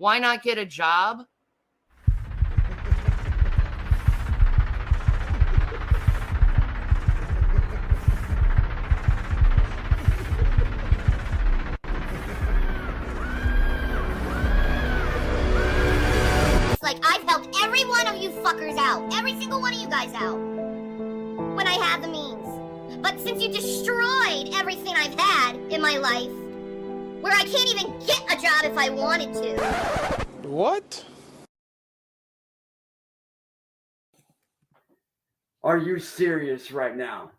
Why not get a job? Like, I've helped every one of you fuckers out. Every single one of you guys out. When I had the means. But since you destroyed everything I've had in my life, where I can't even get a job if I wanted to. What? Are you serious right now?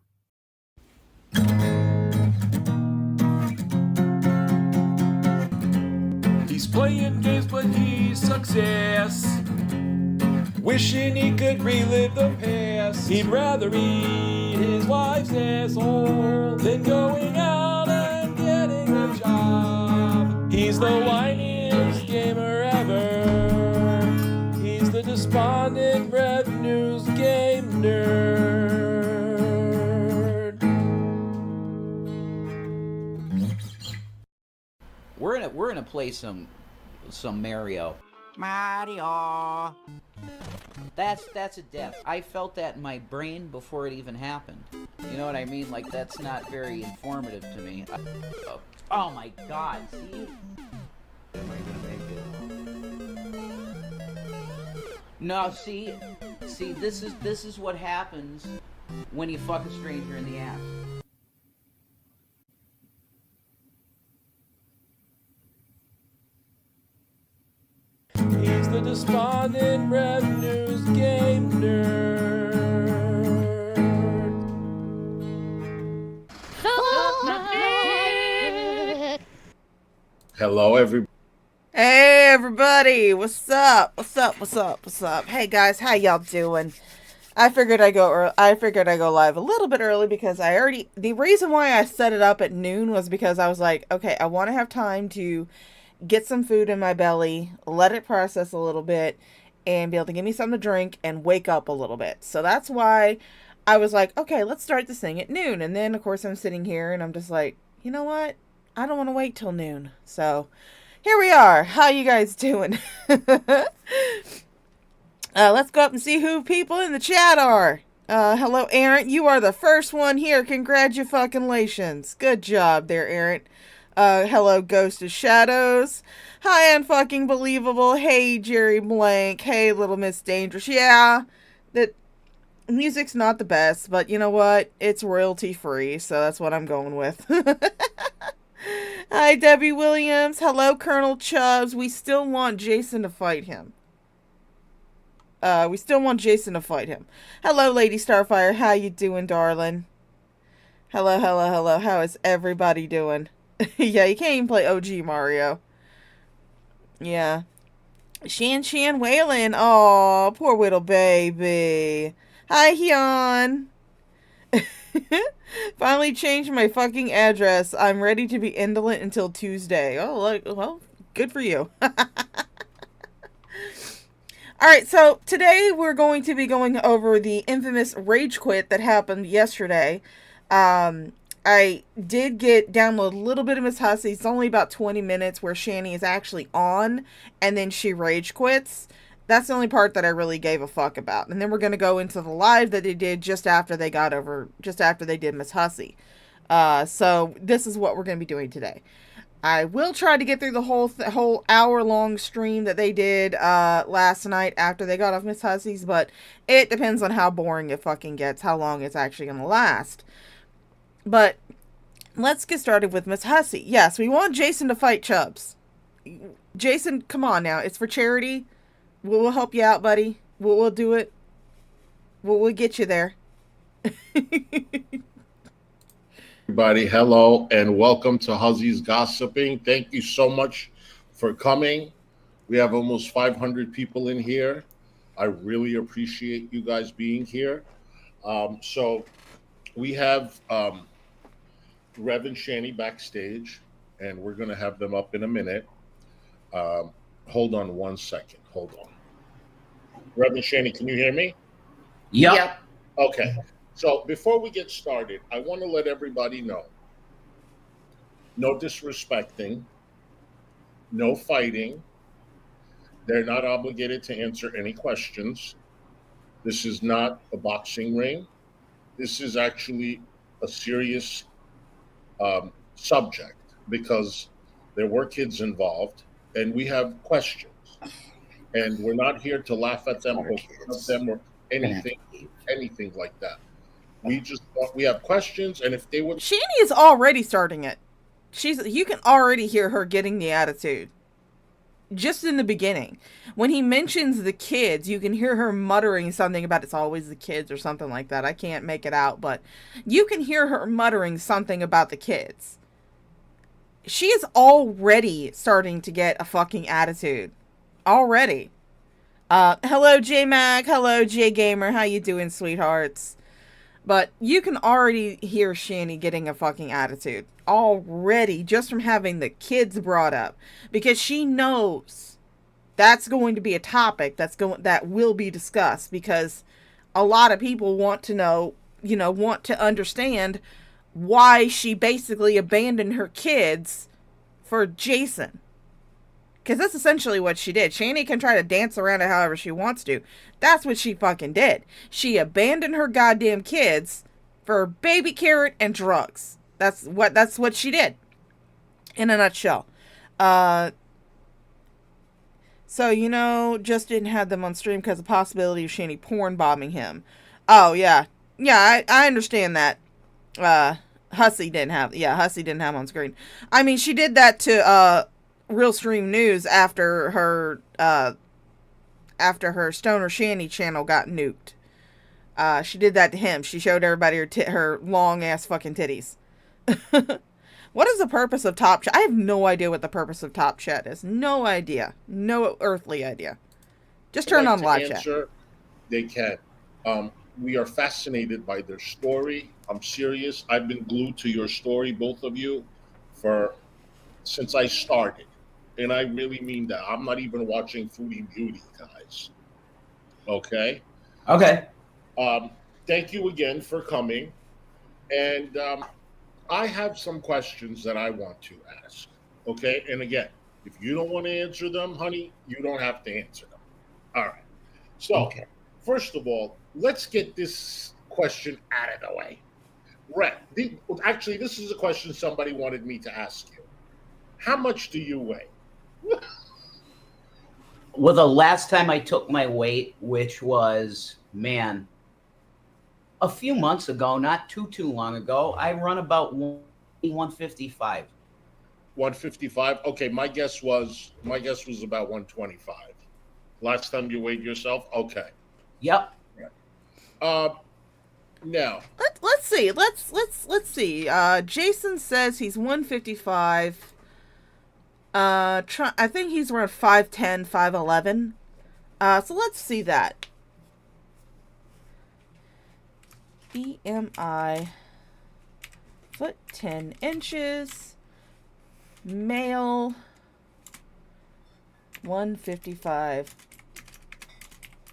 He's playing games, but he's success. Wishing he could relive the past. He'd rather eat his wife's asshole than going out and getting a job. He's the whiniest gamer ever. He's the despondent red news game nerd. We're gonna play some Mario. Mario. That's a death. I felt that in my brain before it even happened. You know what I mean? Like, that's not very informative to me. Oh my god, see? Am I gonna make it? No, see, this is what happens when you fuck a stranger in the ass. He's the despondent red news game nerd. Hello, everybody. Hey everybody, what's up? What's up? Hey guys, how y'all doing? I figured I'd go live a little bit early because the reason why I set it up at noon was because I was like, okay, I want to have time to get some food in my belly, let it process a little bit, and be able to give me something to drink and wake up a little bit. So that's why I was like, okay, let's start this thing at noon. And then, of course, I'm sitting here and I'm just like, you know what? I don't want to wait till noon. So here we are. How you guys doing? Let's go up and see who people in the chat are. Hello, Aaron. You are the first one here. Congratulations. Good job there, Aaron. Hello, Ghost of Shadows. Hi, Unfucking Believable. Hey, Jerry Blank. Hey, Little Miss Dangerous. Yeah, the music's not the best, but you know what? It's royalty free, so that's what I'm going with. Hi, Debbie Williams. Hello, Colonel Chubbs. We still want Jason to fight him. Hello, Lady Starfire. How you doing, darling? Hello. How is everybody doing? Yeah, you can't even play OG Mario. Yeah. Shan Whalen. Aw, poor little baby. Hi, Hyun. Finally changed my fucking address. I'm ready to be indolent until Tuesday. Oh, well, good for you. Alright, so today we're going to be going over the infamous rage quit that happened yesterday. I did download a little bit of Ms Hussy. It's only about 20 minutes where Shani is actually on and then she rage quits. That's the only part that I really gave a fuck about. And then we're going to go into the live that they did just after they did Ms Hussy. So this is what we're going to be doing today. I will try to get through the whole hour-long stream that they did last night after they got off Ms Hussy's, but it depends on how boring it fucking gets, how long it's actually going to last. But let's get started with Ms Hussy. Yes, we want Jason to fight Chubbs. Jason, come on now. It's for charity. We'll help you out, buddy. We'll do it. We'll get you there. Everybody, hello and welcome to Hussy's Gossiping. Thank you so much for coming. We have almost 500 people in here. I really appreciate you guys being here. So we have Rev and Shani backstage, and we're going to have them up in a minute. Hold on one second. Hold on. Rev and Shani, can you hear me? Yep. Okay. So before we get started, I want to let everybody know, no disrespecting, no fighting, They're not obligated to answer any questions. This is not a boxing ring. This is actually a serious subject because there were kids involved, and we have questions. And we're not here to laugh at them, poke at them, or anything like that. We have questions, and if they would, Shani is already starting it. You can already hear her getting the attitude. Just in the beginning, when he mentions the kids, you can hear her muttering something about it's always the kids or something like that. I can't make it out, but you can hear her muttering something about the kids. She is already starting to get a fucking attitude. Already. Hello, J-Mac. Hello, J-Gamer. How you doing, sweethearts? But you can already hear Shani getting a fucking attitude. Already, just from having the kids brought up. Because she knows that's going to be a topic that will be discussed. Because a lot of people want to know, want to understand why she basically abandoned her kids for Jason. Because that's essentially what she did. Shani can try to dance around it however she wants to. That's what she fucking did. She abandoned her goddamn kids for baby carrot and drugs. That's what she did. In a nutshell. So, just didn't have them on stream because of the possibility of Shani porn bombing him. Oh, yeah. Yeah, I understand that. Hussy didn't have him on screen. I mean, she did that to, Real Stream News after her Stoner Shani channel got nuked. She did that to him. She showed everybody her long ass fucking titties. What is the purpose of Top Chat? I have no idea what the purpose of Top Chat is. No idea. No earthly idea. Just turn on live chat. They can. We are fascinated by their story. I'm serious. I've been glued to your story, both of you, since I started. And I really mean that. I'm not even watching Foodie Beauty, guys. Okay? Okay. Thank you again for coming. And I have some questions that I want to ask. Okay? And again, if you don't want to answer them, honey, you don't have to answer them. All right. So, First of all, let's get this question out of the way. Rhett, actually, this is a question somebody wanted me to ask you. How much do you weigh? Well, the last time I took my weight, which was, a few months ago, not too long ago, I run about 155. 155? Okay, my guess was about 125. Last time you weighed yourself? Okay. Yep. Now let's see. Let's see. Jason says he's 155. I think he's around 5'10", 5'11". So let's see that. BMI, foot 10 inches, male, 155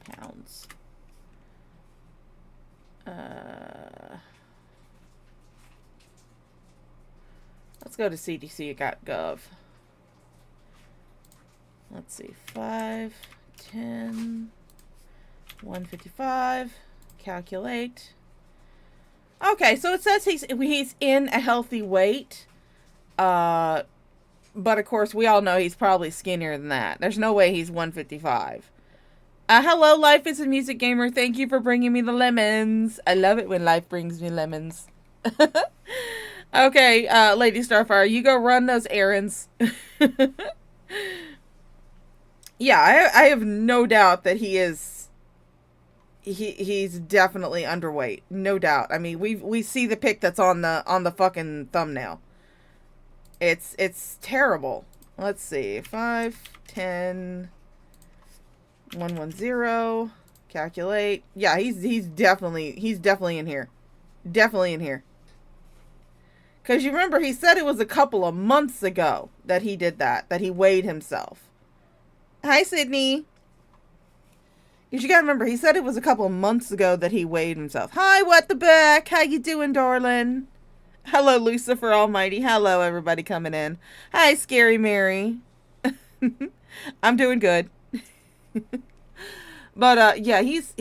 pounds. Let's go to CDC.gov. Let's see, 5'10", 155, calculate. Okay, so it says he's in a healthy weight. But of course, we all know he's probably skinnier than that. There's no way he's 155. Hello, Life is a Music Gamer. Thank you for bringing me the lemons. I love it when life brings me lemons. Okay, Lady Starfire, you go run those errands. Yeah, I have no doubt that he's definitely underweight. No doubt. I mean, we see the pic that's on the fucking thumbnail. It's terrible. Let's see. 5'10", 110. Calculate. Yeah, he's definitely in here. Definitely in here. Because you remember, he said it was a couple of months ago that he did that he weighed himself. Hi, Sydney. Because you gotta remember, he said it was a couple of months ago that he weighed himself. Hi, what the back? How you doing, darling? Hello, Lucifer Almighty. Hello, everybody coming in. Hi, Scary Mary. I'm doing good. But yeah, he's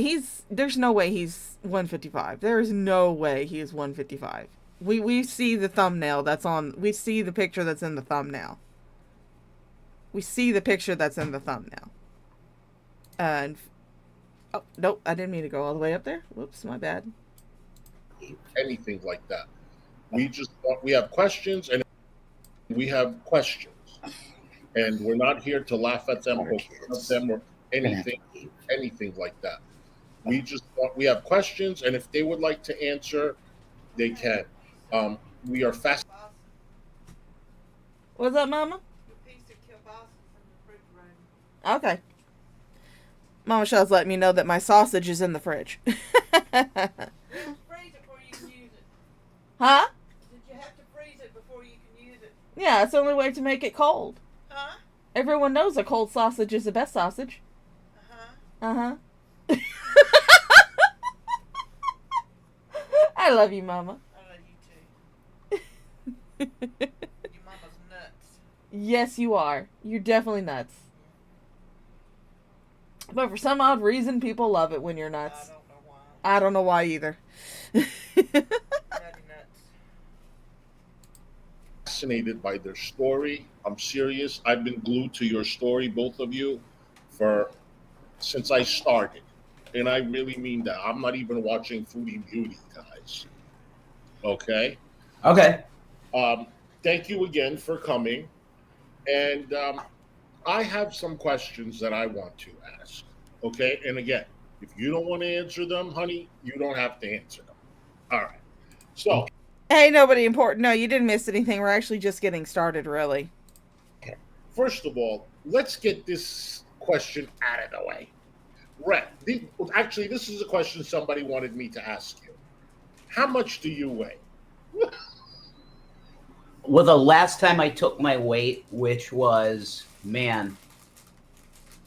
there's no way he's 155. There is no way he is 155. We see the thumbnail that's on. We see the picture that's in the thumbnail. We see the picture that's in the thumbnail. And oh nope, I didn't mean to go all the way up there. Whoops, my bad. Anything like that. We have questions, and we have questions, and we're not here to laugh at them, poke at them, or anything like that. We have questions, and if they would like to answer, they can. We are fast. What's up, Mama? Okay. Mama Shell's letting me know that my sausage is in the fridge. Huh? Did you have to freeze it before you can use it? Yeah, it's the only way to make it cold. Huh? Everyone knows a cold sausage is the best sausage. Uh-huh. Uh-huh. I love you, Mama. I love you too. Your mama's nuts. Yes, you are. You're definitely nuts. But for some odd reason, people love it when you're nuts. I don't know why. I don't know why either. Nutty nuts. Fascinated by their story. I'm serious. I've been glued to your story, both of you, since I started. And I really mean that. I'm not even watching Foodie Beauty, guys. Okay? Okay. Thank you again for coming. And I have some questions that I want to ask. Okay? And again, if you don't want to answer them, honey, you don't have to answer them. All right. So, Hey, nobody important. No, you didn't miss anything. We're actually just getting started, really. first of all, let's get this question out of the way. Rhett, actually, this is a question somebody wanted me to ask you. How much do you weigh? Well, the last time I took my weight, which was, man,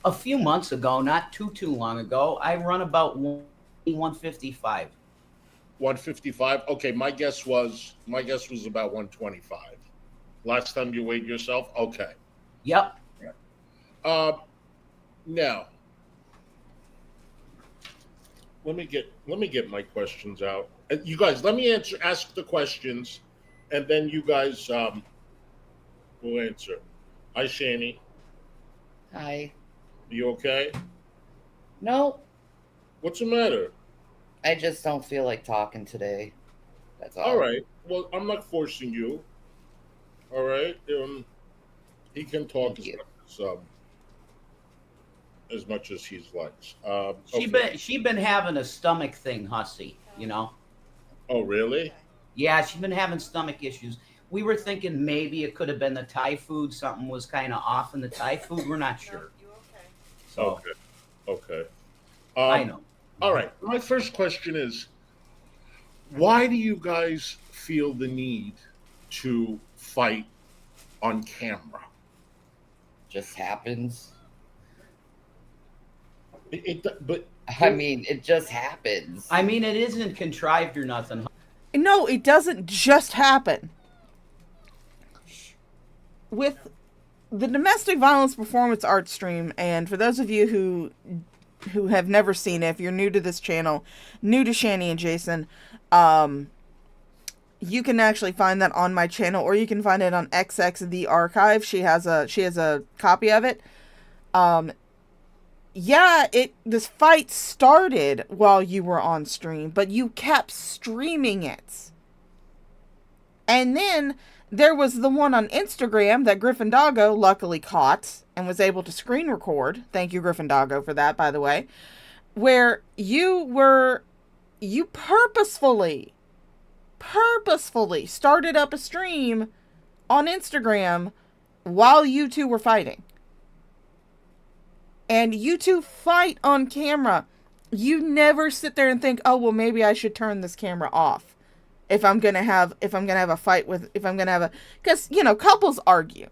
a few months ago, not too long ago, I run about 155. 155. Okay, my guess was about 125. Last time you weighed yourself? Okay. Yep. Now, let me get my questions out. You guys, let me ask the questions, and then you guys will answer. Hi, Shani. Hi. You okay? No, What's the matter? I just don't feel like talking today. That's all. All right. Well, I'm not forcing you. All right. He can talk Thank you. as much as he likes. She been having a stomach thing, Hussy, you know? Oh, really? Yeah, she's been having stomach issues. We were thinking maybe it could have been the Thai food. Something was kind of off in the Thai food. We're not sure. You okay? So Okay. I know. All right. My first question is, why do you guys feel the need to fight on camera? Just happens. But I mean, it just happens. I mean, it isn't contrived or nothing. No, it doesn't just happen. With the domestic violence performance art stream, and for those of you who have never seen it, if you're new to this channel, new to Shani and Jason, you can actually find that on my channel, or you can find it on XX The Archive. She has a copy of it. This fight started while you were on stream, but you kept streaming it. And then there was the one on Instagram that Griffin Doggo luckily caught and was able to screen record. Thank you, Griffin Doggo, for that, by the way. Where you purposefully started up a stream on Instagram while you two were fighting. And you two fight on camera. You never sit there and think, oh, well, maybe I should turn this camera off if I'm gonna have a fight because couples argue.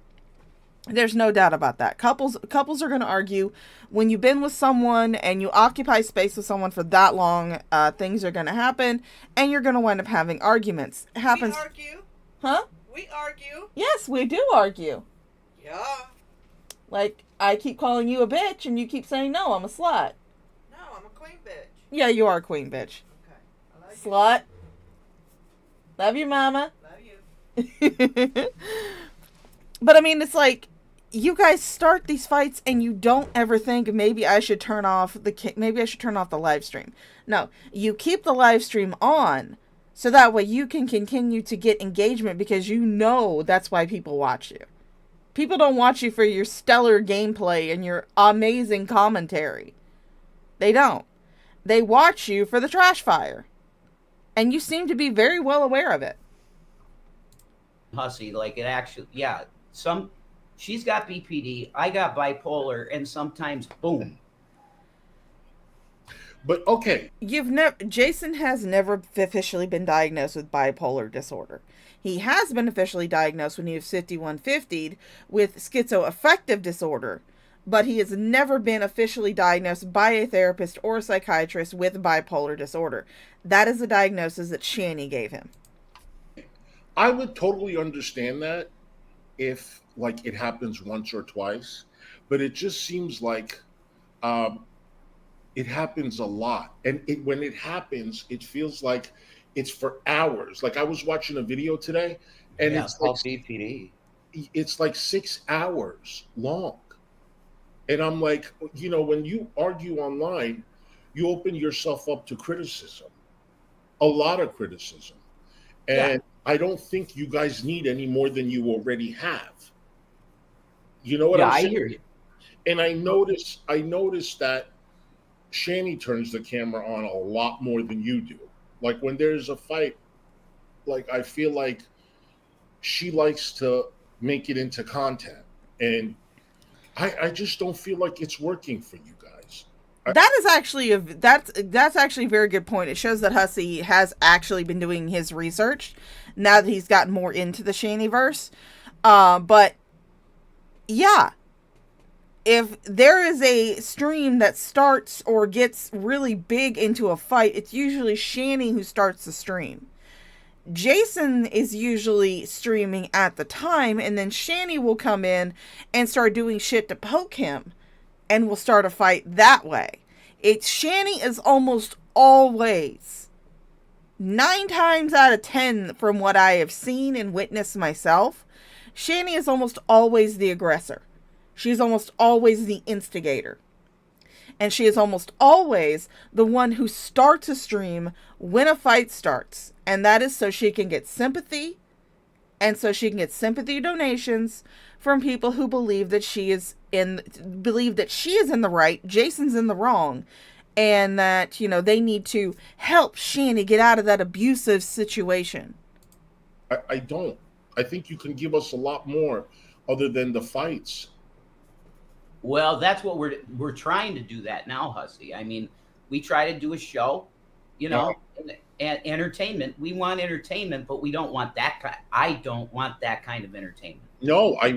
There's no doubt about that. Couples are gonna argue when you've been with someone and you occupy space with someone for that long. Things are gonna happen, and you're gonna wind up having arguments. It happens. We argue. Huh? We argue. Yes, we do argue. Yeah. Like, I keep calling you a bitch, and you keep saying, no, I'm a slut. No, I'm a queen bitch. Yeah, you are a queen bitch. Okay. I like Slut. Love you, mama. Love you. But I mean, it's like, you guys start these fights and you don't ever think maybe I should turn off the live stream. No, you keep the live stream on so that way you can continue to get engagement, because you know that's why people watch you. People don't watch you for your stellar gameplay and your amazing commentary. They don't. They watch you for the trash fire. And you seem to be very well aware of it. Hussy, like, it actually, yeah, she's got BPD, I got bipolar, and sometimes boom. But okay, Jason has never officially been diagnosed with bipolar disorder. He has been officially diagnosed when he was 5150'd with schizoaffective disorder, but he has never been officially diagnosed by a therapist or a psychiatrist with bipolar disorder. That is the diagnosis that Shani gave him. I would totally understand that if, like, it happens once or twice, but it just seems like it happens a lot. And when it happens, it feels like it's for hours. Like, I was watching a video today, and Yeah, it's called like, BPD. it's like 6 hours long. And I'm like, when you argue online, you open yourself up to criticism, a lot of criticism. And I don't think you guys need any more than you already have. You know what I'm saying? I hear you. And I noticed that Shani turns the camera on a lot more than you do. Like, when there's a fight, like, I feel like she likes to make it into content. And I just don't feel like it's working for you guys. That is actually that's actually a very good point. It shows that Hussy has actually been doing his research now that he's gotten more into the Shaniverse. But yeah, if there is a stream that starts or gets really big into a fight, it's usually Shani who starts the stream. Jason is usually streaming at the time, and then Shani will come in and start doing shit to poke him, and we'll start a fight that way. Shani is almost always, 9 times out of 10 from what I have seen and witnessed myself, Shani is almost always the aggressor. She's almost always the instigator. And she is almost always the one who starts a stream when a fight starts. And that is so she can get sympathy, and so she can get sympathy donations from people who believe that she is in the right, Jason's in the wrong, and that, they need to help Shani get out of that abusive situation. I don't. I think you can give us a lot more other than the fights. Well, that's what we're trying to do that now, Hussy. I mean, we try to do a show, and entertainment. We want entertainment, but we don't want that kind. I don't want that kind of entertainment. No, I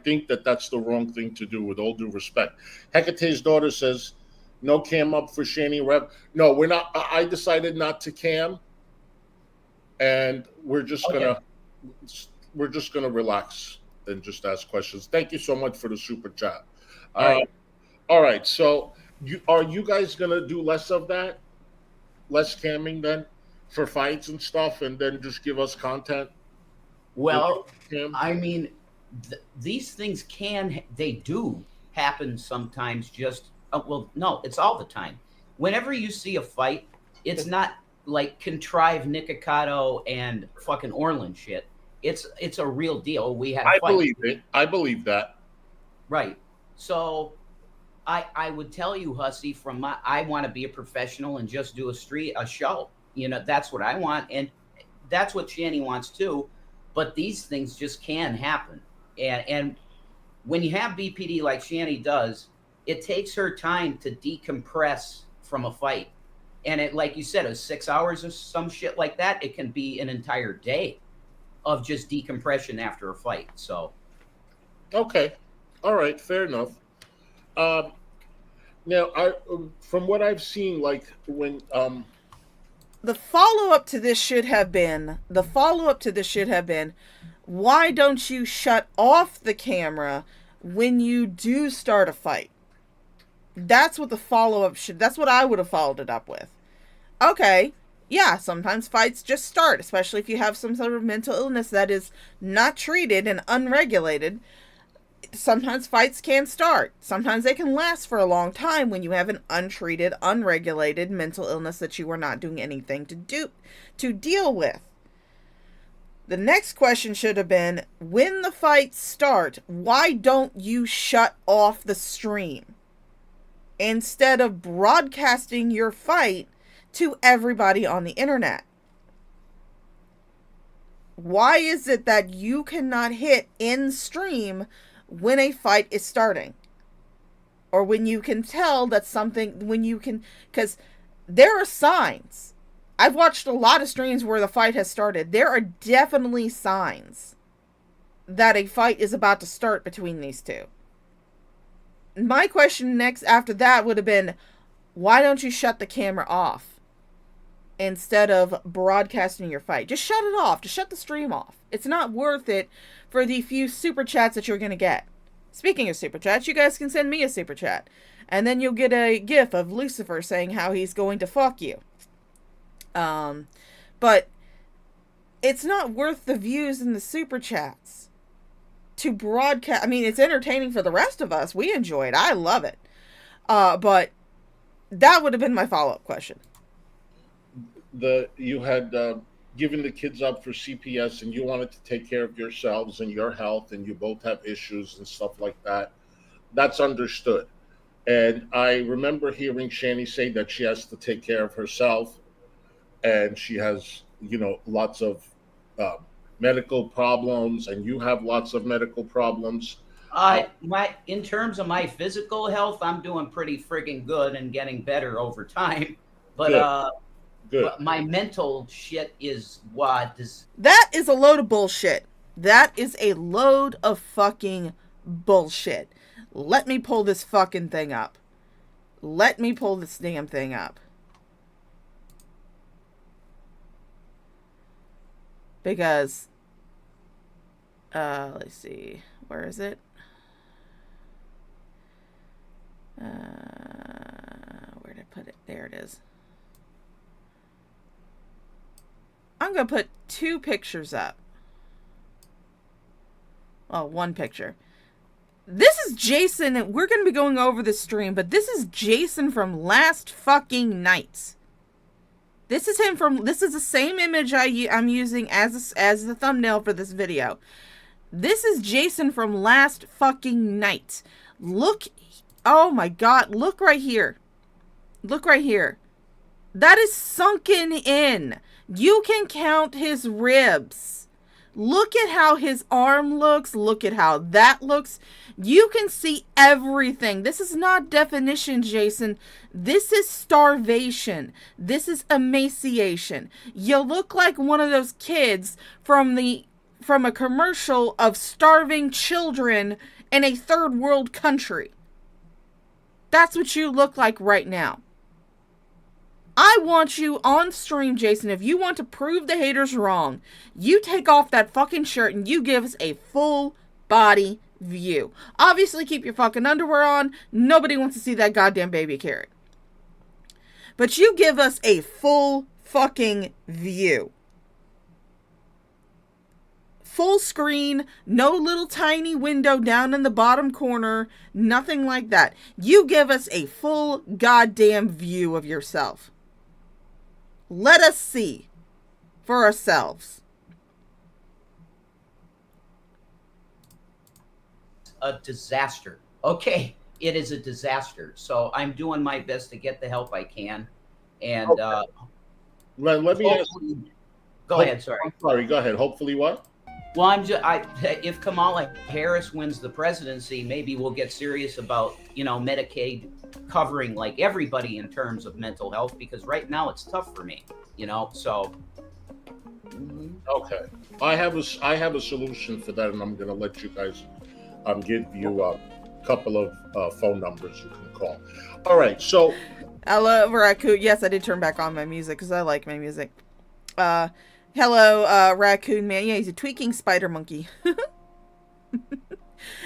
think that that's the wrong thing to do, with all due respect. Hecate's daughter says, no cam up for Shani Rev. No, we're not. I decided not to cam, and we're just gonna relax and just ask questions. Thank you so much for the super chat. All right. So are you guys gonna do less of that? Less camming then for fights and stuff, and then just give us content? Well, I mean, these things they do happen sometimes. No, it's all the time. Whenever you see a fight, it's not like contrived Nikocado and fucking Orland shit. It's a real deal. We had a fight. Believe it. I believe that. Right. So I would tell you, Hussy, I want to be a professional and just do a show. That's what I want, and that's what Shani wants too. But these things just can happen, and when you have BPD like Shani does, it takes her time to decompress from a fight, and it, like you said, is 6 hours or some shit like that. It can be an entire day of just decompression after a fight. So, okay, all right, fair enough. Now, from what I've seen, like when the follow-up to this should have been, why don't you shut off the camera when you do start a fight. That's what the follow-up should, that's what I would have followed it up with. Okay, yeah, sometimes fights just start, especially if you have some sort of mental illness that is not treated and unregulated. Sometimes fights can start. Sometimes they can last for a long time when you have an untreated, unregulated mental illness that you are not doing anything to deal with. The next question should have been, when the fights start, why don't you shut off the stream instead of broadcasting your fight to everybody on the internet? Why is it that you cannot hit end stream when a fight is starting? Or when you can tell that something, when you can, because there are signs. I've watched a lot of streams where the fight has started. There are definitely signs that a fight is about to start between these two. My question next after that would have been, why don't you shut the camera off instead of broadcasting your fight? Just shut it off. Just shut the stream off. It's not worth it for the few super chats that you're going to get. Speaking of super chats, you guys can send me a super chat. And then you'll get a gif of Lucifer saying how he's going to fuck you. But it's not worth the views in the super chats to broadcast. I mean, it's entertaining for the rest of us. We enjoy it. I love it. But that would have been my follow-up question. You had given the kids up for CPS and you wanted to take care of yourselves and your health, and you both have issues and stuff like that. That's understood. And I remember hearing Shani say that she has to take care of herself, and she has, lots of medical problems, and you have lots of medical problems. In terms of my physical health, I'm doing pretty friggin' good and getting better over time. But Good. But my mental shit is what is. That is a load of bullshit. That is a load of fucking bullshit. Let me pull this fucking thing up. Let me pull this damn thing up. Because, let's see, where is it? Where did I put it? There it is. I'm going to put 2 pictures up. Oh, 1 picture. This is Jason. We're going to be going over the stream, but this is Jason from last fucking night. This is him from, this is the same image I'm using as the thumbnail for this video. This is Jason from last fucking night. Look, oh my God, look right here. Look right here. That is sunken in. You can count his ribs. Look at how his arm looks. Look at how that looks. You can see everything. This is not definition, Jason. This is starvation. This is emaciation. You look like one of those kids from a commercial of starving children in a third world country. That's what you look like right now. I want you on stream, Jason. If you want to prove the haters wrong, you take off that fucking shirt and you give us a full body view. Obviously, keep your fucking underwear on. Nobody wants to see that goddamn baby carrot. But you give us a full fucking view. Full screen, no little tiny window down in the bottom corner, nothing like that. You give us a full goddamn view of yourself. Let us see for ourselves. A disaster. Okay, it is a disaster. So I'm doing my best to get the help I can. And okay. Let me ask. Go ahead. Sorry. I'm sorry. Go ahead. Hopefully, what? Well, if Kamala Harris wins the presidency, maybe we'll get serious about, Medicaid covering like everybody in terms of mental health, because right now it's tough for me, so. Okay. I have a solution for that, and I'm going to let you guys give you a couple of phone numbers you can call. All right. So. Hello, Raccoon. Yes, I did turn back on my music because I like my music. Hello, Raccoon Man. Yeah, he's a tweaking spider monkey.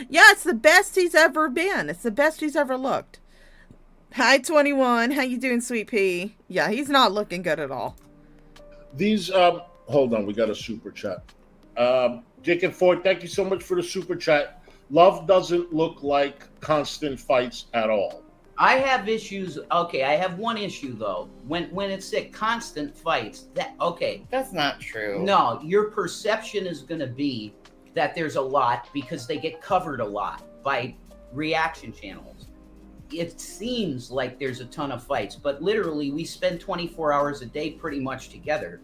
Yeah, it's the best he's ever been. It's the best he's ever looked. Hi, 21. How you doing, Sweet Pea? Yeah, he's not looking good at all. These, hold on, we got a super chat. Dick and Ford, thank you so much for the super chat. Love doesn't look like constant fights at all. I have issues. Okay, I have one issue though. When it's at constant fights, That's not true. No, your perception is going to be that there's a lot because they get covered a lot by reaction channels. It seems like there's a ton of fights, but literally we spend 24 hours a day pretty much together.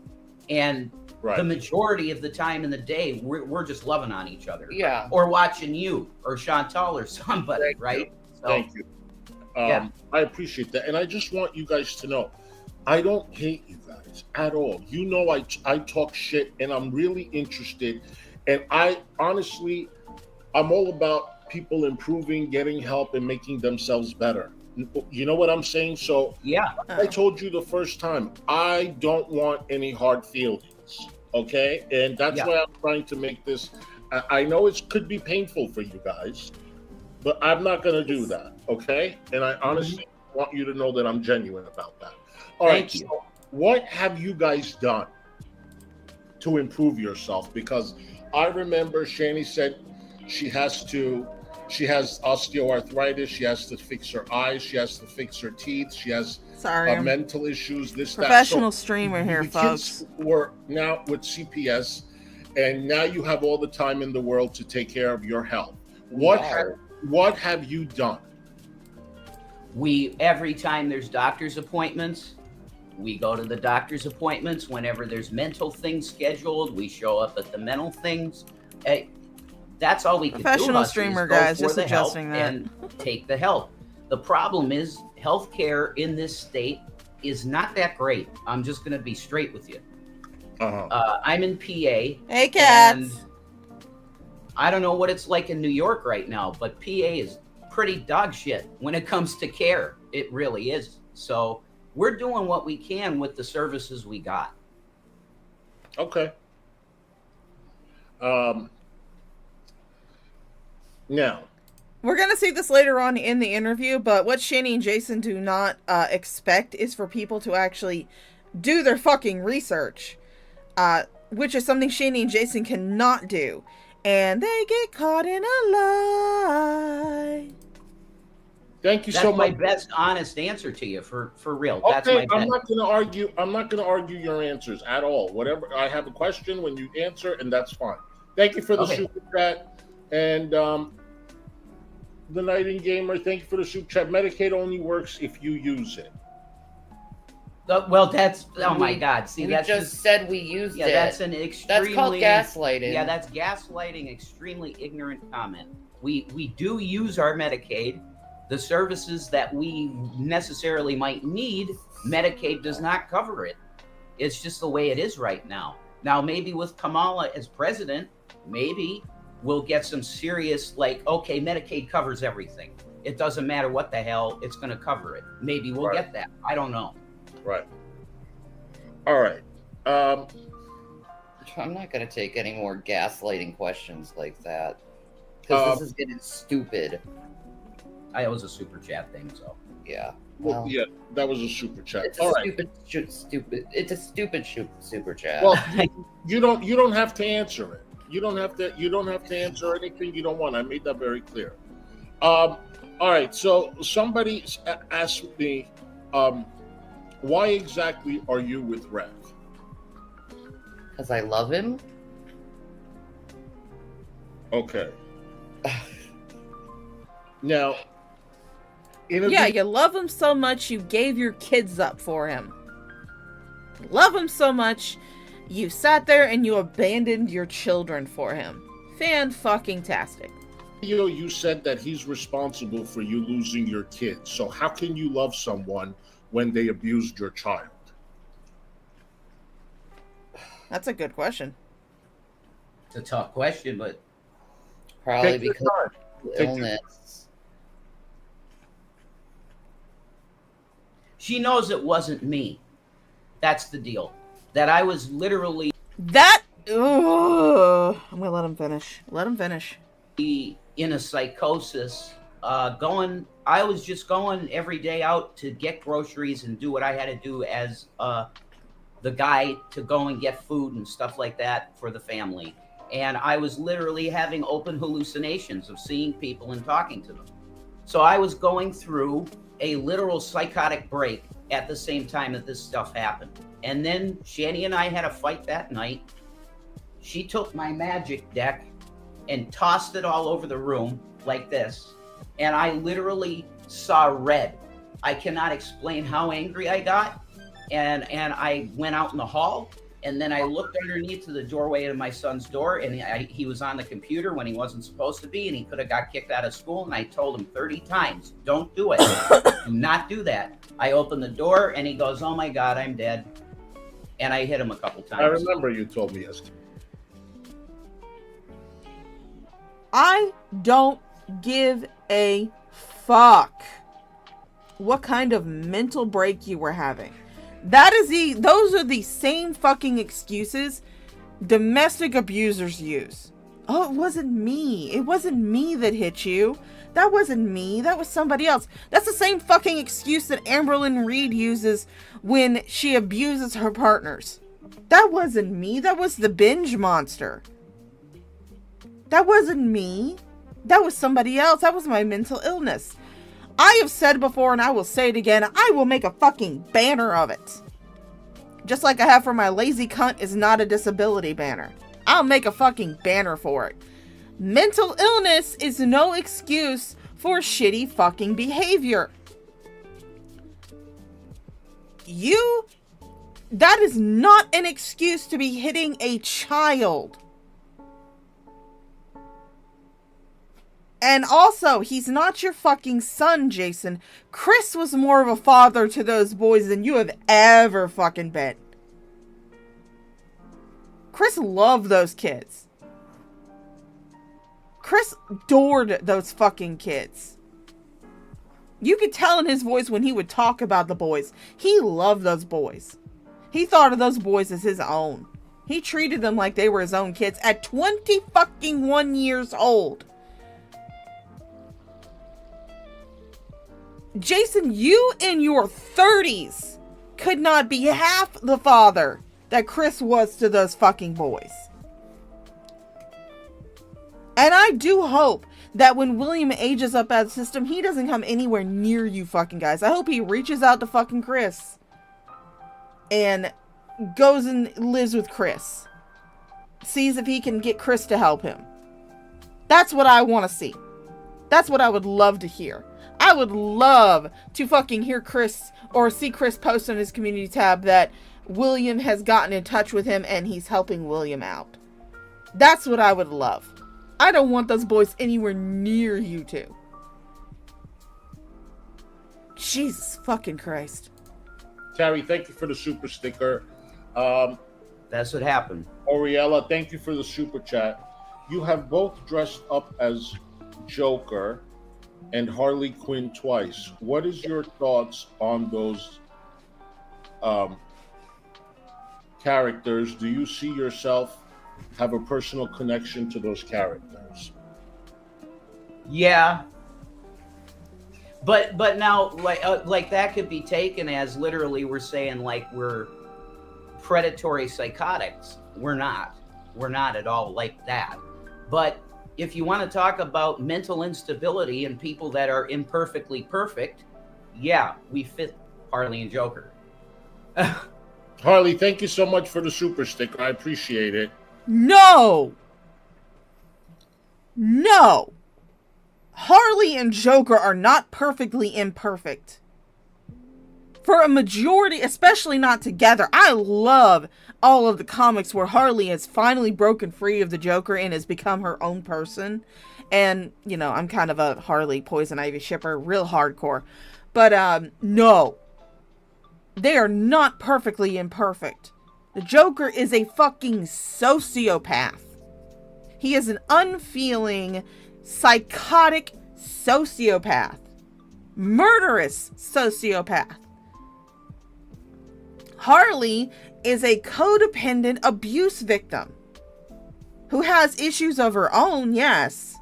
And the majority of the time in the day, we're just loving on each other. Yeah. Or watching you or Chantal or somebody, right? So, Thank you. I appreciate that. And I just want you guys to know, I don't hate you guys at all. You know, I talk shit and I'm really interested. And I honestly, I'm all about people improving, getting help, and making themselves better. You know what I'm saying? So yeah, I told you the first time, I don't want any hard feelings. Okay. And that's why I'm trying to make this. I know it could be painful for you guys, but I'm not going to do that. Okay. And I honestly want you to know that I'm genuine about that. All right. So what have you guys done to improve yourself? Because I remember Shani said she has osteoarthritis. She has to fix her eyes. She has to fix her teeth. She has mental issues. Professional streamer here, folks. Kids were now with CPS, and now you have all the time in the world to take care of your health. What have you done? Every time there's doctor's appointments, we go to the doctor's appointments. Whenever there's mental things scheduled, we show up at the mental things. That's all we can do. Professional streamer, guys, just adjusting that. And take the help. The problem is healthcare in this state is not that great. I'm just going to be straight with you. I'm in PA. Hey, cats. And I don't know what it's like in New York right now, but PA is pretty dog shit when it comes to care. It really is. So we're doing what we can with the services we got. Okay. Now, we're going to see this later on in the interview, but what Shani and Jason do not expect is for people to actually do their fucking research, which is something Shani and Jason cannot do. And they get caught in a lie. Thank you so much. That's my best honest answer to you, for real. Okay, That's my I'm not going to argue. I'm not going to argue your answers at all. Whatever, I have a question when you answer, and that's fine. Thank you for the super chat. And the Nighting Gamer, thank you for the super chat. Medicaid only works if you use it. Well, that's my God. See, we just said we used it. Yeah, that's an extremely. That's called gaslighting. Yeah, that's gaslighting. Extremely ignorant comment. We do use our Medicaid. The services that we necessarily might need, Medicaid does not cover it. It's just the way it is right now. Now, maybe with Kamala as president, maybe we'll get some serious, okay, Medicaid covers everything. It doesn't matter what the hell, it's going to cover it. Maybe we'll get that. I don't know. Right. All right. I'm not going to take any more gaslighting questions like that. Because this is getting stupid. It was a super chat thing, so. Yeah. Well, yeah, that was a super chat. It's a stupid. It's a stupid super chat. Well, you don't have to answer it. You don't have to answer anything you don't want. I made that very clear. All right. So somebody asked me, why exactly are you with Rev? Because I love him. Okay. Now. You love him so much you gave your kids up for him. Love him so much you sat there and you abandoned your children for him. Fan-fucking-tastic. You said that he's responsible for you losing your kids. So how can you love someone when they abused your child? That's a good question. It's a tough question, but probably because of illness. She knows it wasn't me. That's the deal. That I was literally... I'm going to let him finish. Let him finish. in a psychosis. I was just going every day out to get groceries and do what I had to do as the guy to go and get food and stuff like that for the family. And I was literally having open hallucinations of seeing people and talking to them. So I was going through a literal psychotic break at the same time that this stuff happened. And then Shani and I had a fight that night. She took my magic deck and tossed it all over the room like this. And I literally saw red. I cannot explain how angry I got. And I went out in the hall, and then I looked underneath to the doorway of my son's door, and he was on the computer when he wasn't supposed to be, and he could have got kicked out of school. And I told him 30 times, don't do it. Do not do that. I opened the door, and he goes, oh my God, I'm dead. And I hit him a couple times. I remember you told me yesterday. I don't give a fuck what kind of mental break you were having. Those are the same fucking excuses domestic abusers use. Oh, it wasn't me. It wasn't me that hit you. That wasn't me. That was somebody else. That's the same fucking excuse that Amberlynn Reed uses when she abuses her partners. That wasn't me. That was the binge monster. That wasn't me. That was somebody else. That was my mental illness. I have said before, and I will say it again, I will make a fucking banner of it. Just like I have for my lazy cunt is not a disability banner. I'll make a fucking banner for it. Mental illness is no excuse for shitty fucking behavior. That is not an excuse to be hitting a child. And also, he's not your fucking son, Jason. Chris was more of a father to those boys than you have ever fucking been. Chris loved those kids. Chris adored those fucking kids. You could tell in his voice when he would talk about the boys. He loved those boys. He thought of those boys as his own. He treated them like they were his own kids at 20 fucking 1 years old. Jason, you in your 30s could not be half the father that Chris was to those fucking boys. And I do hope that when William ages up out of the system, he doesn't come anywhere near you fucking guys. I hope he reaches out to fucking Chris and goes and lives with Chris. Sees if he can get Chris to help him. That's what I want to see. That's what I would love to hear. I would love to fucking hear Chris or see Chris post on his community tab that William has gotten in touch with him and he's helping William out. That's what I would love. I don't want those boys anywhere near you two. Jesus fucking Christ. Terry, thank you for the super sticker. That's what happened. Oriella, thank you for the super chat. You have both dressed up as Joker and Harley Quinn twice. What is your thoughts on those characters? Do you see yourself have a personal connection to those characters? Yeah. But now, like that could be taken as literally we're saying like we're predatory psychotics. We're not at all like that. But if you want to talk about mental instability and people that are imperfectly perfect, yeah, we fit Harley and Joker. Harley, thank you so much for the super sticker. I appreciate it. No! Harley and Joker are not perfectly imperfect. For a majority, especially not together. I love all of the comics where Harley has finally broken free of the Joker and has become her own person. And, you know, I'm kind of a Harley Poison Ivy shipper, real hardcore. But, no. They are not perfectly imperfect. The Joker is a fucking sociopath. He is an unfeeling, psychotic sociopath. Murderous sociopath. Harley is a codependent abuse victim who has issues of her own, yes,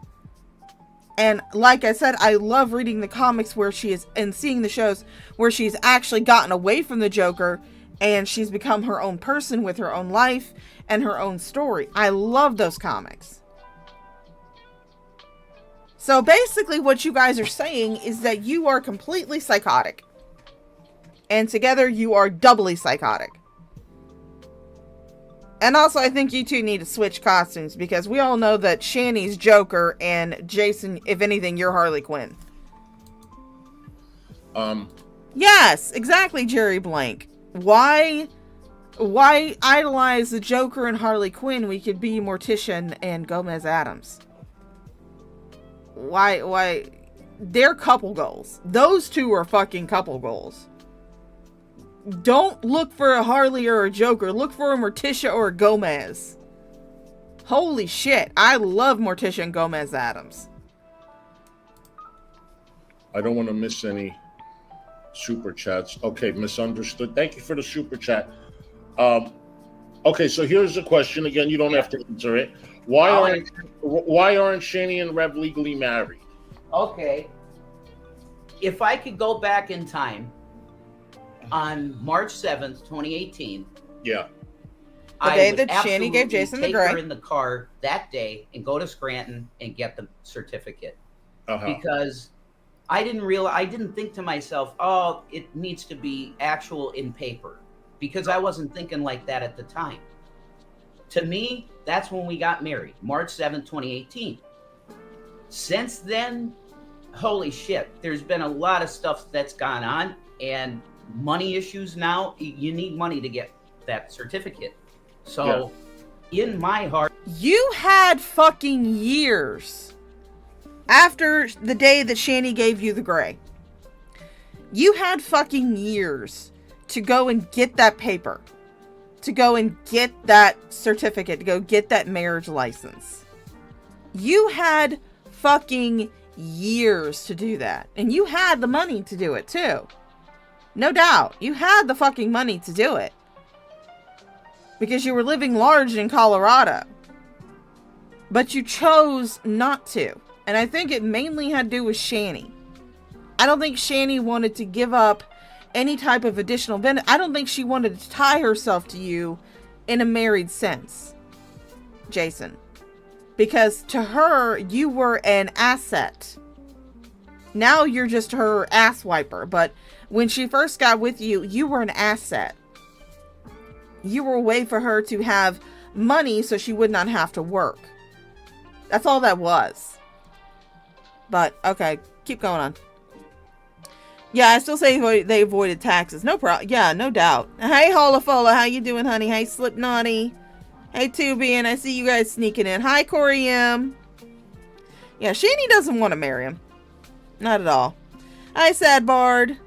And like I said, I love reading the comics where she is, and seeing the shows where she's actually gotten away from the Joker and she's become her own person with her own life and her own story. I love those comics. So basically what you guys are saying is that you are completely psychotic. And together you are doubly psychotic. And also, I think you two need to switch costumes, because we all know that Shanny's Joker and Jason, if anything, you're Harley Quinn. Yes, exactly, Jerry Blank. Why idolize the Joker and Harley Quinn? We could be Morticia and Gomez Addams. Why? They're couple goals. Those two are fucking couple goals. Don't look for a Harley or a Joker. Look for a Morticia or a Gomez. Holy shit. I love Morticia and Gomez Addams. I don't want to miss any super chats. Okay, misunderstood. Thank you for the super chat. Okay, so here's the question. Again, you don't have to answer it. Why aren't Shanny and Rev legally married? Okay. If I could go back in time, on March 7th, 2018. Yeah. The day that Shanny gave Jason the gray. Take her in the car that day and go to Scranton and get the certificate. Because I didn't think to myself, oh, it needs to be actual in paper. Because I wasn't thinking like that at the time. To me, that's when we got married, March 7th, 2018. Since then, holy shit, there's been a lot of stuff that's gone on, and money issues now. You need money to get that certificate. So in my heart, you had fucking years after the day that Shanny gave you the gray. You had fucking years to go and get that paper, to go and get that certificate, to go get that marriage license. You had fucking years to do that, and you had the money to do it too. No doubt. You had the fucking money to do it. Because you were living large in Colorado. But you chose not to. And I think it mainly had to do with Shanny. I don't think Shanny wanted to give up any type of additional benefit. I don't think she wanted to tie herself to you in a married sense, Jason. Because to her, you were an asset. Now you're just her ass wiper. But when she first got with you, you were an asset. You were a way for her to have money so she would not have to work. That's all that was. But, okay, keep going on. Yeah, I still say they avoided taxes. No problem. Yeah, no doubt. Hey, Holafola, how you doing, honey? Hey, Slipknotty. Hey, Tubian, I see you guys sneaking in. Hi, Corey M. Yeah, Shanny doesn't want to marry him. Not at all. Hi, Sad Bard.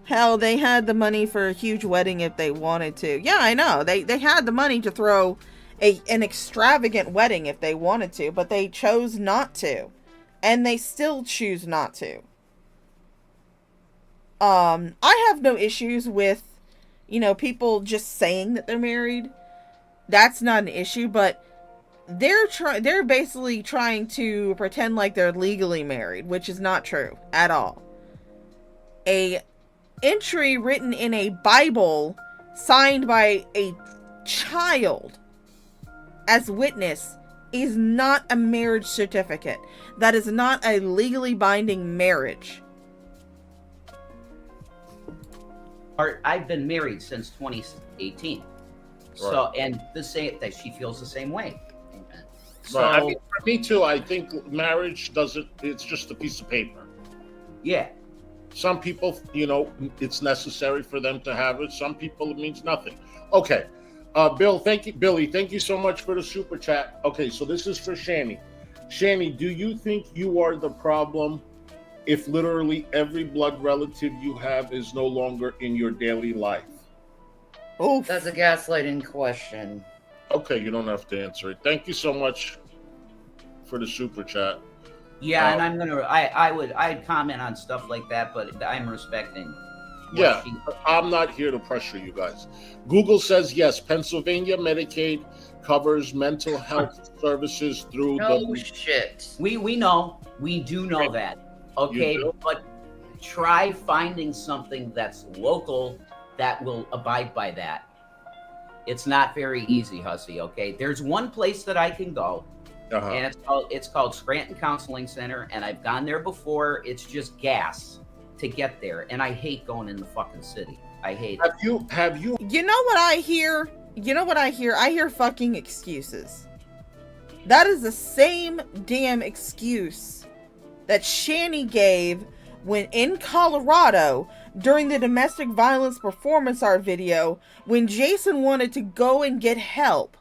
Hell, they had the money for a huge wedding if they wanted to. Yeah, I know. They had the money to throw an extravagant wedding if they wanted to, but they chose not to. And they still choose not to. I have no issues with, people just saying that they're married. That's not an issue, but they're basically trying to pretend like they're legally married, which is not true at all. A entry written in a Bible signed by a child as witness is not a marriage certificate. That is not a legally binding marriage. I've been married since 2018. Right. So, and that she feels the same way. So, right. I mean, for me too, I think marriage it's just a piece of paper. Yeah. Some people, it's necessary for them to have it. Some people, it means nothing. Okay. Billy, thank you so much for the super chat. Okay, so this is for Shanny. Shanny, do you think you are the problem if literally every blood relative you have is no longer in your daily life? Oof. That's a gaslighting question. Okay, you don't have to answer it. Thank you so much for the super chat. Yeah, and I'd comment on stuff like that, but I'm respecting. Yeah, I'm not here to pressure you guys. Google says yes, Pennsylvania Medicaid covers mental health services through no shit. We know. We do know that. Okay, but try finding something that's local that will abide by that. It's not very easy, Hussy, okay? There's one place that I can go, and it's called Scranton Counseling Center, and I've gone there before. It's just gas to get there, and I hate going in the fucking city. I hate it. Have you? You know what I hear? I hear fucking excuses. That is the same damn excuse that Shani gave when in Colorado during the domestic violence performance art video when Jason wanted to go and get help.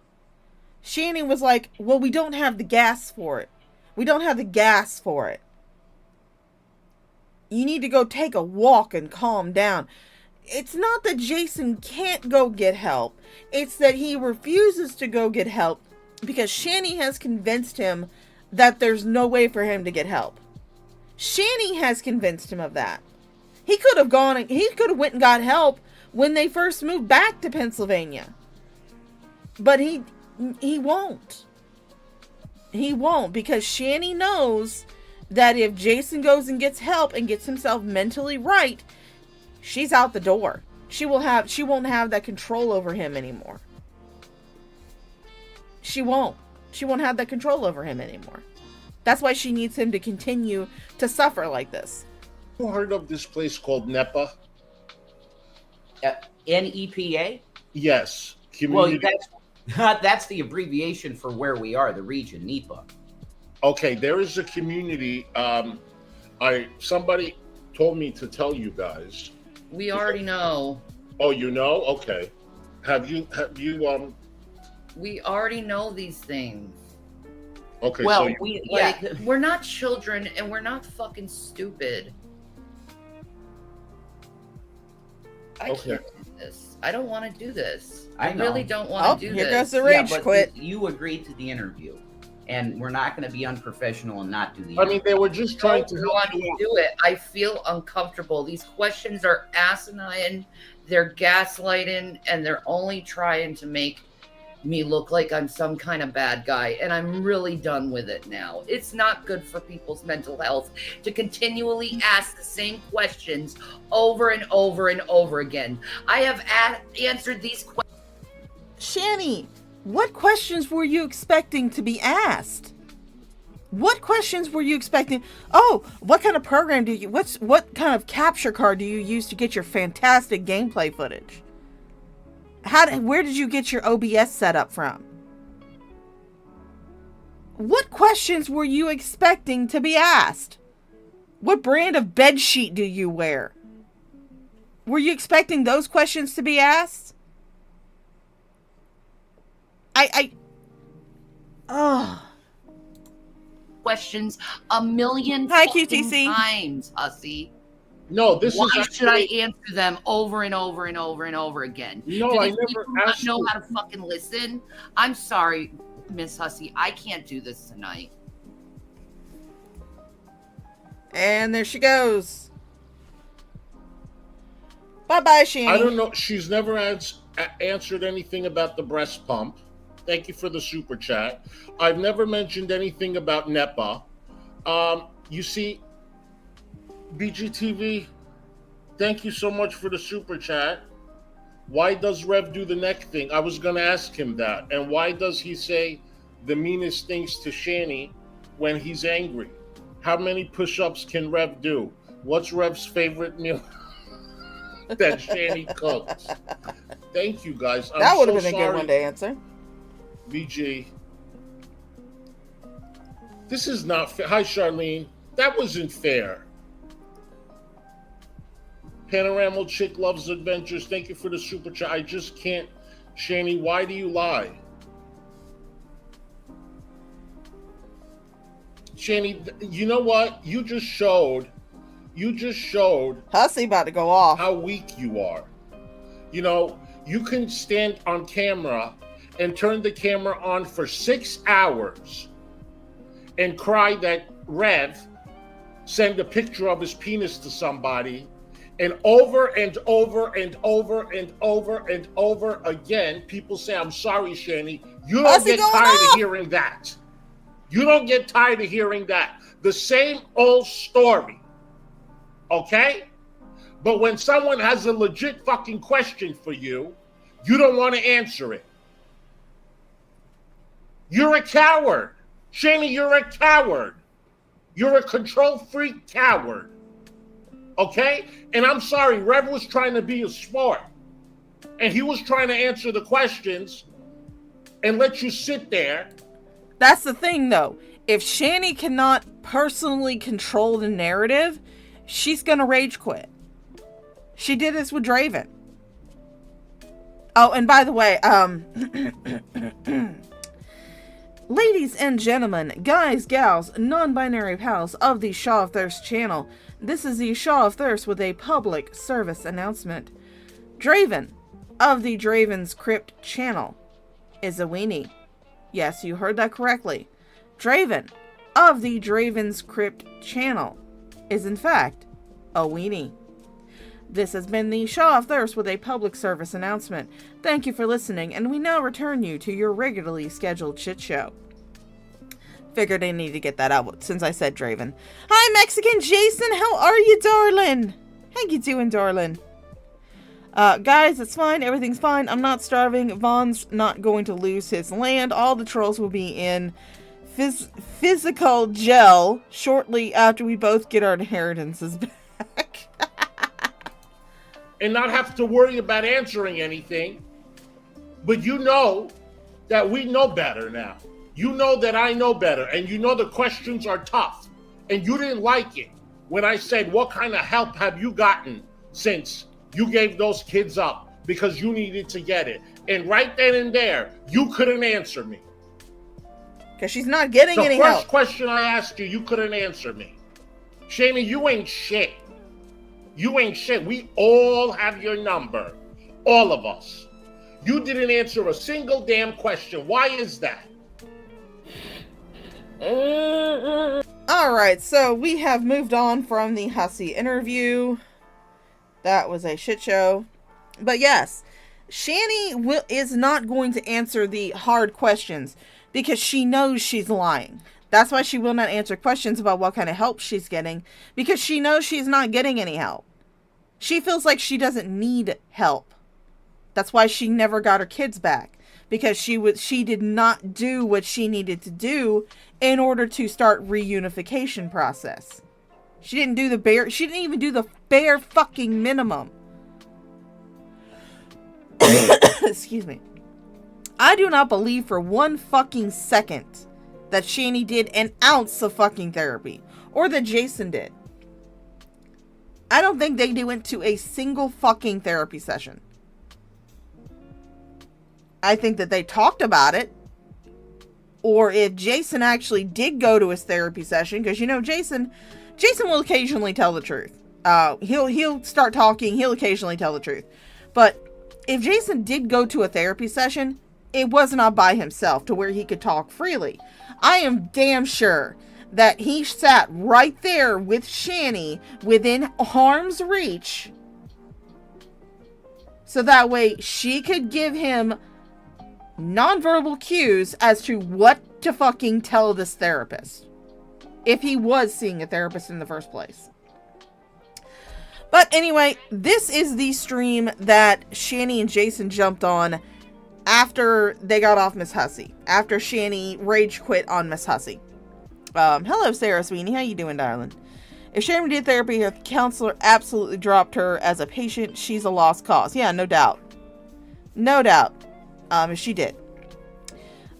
Shani was like, well, we don't have the gas for it. We don't have the gas for it. You need to go take a walk and calm down. It's not that Jason can't go get help. It's that he refuses to go get help because Shani has convinced him that there's no way for him to get help. Shani has convinced him of that. He could have went and got help when they first moved back to Pennsylvania. But he won't. He won't because Shani knows that if Jason goes and gets help and gets himself mentally right, she's out the door. She won't have that control over him anymore. She won't have that control over him anymore. That's why she needs him to continue to suffer like this. You heard of this place called NEPA? NEPA? Yes. Community. Well, that's the abbreviation for where we are, the region, NEPA. Okay, there is a community. Somebody told me to tell you guys. We already know. Oh, you know? Okay. Have you We already know these things. Okay, well, so we're not children and we're not fucking stupid. I can't do this. I don't want to do this. I really don't want to do this. Here goes the rage quit. You agreed to the interview, and we're not going to be unprofessional and not do the interview. I mean, they were just trying to want to do it. I feel uncomfortable. These questions are asinine. They're gaslighting, and they're only trying to make me look like I'm some kind of bad guy, and I'm really done with it now. It's not good for people's mental health to continually ask the same questions over and over and over again. I have answered these questions. Shani, what questions were you expecting to be asked? What questions were you expecting? Oh, what kind of program do you, what kind of capture card do you use to get your fantastic gameplay footage? Where did you get your OBS set up from? What questions were you expecting to be asked? What brand of bed sheet do you wear? Were you expecting those questions to be asked? Questions a million times, Hussy. No, Why should I answer them over and over and over and over again? No, I never asked. Know how to fucking listen. I'm sorry, Ms Hussy. I can't do this tonight. And there she goes. Bye-bye, Shani. I don't know. She's never answered anything about the breast pump. Thank you for the super chat. I've never mentioned anything about NEPA. You see, BGTV, thank you so much for the super chat. Why does Rev do the neck thing? I was going to ask him that. And why does he say the meanest things to Shani when he's angry? How many push-ups can Rev do? What's Rev's favorite meal that Shani cooks? Thank you, guys. That would have been a good one to answer. BG. This is not fair. Hi, Charlene. That wasn't fair. Panoramal Chick Loves Adventures. Thank you for the super chat. I just can't. Shani, why do you lie? Shani, you know what? You just showed Hussy about to go off. How weak you are. You know, you can stand on camera and turn the camera on for 6 hours and cry that Rev send a picture of his penis to somebody, and over and over and over and over and over again, people say, I'm sorry, Shani. You don't get tired of hearing that. You don't get tired of hearing that. The same old story. Okay? But when someone has a legit fucking question for you, you don't want to answer it. You're a coward. Shani, you're a coward. You're a control freak coward. Okay? And I'm sorry, Rev was trying to be a smart. And he was trying to answer the questions and let you sit there. That's the thing, though. If Shani cannot personally control the narrative, she's gonna rage quit. She did this with Draven. Oh, and by the way, ladies and gentlemen, guys, gals, non-binary pals of the Shaw of Thirst channel, this is the Shaw of Thirst with a public service announcement. Draven of the Draven's Crypt channel is a weenie. Yes, you heard that correctly. Draven of the Draven's Crypt channel is in fact a weenie. This has been the Shaw of Thirst with a public service announcement. Thank you for listening, and we now return you to your regularly scheduled shit show. Figured I need to get that out since I said Draven. Hi, Mexican Jason. How are you, darling? How you doing, darling? Guys, it's fine. Everything's fine. I'm not starving. Vaughn's not going to lose his land. All the trolls will be in physical jail shortly after we both get our inheritances back. And not have to worry about answering anything. But you know that we know better now. You know that I know better. And you know the questions are tough. And you didn't like it when I said, what kind of help have you gotten since you gave those kids up because you needed to get it? And right then and there, you couldn't answer me. Because she's not getting any help. The first question I asked you, you couldn't answer me. Shani, you ain't shit. You ain't shit. We all have your number. All of us. You didn't answer a single damn question. Why is that? Alright, so we have moved on from the Hussy interview. That was a shit show. But yes, Shani is not going to answer the hard questions because she knows she's lying. That's why she will not answer questions about what kind of help she's getting, because she knows she's not getting any help. She feels like she doesn't need help. That's why she never got her kids back, because she did not do what she needed to do in order to start reunification process. She didn't even do the bare fucking minimum. Excuse me. I do not believe for one fucking second that Shani did an ounce of fucking therapy, or that Jason did. I don't think they went to a single fucking therapy session. I think that they talked about it, or if Jason actually did go to his therapy session, because you know Jason will occasionally tell the truth. He'll start talking, he'll occasionally tell the truth. But if Jason did go to a therapy session, it was not by himself to where he could talk freely. I am damn sure that he sat right there with Shani within harm's reach, so that way she could give him nonverbal cues as to what to fucking tell this therapist, if he was seeing a therapist in the first place. But anyway, this is the stream that Shani and Jason jumped on after they got off Ms Hussy, after Shani rage quit on Ms Hussy. Hello, Sarah Sweeney. How you doing, darling? If Shani did therapy, her counselor absolutely dropped her as a patient. She's a lost cause. Yeah, no doubt. No doubt. If she did.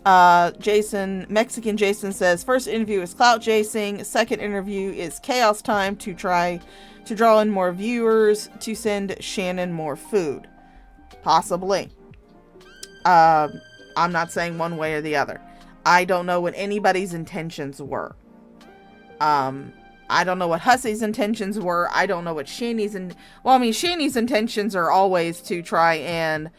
Mexican Jason says, first interview is clout chasing. Second interview is chaos time to try to draw in more viewers to send Shannon more food. Possibly. I'm not saying one way or the other. I don't know what anybody's intentions were. I don't know what Hussy's intentions were. I don't know what Shani's Shani's intentions are always to try and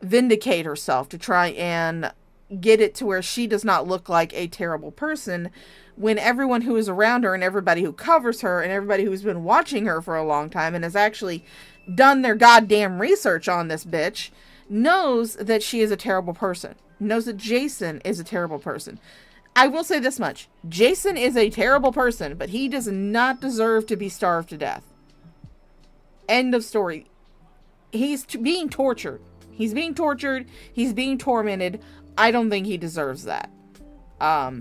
vindicate herself, to try and get it to where she does not look like a terrible person, when everyone who is around her and everybody who covers her and everybody who's been watching her for a long time and has actually done their goddamn research on this bitch knows that she is a terrible person, knows that Jason is a terrible person. I will say this much. Jason is a terrible person, but he does not deserve to be starved to death. End of story. He's being tortured. He's being tortured. He's being tormented. I don't think he deserves that. I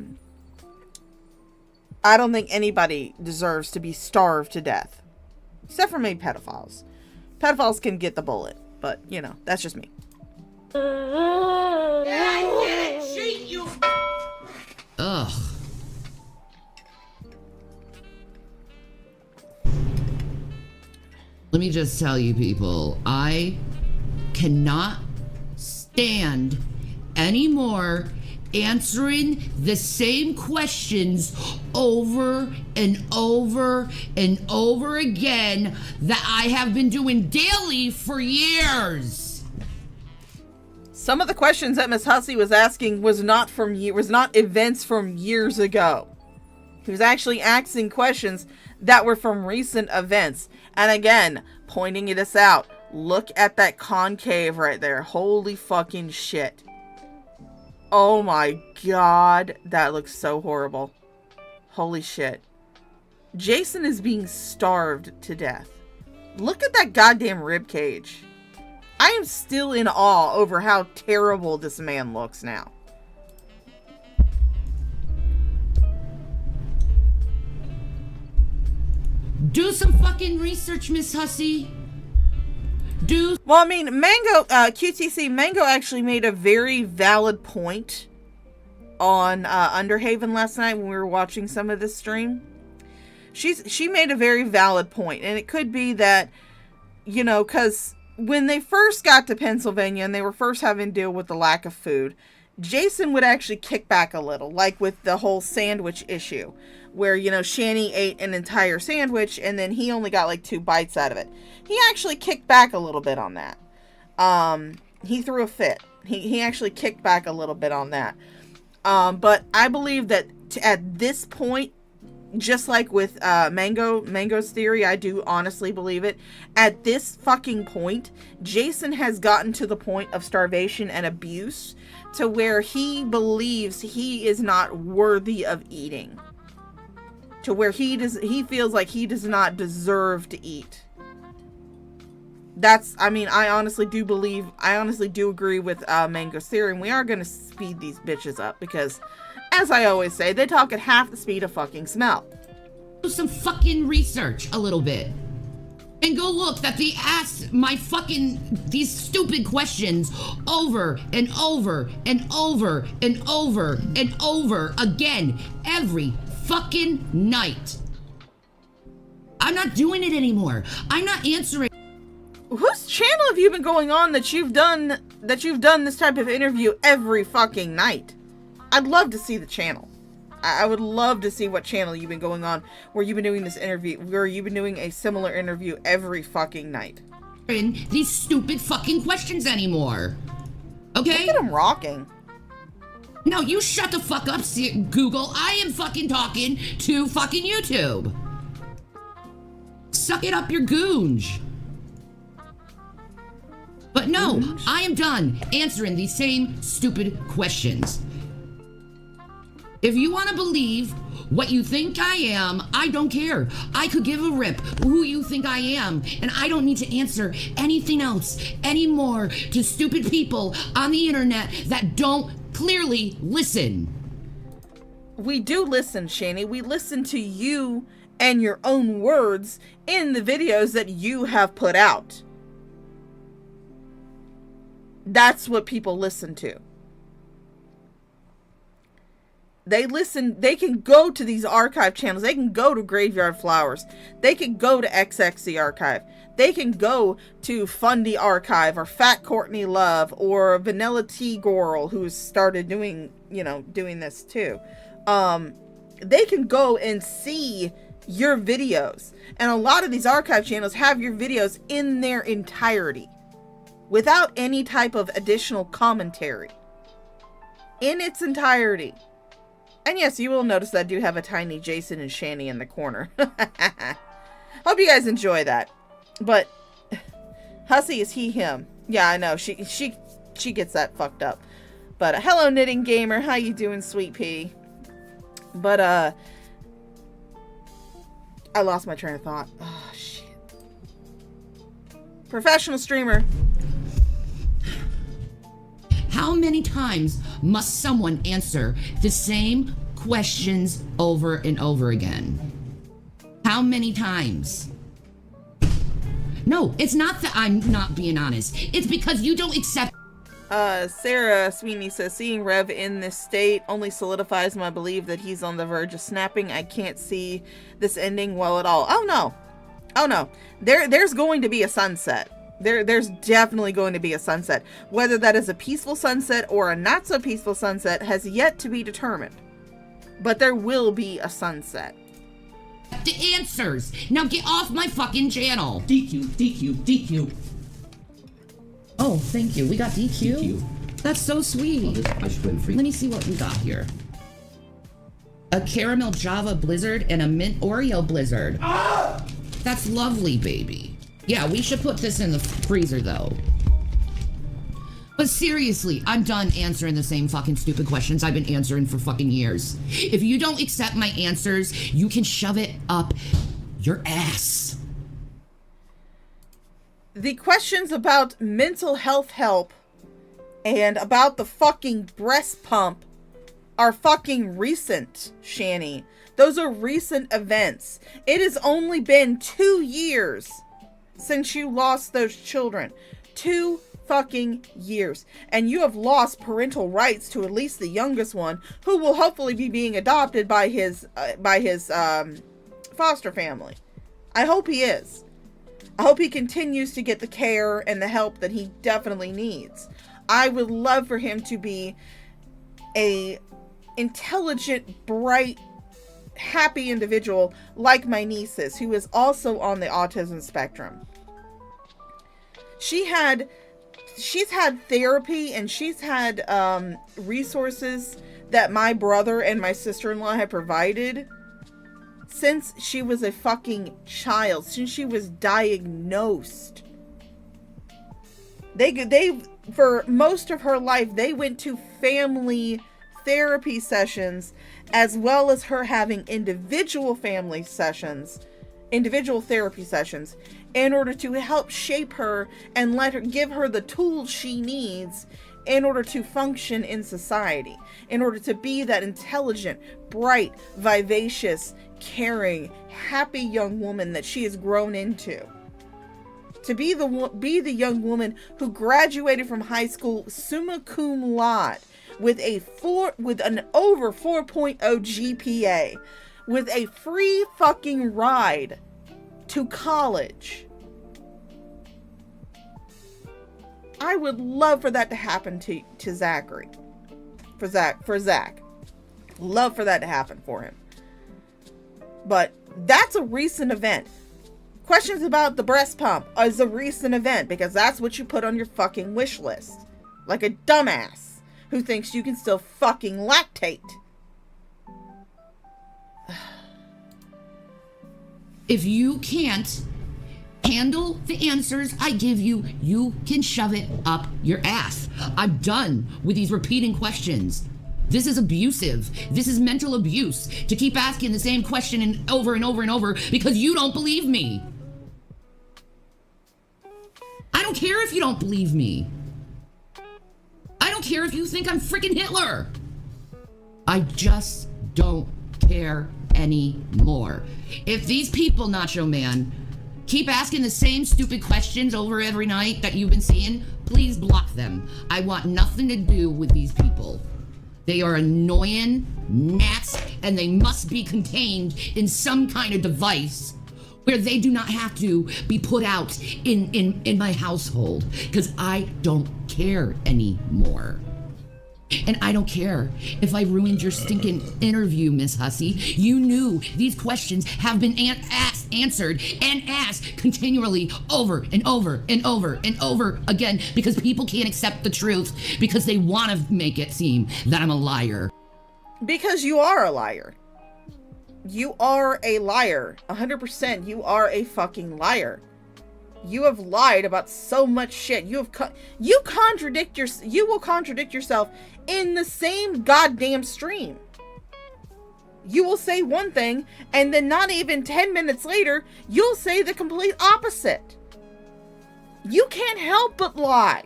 don't think anybody deserves to be starved to death. Except for maybe pedophiles. Pedophiles can get the bullet. But, you know, that's just me. I didn't cheat you! Ugh. Let me just tell you people, I cannot stand anymore answering the same questions over and over and over again that I have been doing daily for years. Some of the questions that Ms Hussy was asking was not events from years ago. He was actually asking questions that were from recent events. And again, pointing this out, look at that concave right there. Holy fucking shit. Oh my god, that looks so horrible. Holy shit. Jason is being starved to death. Look at that goddamn rib cage. I am still in awe over how terrible this man looks now. Do some fucking research, Ms Hussy. Well, I mean, Mango, QTC, Mango actually made a very valid point on Underhaven last night when we were watching some of this stream. She made a very valid point, and it could be that, you know, because when they first got to Pennsylvania and they were first having to deal with the lack of food, Jason would actually kick back a little, like with the whole sandwich issue, where, you know, Shani ate an entire sandwich and then he only got like 2 bites out of it. He actually kicked back a little bit on that. He threw a fit. He actually kicked back a little bit on that. But I believe that at this point, just like with Mango's theory, I do honestly believe it. At this fucking point, Jason has gotten to the point of starvation and abuse to where he believes he is not worthy of eating. To where he feels like he does not deserve to eat. I honestly do agree with Mango's theory, and we are going to speed these bitches up because, as I always say, they talk at half the speed of fucking smell. Do some fucking research a little bit. And go look that they asked these stupid questions over and over and over and over and over again every fucking night. I'm not doing it anymore. I'm not answering. Whose channel have you been going on that you've done this type of interview every fucking night? I'd love to see the channel. I would love to see what channel you've been going on where you've been doing this interview, where you've been doing a similar interview every fucking night. These stupid fucking questions anymore. Okay? Look at him rocking. No, you shut the fuck up, Google. I am fucking talking to fucking YouTube. Suck it up your goonge. But no, I am done answering these same stupid questions. If you want to believe what you think I am, I don't care. I could give a rip who you think I am, and I don't need to answer anything else anymore to stupid people on the internet that don't clearly listen. We do listen, Shani. We listen to you and your own words in the videos that you have put out. That's what people listen to. They can go to these archive channels. They can go to Graveyard Flowers. They can go to XXC Archive. They can go to Fundy Archive or Fat Courtney Love or Vanilla T Girl, who's started doing this too. They can go and see your videos. And a lot of these archive channels have your videos in their entirety without any type of additional commentary. In its entirety. And yes, you will notice that I do have a tiny Jason and Shani in the corner. Hope you guys enjoy that. But Hussy is he, him. Yeah, I know. She gets that fucked up. But hello, Knitting Gamer. How you doing, sweet pea? But, I lost my train of thought. Oh, shit. Professional streamer. How many times must someone answer the same questions over and over again? How many times? No, it's not that I'm not being honest. It's because you don't accept. Sarah Sweeney says, seeing Rev in this state only solidifies my belief that he's on the verge of snapping. I can't see this ending well at all. Oh no. Oh no. There's going to be a sunset. There's definitely going to be a sunset. Whether that is a peaceful sunset or a not so peaceful sunset has yet to be determined. But there will be a sunset. The answers. Now get off my fucking channel. DQ, DQ, DQ. Oh, thank you. We got DQ? DQ. That's so sweet. I should put in free. Let me see what we got here. A caramel Java Blizzard and a mint Oreo Blizzard. Ah! That's lovely, baby. Yeah, we should put this in the freezer, though. But seriously, I'm done answering the same fucking stupid questions I've been answering for fucking years. If you don't accept my answers, you can shove it up your ass. The questions about mental health help and about the fucking breast pump are fucking recent, Shani. Those are recent events. It has only been 2 years since you lost those children. 2 fucking years. And you have lost parental rights to at least the youngest one, who will hopefully be being adopted by his foster family. I hope he is. I hope he continues to get the care and the help that he definitely needs. I would love for him to be a intelligent, bright, happy individual like my niece is, who is also on the autism spectrum. She's had therapy and she's had resources that my brother and my sister-in-law have provided since she was a fucking child, since she was diagnosed. They for most of her life, they went to family therapy sessions, as well as her having individual therapy sessions, in order to help shape her and give her the tools she needs in order to function in society, in order to be that intelligent, bright, vivacious, caring, happy young woman that she has grown into. To be the young woman who graduated from high school summa cum laude with an over 4.0 GPA, with a free fucking ride to college. I would love for that to happen to Zachary. For Zach. Love for that to happen for him. But that's a recent event. Questions about the breast pump is a recent event because that's what you put on your fucking wish list. Like a dumbass who thinks you can still fucking lactate. If you can't handle the answers I give you, you can shove it up your ass. I'm done with these repeating questions. This is abusive. This is mental abuse to keep asking the same question and over and over and over because you don't believe me. I don't care if you don't believe me. I don't care if you think I'm freaking Hitler. I just don't care anymore. If these people, Nacho Man, keep asking the same stupid questions over every night that you've been seeing, please block them. I want nothing to do with these people. They are annoying gnats, and they must be contained in some kind of device where they do not have to be put out in my household, because I don't care anymore. And I don't care if I ruined your stinking interview, Ms Hussy. You knew these questions have been answered and asked continually over and over and over and over again because people can't accept the truth because they want to make it seem that I'm a liar. Because you are a liar. You are a liar. 100%. You are a fucking liar. You have lied about so much shit. You will contradict yourself in the same goddamn stream. You will say one thing, and then not even 10 minutes later, you'll say the complete opposite. You can't help but lie.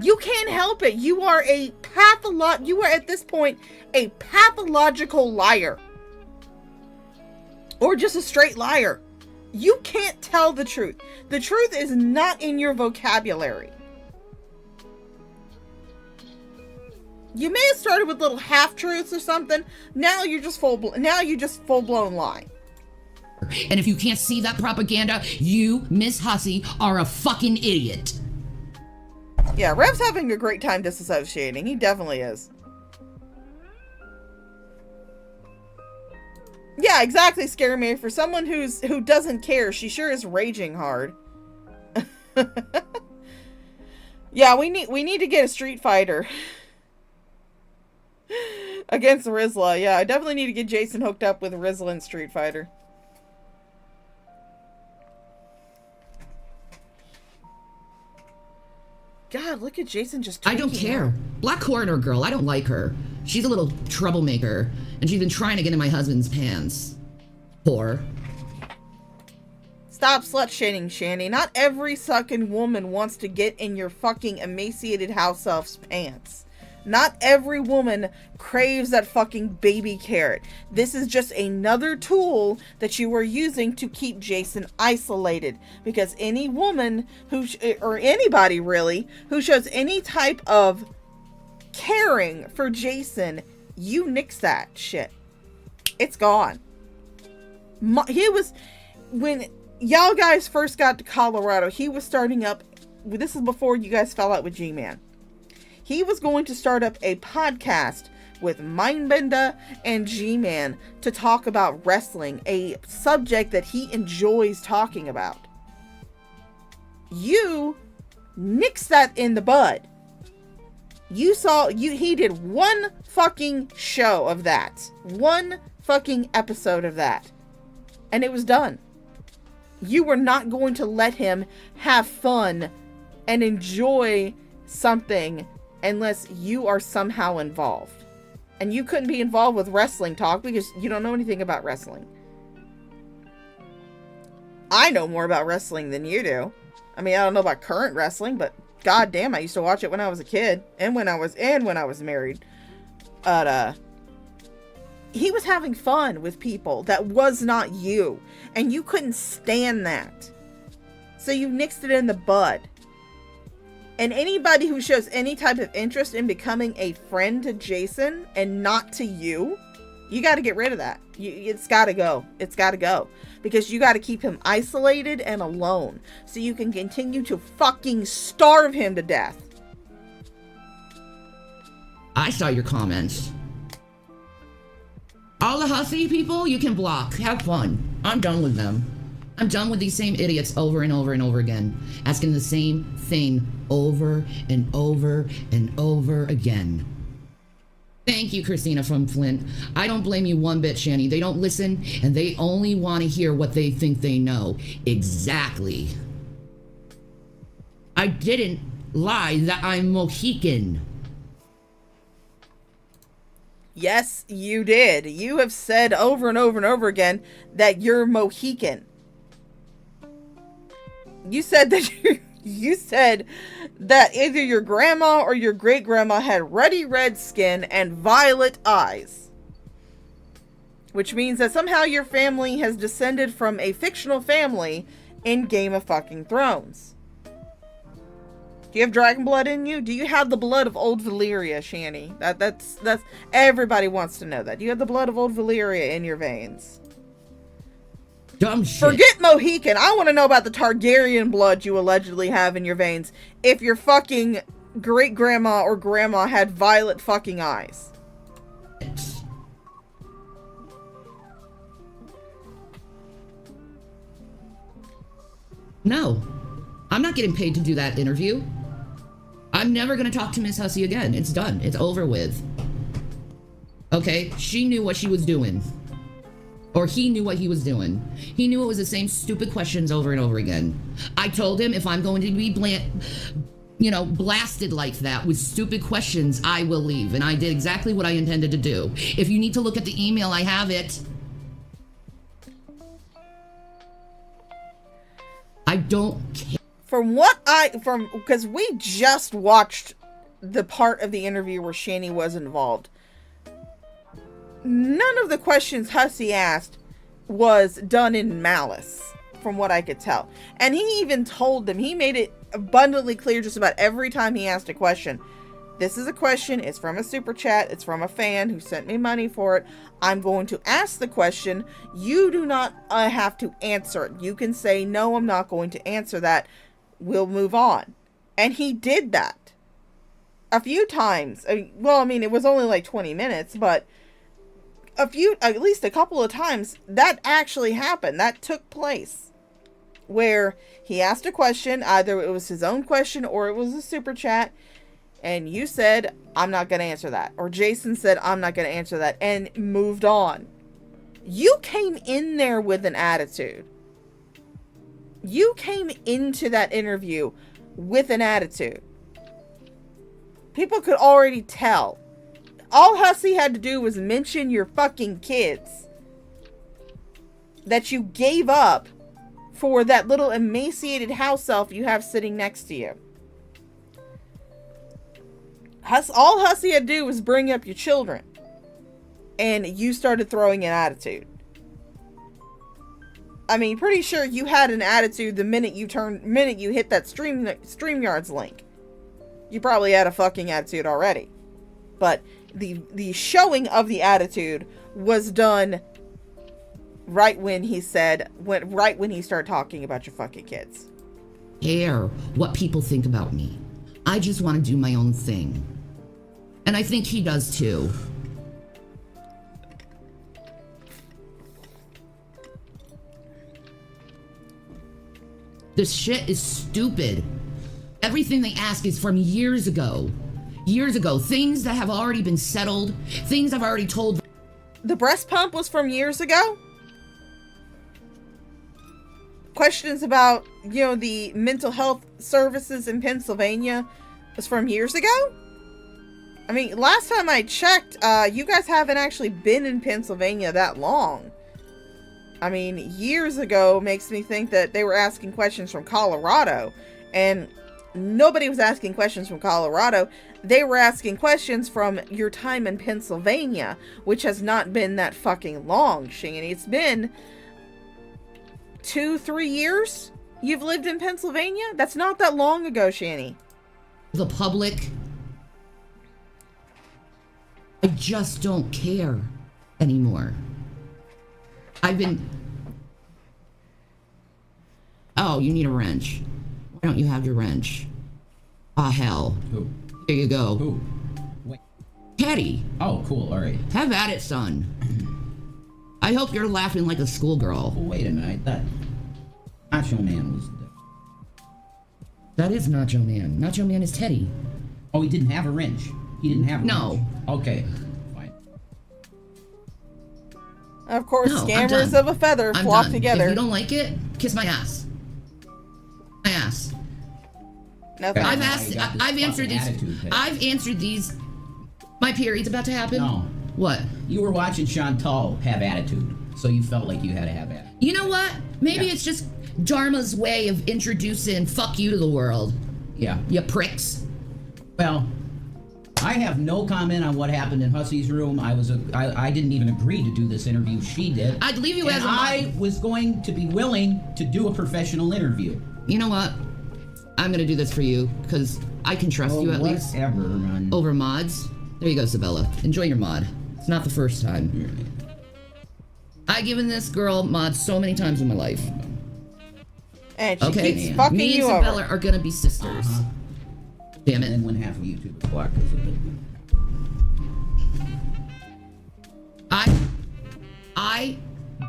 You can't help it. You are you are at this point a pathological liar. Or just a straight liar. You can't tell the truth. The truth is not in your vocabulary. You may have started with little half-truths or something. Now you just full-blown lie. And if you can't see that propaganda, you, Ms Hussy, are a fucking idiot. Yeah, Rev's having a great time disassociating. He definitely is. Yeah, exactly, Scare Me. For someone who doesn't care, she sure is raging hard. Yeah, we need to get a Street Fighter against Rizla. Yeah, I definitely need to get Jason hooked up with Rizla and Street Fighter. God, look at Jason just I don't care. out. Black Corridor girl, I don't like her. She's a little troublemaker, and she's been trying to get in my husband's pants. Whore. Stop slut-shaming, Shanny. Not every sucking woman wants to get in your fucking emaciated house elf's pants. Not every woman craves that fucking baby carrot. This is just another tool that you are using to keep Jason isolated. Because any woman or anybody really, who shows any type of caring for Jason, you nix that shit. It's gone. When y'all guys first got to Colorado, he was starting up, this is before you guys fell out with G-Man. He was going to start up a podcast with Mindbender and G-Man to talk about wrestling, a subject that he enjoys talking about. You nixed that in the bud. He did one fucking show of that. One fucking episode of that. And it was done. You were not going to let him have fun and enjoy something unless you are somehow involved. And you couldn't be involved with wrestling talk because you don't know anything about wrestling. I know more about wrestling than you do. I mean, I don't know about current wrestling, but goddamn, I used to watch it when I was a kid and when I was married. But he was having fun with people that was not you, and you couldn't stand that. So you nixed it in the bud. And anybody who shows any type of interest in becoming a friend to Jason and not to you, you got to get rid of that. It's got to go. It's got to go. Because you got to keep him isolated and alone so you can continue to fucking starve him to death. I saw your comments. All the Hussy people, you can block. Have fun. I'm done with them. I'm done with these same idiots over and over and over again, asking the same thing over and over and over again. Thank you, Christina from Flint. I don't blame you one bit, Shanny. They don't listen, and they only want to hear what they think they know. Exactly. I didn't lie that I'm Mohican. Yes, you did. You have said over and over and over again that you're Mohican. You said that either your grandma or your great grandma had ruddy red skin and violet eyes. Which means that somehow your family has descended from a fictional family in Game of fucking Thrones. Do you have dragon blood in you? Do you have the blood of old Valyria, Shanny? That's everybody wants to know that. Do you have the blood of old Valyria in your veins? Dumb shit. Forget Mohican. I want to know about the Targaryen blood you allegedly have in your veins. If your fucking great grandma or grandma had violet fucking eyes. No. I'm not getting paid to do that interview. I'm never going to talk to Ms Hussy again. It's done. It's over with. Okay? She knew what she was doing. Or he knew what he was doing. He knew it was the same stupid questions over and over again. I told him if I'm going to be blasted like that with stupid questions, I will leave. And I did exactly what I intended to do. If you need to look at the email, I have it. I don't care. Because we just watched the part of the interview where Shani was involved. None of the questions Hussy asked was done in malice, from what I could tell. And he even told them, he made it abundantly clear just about every time he asked a question. This is a question, it's from a super chat, it's from a fan who sent me money for it. I'm going to ask the question. You do not have to answer it. You can say, no, I'm not going to answer that. We'll move on. And he did that a few times. It was only like 20 minutes, but at least a couple of times that actually happened. That took place where he asked a question, either it was his own question or it was a super chat, and you said, I'm not going to answer that. Or Jason said, I'm not going to answer that, and moved on. You came in there with an attitude. You came into that interview with an attitude. People could already tell. All Hussy had to do was mention your fucking kids that you gave up for that little emaciated house elf you have sitting next to you. All Hussy had to do was bring up your children, and you started throwing an attitude. I mean, pretty sure you had an attitude the minute you hit that StreamYard's link. You probably had a fucking attitude already. But the showing of the attitude was done right when he started talking about your fucking kids. Care what people think about me. I just want to do my own thing. And I think he does too. This shit is stupid. Everything they ask is from years ago. Years ago. Things that have already been settled. Things I've already told. The breast pump was from years ago? Questions about, the mental health services in Pennsylvania was from years ago? I mean, last time I checked, you guys haven't actually been in Pennsylvania that long. I mean, years ago makes me think that they were asking questions from Colorado, and nobody was asking questions from Colorado. They were asking questions from your time in Pennsylvania, which has not been that fucking long, Shani. It's been 2-3 years you've lived in Pennsylvania? That's not that long ago, Shani. The public. I just don't care anymore. Oh, you need a wrench. Why don't you have your wrench? Ah, hell. Who? Here you go. Who? Wait. Teddy. Oh, cool. All right. Have at it, son. I hope you're laughing like a schoolgirl. Oh, wait a minute. I thought Nacho Man was dead. That is Nacho Man. Nacho Man is Teddy. Oh, he didn't have a wrench. He didn't have a wrench. Okay. Fine. Of course, No, scammers of a feather flock together. If you don't like it, kiss my ass. My ass. No thanks. I've answered these. I've answered these. My period's about to happen. No. What? You were watching Chantal have attitude, so you felt like you had to have attitude. You know what? Maybe it's just Dharma's way of introducing fuck you to the world. Yeah. You pricks. Well, I have no comment on what happened in Hussy's room. I didn't even agree to do this interview. She did. I'd leave you and as a I was going to be willing to do a professional interview. You know what? I'm gonna do this for you because I can trust you at least. Whatever, man. Over mods. There you go, Sabella. Enjoy your mod. It's not the first time. I've given this girl mods so many times in my life. And she keeps fucking Me you and over. Sabella are gonna be sisters. Damn it. And then when half of YouTube is blocked because of it. I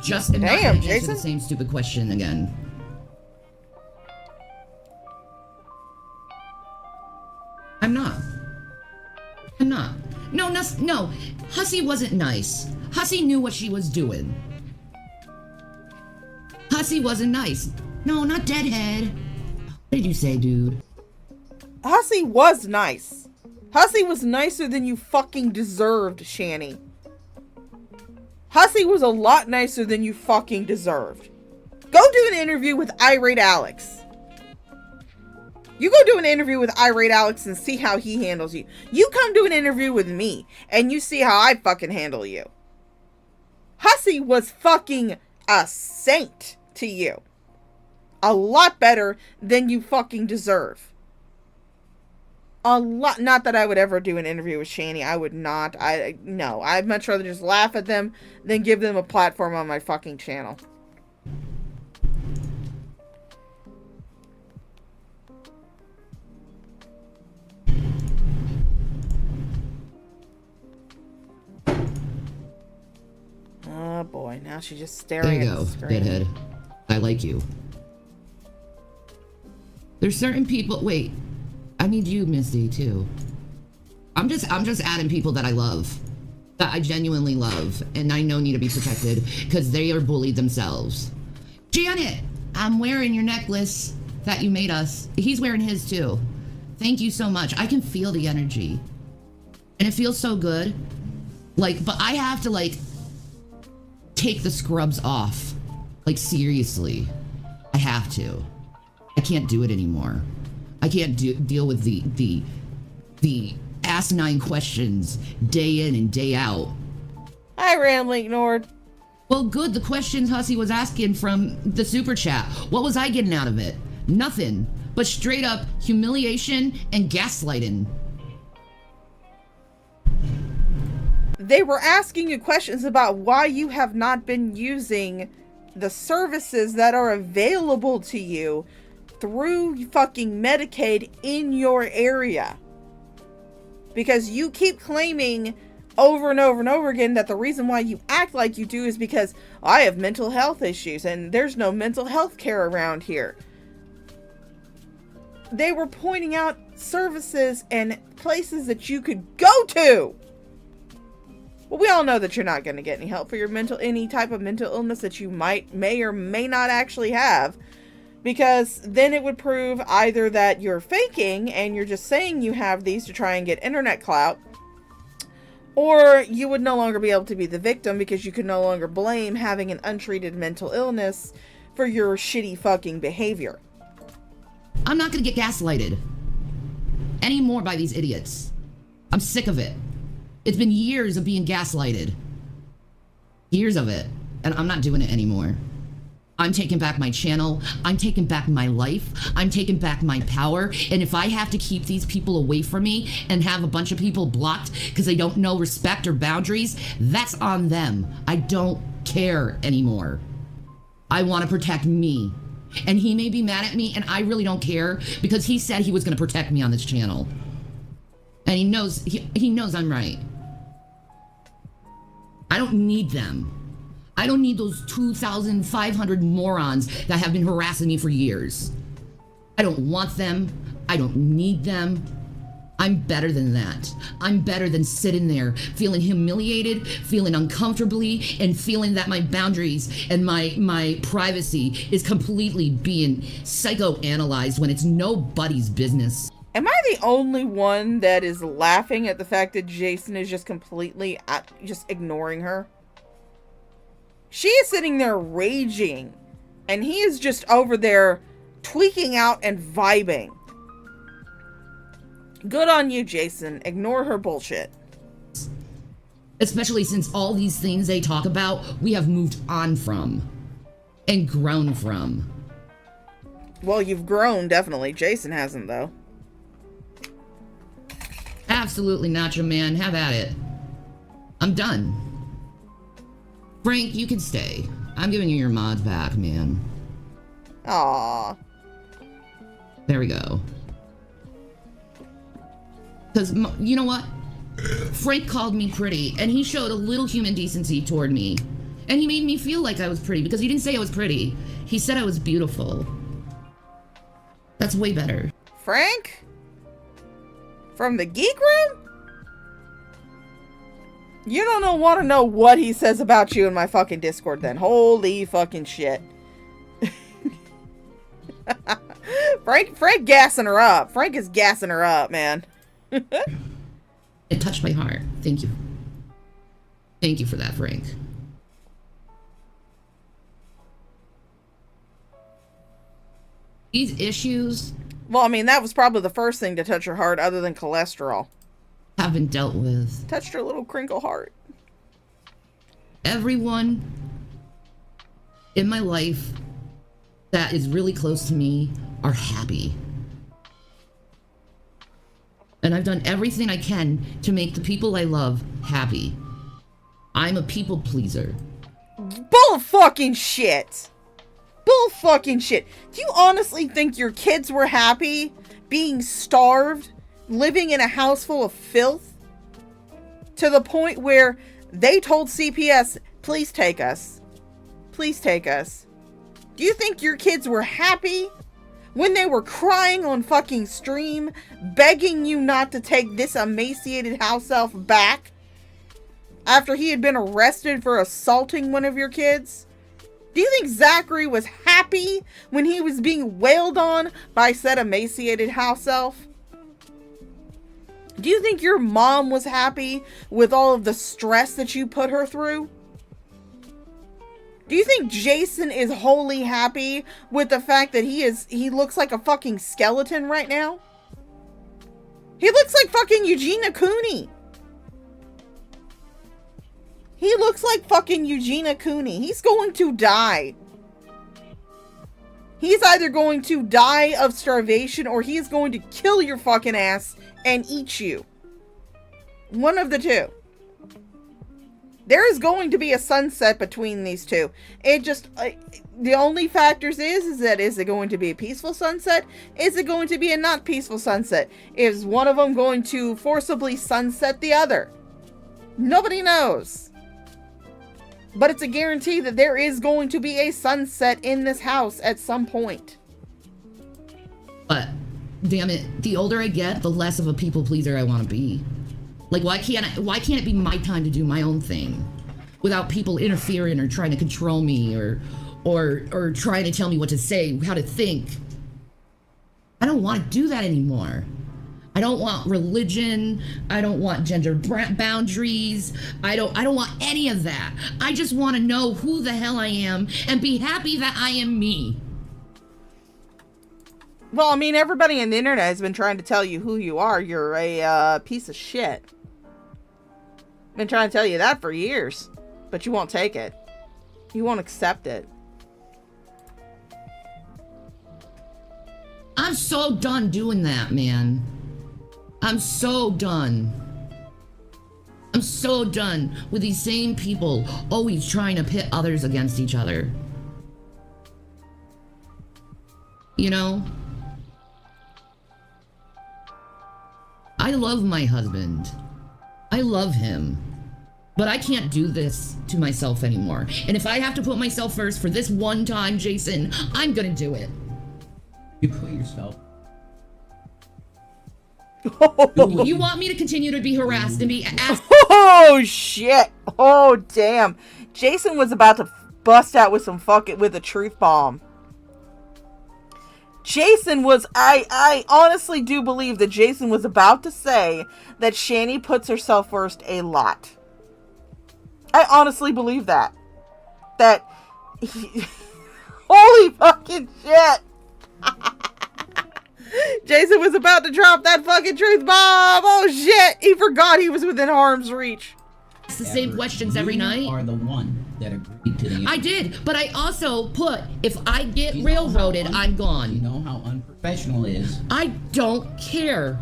just am not Damn, gonna answer Jason. the same stupid question again. I'm not. No. Hussy wasn't nice. Hussy knew what she was doing. Hussy wasn't nice. No, not deadhead. What did you say, dude? Hussy was nice. Hussy was nicer than you fucking deserved, Shani. Hussy was a lot nicer than you fucking deserved. Go do an interview with Irate Alex. You go do an interview with Irate Alex and see how he handles you. You come do an interview with me and you see how I fucking handle you. Hussy was fucking a saint to you. A lot better than you fucking deserve. A lot. Not that I would ever do an interview with Shani. I would not. No. I'd much rather just laugh at them than give them a platform on my fucking channel. Oh boy, now she's just staring There you at go, the screen. Deadhead. I like you. There's certain people. Wait, I need you, Misty, too. I'm just adding people that I love, that I genuinely love, and I know need to be protected because they are bullied themselves. Janet, I'm wearing your necklace that you made us. He's wearing his too. Thank you so much. I can feel the energy, and it feels so good. Like, but I have to like take the scrubs off. Like, seriously, I have to. I can't do it anymore. I can't deal with the asinine questions day in and day out. Hi, Rambling Ignored. Well, good. The questions Hussy was asking from the super chat. What was I getting out of it? Nothing. But straight up humiliation and gaslighting. They were asking you questions about why you have not been using the services that are available to you through fucking Medicaid in your area. Because you keep claiming over and over and over again that the reason why you act like you do is because I have mental health issues and there's no mental health care around here. They were pointing out services and places that you could go to. Well, we all know that you're not going to get any help for your any type of mental illness that you may or may not actually have. Because then it would prove either that you're faking and you're just saying you have these to try and get internet clout, or you would no longer be able to be the victim because you could no longer blame having an untreated mental illness for your shitty fucking behavior. I'm not gonna get gaslighted anymore by these idiots. I'm sick of it. It's been years of being gaslighted. Years of it. And I'm not doing it anymore. I'm taking back my channel. I'm taking back my life. I'm taking back my power. And if I have to keep these people away from me and have a bunch of people blocked because they don't know respect or boundaries, that's on them. I don't care anymore. I want to protect me. And he may be mad at me, and I really don't care because he said he was going to protect me on this channel. And he knows I'm right. I don't need them. I don't need those 2,500 morons that have been harassing me for years. I don't want them. I don't need them. I'm better than that. I'm better than sitting there feeling humiliated, feeling uncomfortably, and feeling that my boundaries and my privacy is completely being psychoanalyzed when it's nobody's business. Am I the only one that is laughing at the fact that Jason is just completely just ignoring her? She is sitting there raging, and he is just over there tweaking out and vibing. Good on you, Jason. Ignore her bullshit. Especially since all these things they talk about, we have moved on from and grown from. Well, you've grown, definitely. Jason hasn't, though. Absolutely not, your man. Have at it. I'm done. Frank, you can stay. I'm giving you your mods back, man. Aww. There we go. Because, you know what? Frank called me pretty, and he showed a little human decency toward me. And he made me feel like I was pretty, because he didn't say I was pretty. He said I was beautiful. That's way better. Frank? From the Geek Room? You don't want to know what he says about you in my fucking Discord then. Holy fucking shit. Frank gassing her up. Frank is gassing her up, man. It touched my heart. Thank you. Thank you for that, Frank. These issues... Well, I mean, that was probably the first thing to touch her heart other than cholesterol. Have been dealt with. Touched her little crinkle heart. Everyone in my life that is really close to me are happy. And I've done everything I can to make the people I love happy. I'm a people pleaser. Bull fucking shit. Bull fucking shit. Do you honestly think your kids were happy being starved, living in a house full of filth, to the point where they told CPS, please take us. Please take us. Do you think your kids were happy when they were crying on fucking stream, begging you not to take this emaciated house elf back after he had been arrested for assaulting one of your kids? Do you think Zachary was happy when he was being wailed on by said emaciated house elf? Do you think your mom was happy with all of the stress that you put her through? Do you think Jason is wholly happy with the fact that he looks like a fucking skeleton right now? He looks like fucking Eugenia Cooney. He looks like fucking Eugenia Cooney. He's going to die. He's either going to die of starvation or he is going to kill your fucking ass and eat you. One of the two. There is going to be a sunset between these two. It just, the only factors is that is it going to be a peaceful sunset? Is it going to be a not peaceful sunset? Is one of them going to forcibly sunset the other? Nobody knows. But it's a guarantee that there is going to be a sunset in this house at some point. But, damn it, the older I get, the less of a people pleaser I want to be. Like, why can't it be my time to do my own thing without people interfering or trying to control me or trying to tell me what to say, how to think? I don't want to do that anymore. I don't want religion. I don't want gender boundaries. I don't want any of that. I just want to know who the hell I am and be happy that I am me. Well, I mean, everybody on the internet has been trying to tell you who you are. You're a piece of shit. Been trying to tell you that for years, but you won't take it. You won't accept it. I'm so done doing that, man. I'm so done. I'm so done with these same people always trying to pit others against each other. You know? I love my husband. I love him. But I can't do this to myself anymore. And if I have to put myself first for this one time, Jason, I'm gonna do it. You put yourself. You want me to continue to be harassed and be asked? Oh shit! Oh damn! Jason was about to bust out with with a truth bomb. Jason was, I honestly do believe that Jason was about to say that Shani puts herself first a lot. I honestly believe that. Holy fucking shit! Jason was about to drop that fucking truth bomb. Oh shit! He forgot he was within harm's reach. It's the same questions every night. You are the one that agreed to the. I did, but I also put, if I get railroaded, I'm gone. You know how unprofessional it is. I don't care.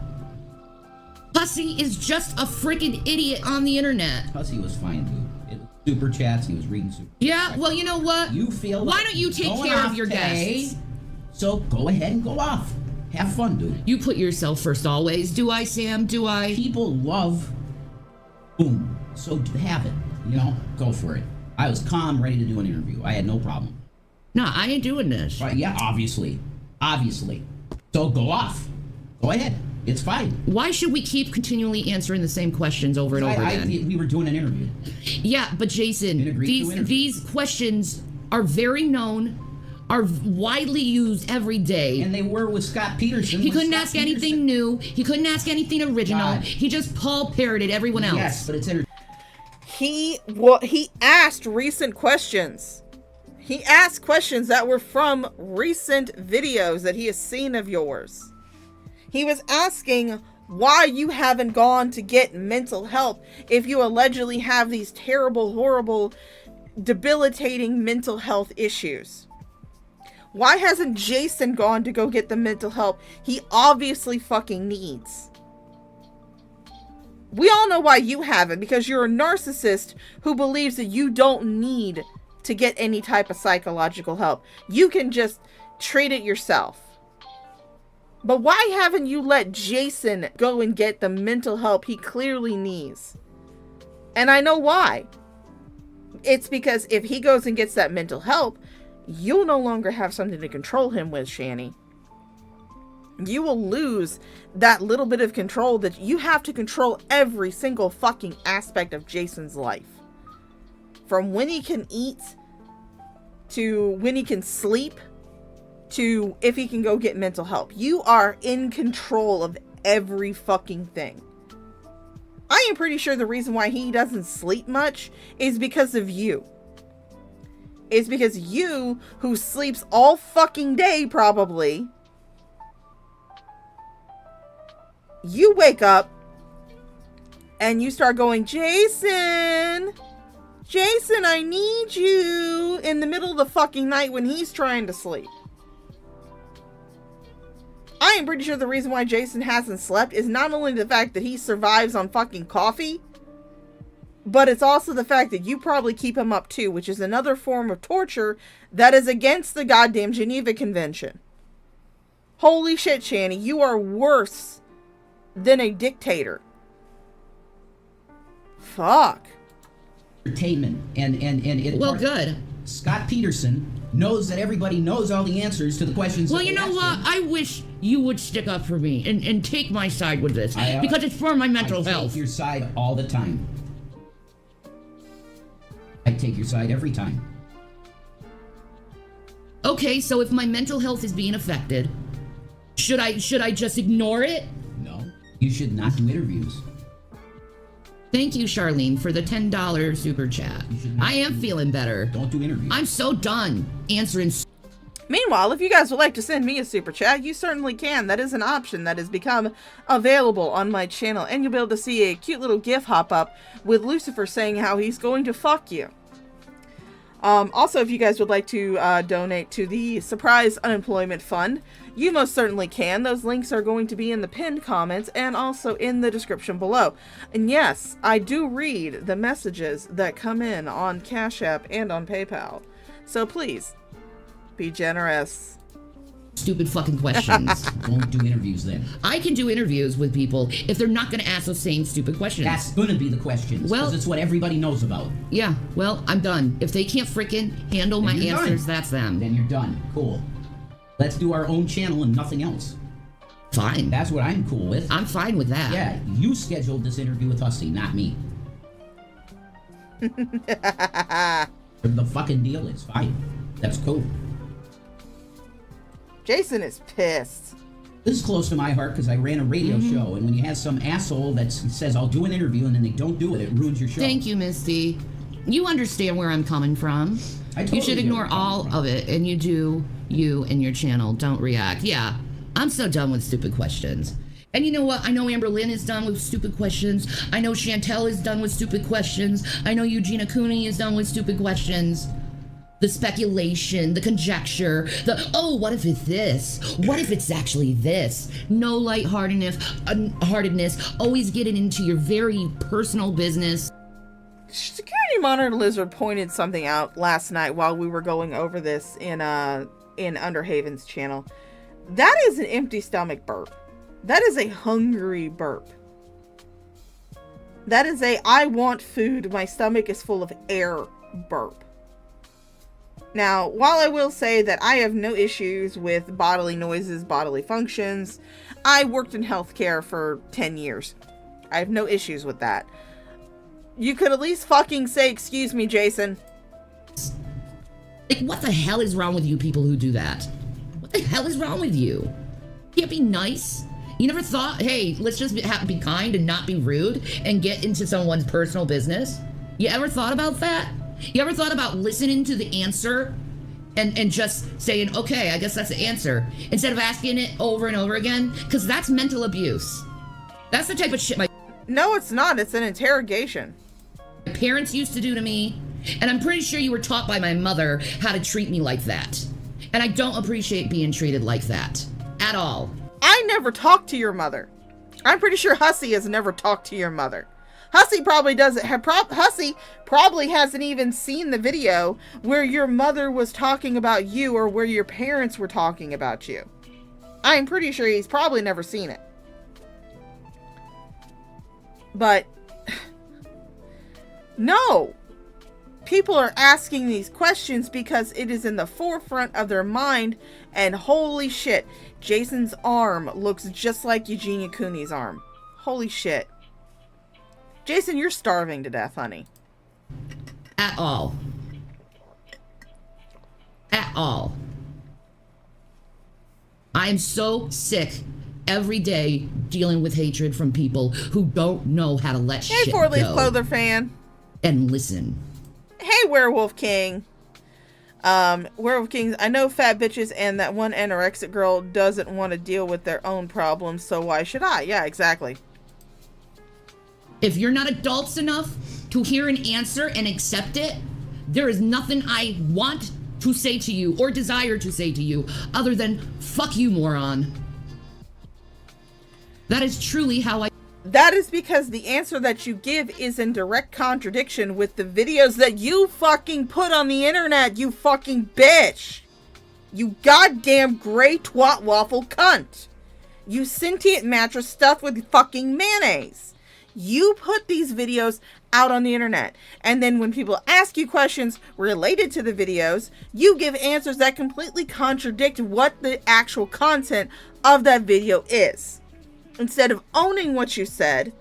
Hussy is just a freaking idiot on the internet. Hussy was fine, dude. It was super chats. He was reading super. Yeah, well, you know what? You feel. Why don't you take care of your guests? So go ahead and go off. Have fun, dude. You put yourself first always. Do I, Sam? Do I? People love. Boom. So have it. You know, go for it. I was calm, ready to do an interview. I had no problem. No, I ain't doing this. Right? Yeah, obviously. So go off. Go ahead. It's fine. Why should we keep continually answering the same questions over and over again? We were doing an interview. Yeah, but Jason, these questions are very known. are widely used every day. And they were with Scott Peterson. He couldn't ask anything new. He couldn't ask anything original. God. He just Paul parroted everyone else. Yes, but it's He asked recent questions. He asked questions that were from recent videos that he has seen of yours. He was asking why you haven't gone to get mental help if you allegedly have these terrible, horrible, debilitating mental health issues. Why hasn't Jason gone to go get the mental help he obviously fucking needs? We all know why you haven't, because you're a narcissist who believes that you don't need to get any type of psychological help. You can just treat it yourself. But why haven't you let Jason go and get the mental help he clearly needs? And I know why. It's because if he goes and gets that mental help, you'll no longer have something to control him with, Shani. You will lose that little bit of control that you have to control every single fucking aspect of Jason's life. From when he can eat, to when he can sleep, to if he can go get mental help. You are in control of every fucking thing. I am pretty sure the reason why he doesn't sleep much is because of you. It's because you, who sleeps all fucking day probably, you wake up and you start going, Jason, I need you, in the middle of the fucking night when he's trying to sleep. I am pretty sure the reason why Jason hasn't slept is not only the fact that he survives on fucking coffee, but it's also the fact that you probably keep him up too, which is another form of torture that is against the goddamn Geneva Convention. Holy shit, Shani, you are worse than a dictator. Fuck. Entertainment and it. Well, good. Scott Peterson knows that everybody knows all the answers to the questions. Well, you know what? I wish you would stick up for me and take my side with this, because it's for my mental health. I take your side all the time. I take your side every time. Okay, so if my mental health is being affected, should I just ignore it? No, you should not do interviews. Thank you, Charlene, for the $10 super chat. I am feeling better. Don't do interviews. I'm so done answering. Meanwhile, if you guys would like to send me a super chat, you certainly can. That is an option that has become available on my channel. And you'll be able to see a cute little GIF hop up with Lucifer saying how he's going to fuck you. Also, if you guys would like to donate to the Surprise Unemployment Fund, you most certainly can. Those links are going to be in the pinned comments and also in the description below. And yes, I do read the messages that come in on Cash App and on PayPal. So please, be generous. Stupid fucking questions. Don't do interviews then. I can do interviews with people if they're not going to ask the same stupid questions. That's gonna be the questions. Well, because it's what everybody knows about. Yeah, well, I'm done. If they can't freaking handle my answers, that's them. Then you're done. Cool. Let's do our own channel and nothing else. Fine. That's what I'm cool with. I'm fine with that. Yeah, you scheduled this interview with Hussy, not me. The fucking deal is fine. That's cool. Jason is pissed. This is close to my heart because I ran a radio show, and when you have some asshole that says, I'll do an interview, and then they don't do it, it ruins your show. Thank you, Misty. You understand where I'm coming from. I totally You should ignore all of it, and you do you and your channel. Don't react. Yeah, I'm so done with stupid questions. And you know what? I know Amber Lynn is done with stupid questions. I know Chantel is done with stupid questions. I know Eugenia Cooney is done with stupid questions. The speculation, the conjecture, oh, what if it's this? What if it's actually this? No lightheartedness, always getting into your very personal business. Security Monitor Lizard pointed something out last night while we were going over this in Underhaven's channel. That is an empty stomach burp. That is a hungry burp. That is a I want food, my stomach is full of air burp. Now, while I will say that I have no issues with bodily noises, bodily functions, I worked in healthcare for 10 years. I have no issues with that. You could at least fucking say, excuse me, Jason. Like, what the hell is wrong with you people who do that? What the hell is wrong with you? Can't be nice? You never thought, hey, let's just be kind and not be rude and get into someone's personal business? You ever thought about that? You ever thought about listening to the answer and just saying, okay, I guess that's the answer, instead of asking it over and over again? Because that's mental abuse. That's the type of shit No, it's not. It's an interrogation. my parents used to do to me, and I'm pretty sure you were taught by my mother how to treat me like that. And I don't appreciate being treated like that at all. I never talked to your mother. I'm pretty sure Hussy has never talked to your mother. Hussy probably doesn't have Hussy probably hasn't even seen the video where your mother was talking about you or where your parents were talking about you. I'm pretty sure he's probably never seen it. But no. People are asking these questions because it is in the forefront of their mind, and holy shit, Jason's arm looks just like Eugenia Cooney's arm. Holy shit. Jason, you're starving to death, honey. At all. At all. I am so sick every day dealing with hatred from people who don't know how to let shit Hey, Four-Leaf go Clother fan. and listen. Hey, Werewolf King. Werewolf King, I know fat bitches and that one anorexic girl doesn't want to deal with their own problems, so why should I? Yeah, exactly. If you're not adults enough to hear an answer and accept it, there is nothing I want to say to you or desire to say to you other than, fuck you, moron. That is truly how I... That is because the answer that you give is in direct contradiction with the videos that you fucking put on the internet, you fucking bitch. You goddamn gray twat waffle cunt. You sentient mattress stuffed with fucking mayonnaise. You put these videos out on the internet, and then when people ask you questions related to the videos, you give answers that completely contradict what the actual content of that video is. Instead of owning what you said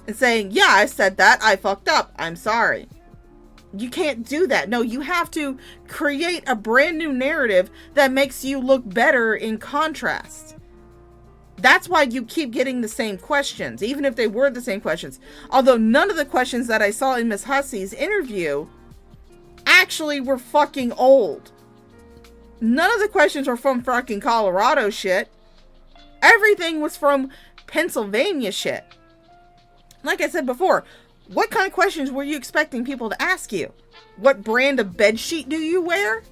and saying, yeah, I said that, I fucked up, I'm sorry. You can't do that. No, you have to create a brand new narrative that makes you look better in contrast. That's why you keep getting the same questions, even if they were the same questions. Although none of the questions that I saw in Ms Hussy's interview actually were fucking old. None of the questions were from fucking Colorado shit. Everything was from Pennsylvania shit. Like I said before, what kind of questions were you expecting people to ask you? What brand of bedsheet do you wear?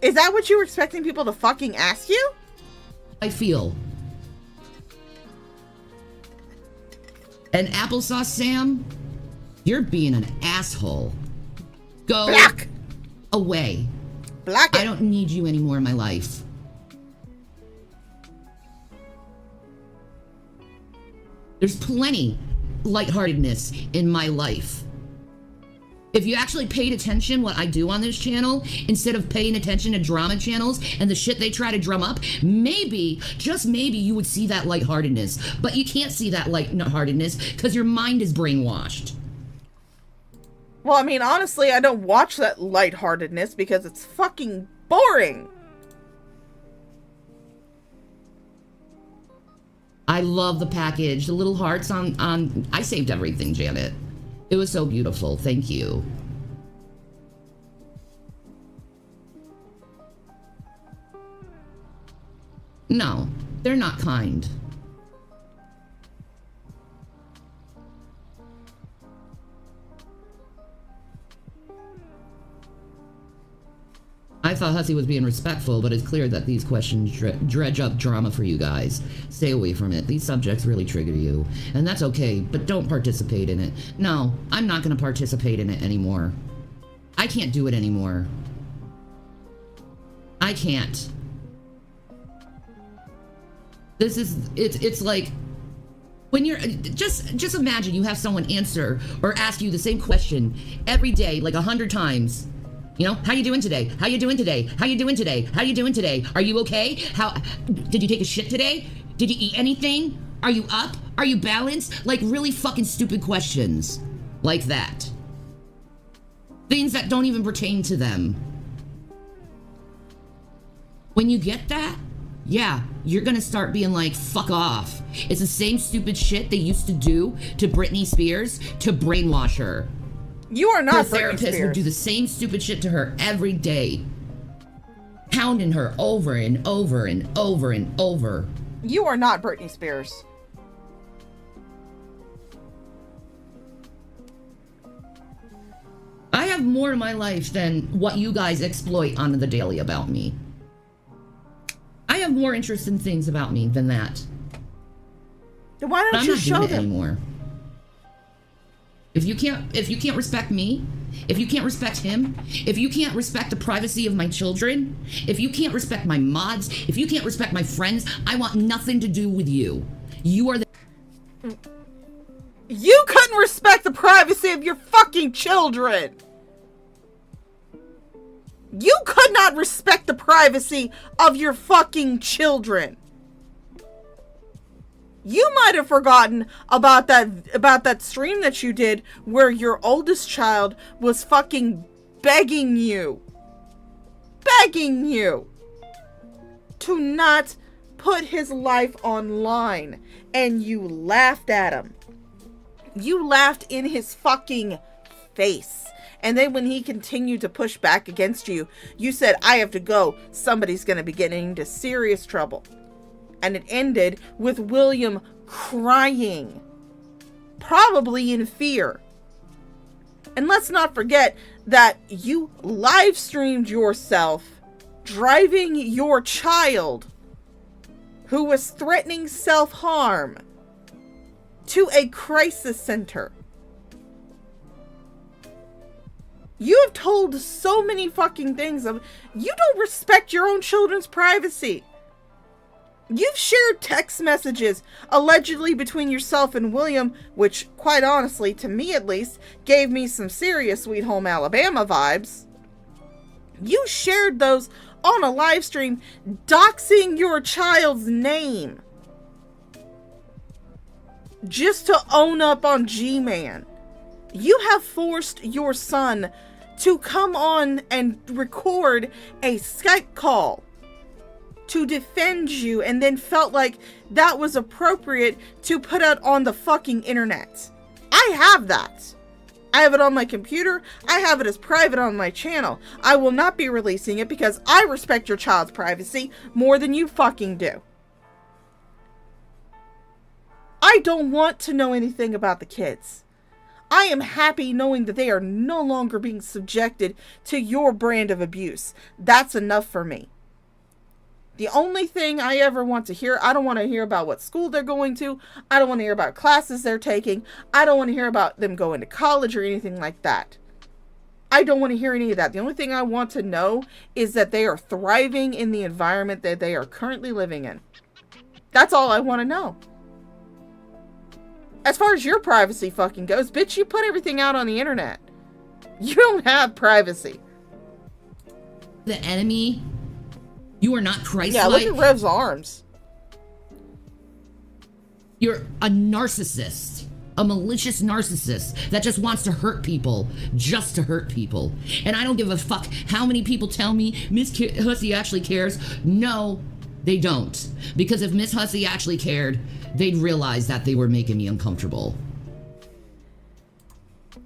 Is that what you were expecting people to fucking ask you? I feel. And Applesauce Sam, you're being an asshole. Go Black. away. Black. I don't need you anymore in my life. There's plenty lightheartedness in my life. If you actually paid attention what I do on this channel, instead of paying attention to drama channels and the shit they try to drum up, maybe, just maybe, you would see that lightheartedness. But you can't see that lightheartedness because your mind is brainwashed. Well, I mean, honestly, I don't watch that lightheartedness because it's fucking boring. I love the package. The little hearts on I saved everything, Janet. It was so beautiful. Thank you. No, they're not kind. I thought Hussy was being respectful, but it's clear that these questions dredge up drama for you guys. Stay away from it. These subjects really trigger you. And that's okay, but don't participate in it. No, I'm not going to participate in it anymore. I can't do it anymore. I can't. This is, it's like, when you're, just imagine you have someone answer or ask you the same question every day, like 100 times. You know, how you doing today? How you doing today? How you doing today? How you doing today? Are you okay? How did you take a shit today? Did you eat anything? Are you up? Are you balanced? Like really fucking stupid questions like that. things that don't even pertain to them. When you get that, yeah, you're gonna start being like, fuck off. It's the same stupid shit they used to do to Britney Spears to brainwash her. You are not Her Britney therapist Spears. would do the same stupid shit to her every day, pounding her over and over and over and over. You are not Britney Spears. I have more in my life than what you guys exploit on the daily about me. I have more interesting things about me than that. Then why don't I'm you not show doing it them? anymore. If you can't respect me, if you can't respect him, if you can't respect the privacy of my children, if you can't respect my mods, if you can't respect my friends, I want nothing to do with you. You are the... You couldn't respect the privacy of your fucking children. You could not respect the privacy of your fucking children. You might have forgotten about that stream that you did where your oldest child was fucking begging you to not put his life online, and you laughed at him. You laughed in his fucking face. And then when he continued to push back against you, you said, I have to go. Somebody's going to be getting into serious trouble. And it ended with William crying, probably in fear. And let's not forget that you live streamed yourself driving your child, who was threatening self-harm, to a crisis center. You have told so many fucking things of, you don't respect your own children's privacy. You've shared text messages allegedly between yourself and William, which, quite honestly, to me at least, gave me some serious Sweet Home Alabama vibes. You shared those on a live stream, doxing your child's name, just to own up on G-Man. You have forced your son to come on and record a Skype call to defend you, and then felt like that was appropriate to put out on the fucking internet. I have that. I have it on my computer. I have it as private on my channel. I will not be releasing it because I respect your child's privacy more than you fucking do. I don't want to know anything about the kids. I am happy knowing that they are no longer being subjected to your brand of abuse. That's enough for me. The only thing I ever want to hear, I don't want to hear about what school they're going to. I don't want to hear about classes they're taking. I don't want to hear about them going to college or anything like that. I don't want to hear any of that. The only thing I want to know is that they are thriving in the environment that they are currently living in. That's all I want to know. As far as your privacy fucking goes, bitch, you put everything out on the internet. You don't have privacy. The enemy. You are not Christ-like. Yeah, look at Rev's arms. You're a narcissist. A malicious narcissist that just wants to hurt people. Just to hurt people. And I don't give a fuck how many people tell me Ms. Hussy actually cares. No, they don't. Because if Ms. Hussy actually cared, they'd realize that they were making me uncomfortable.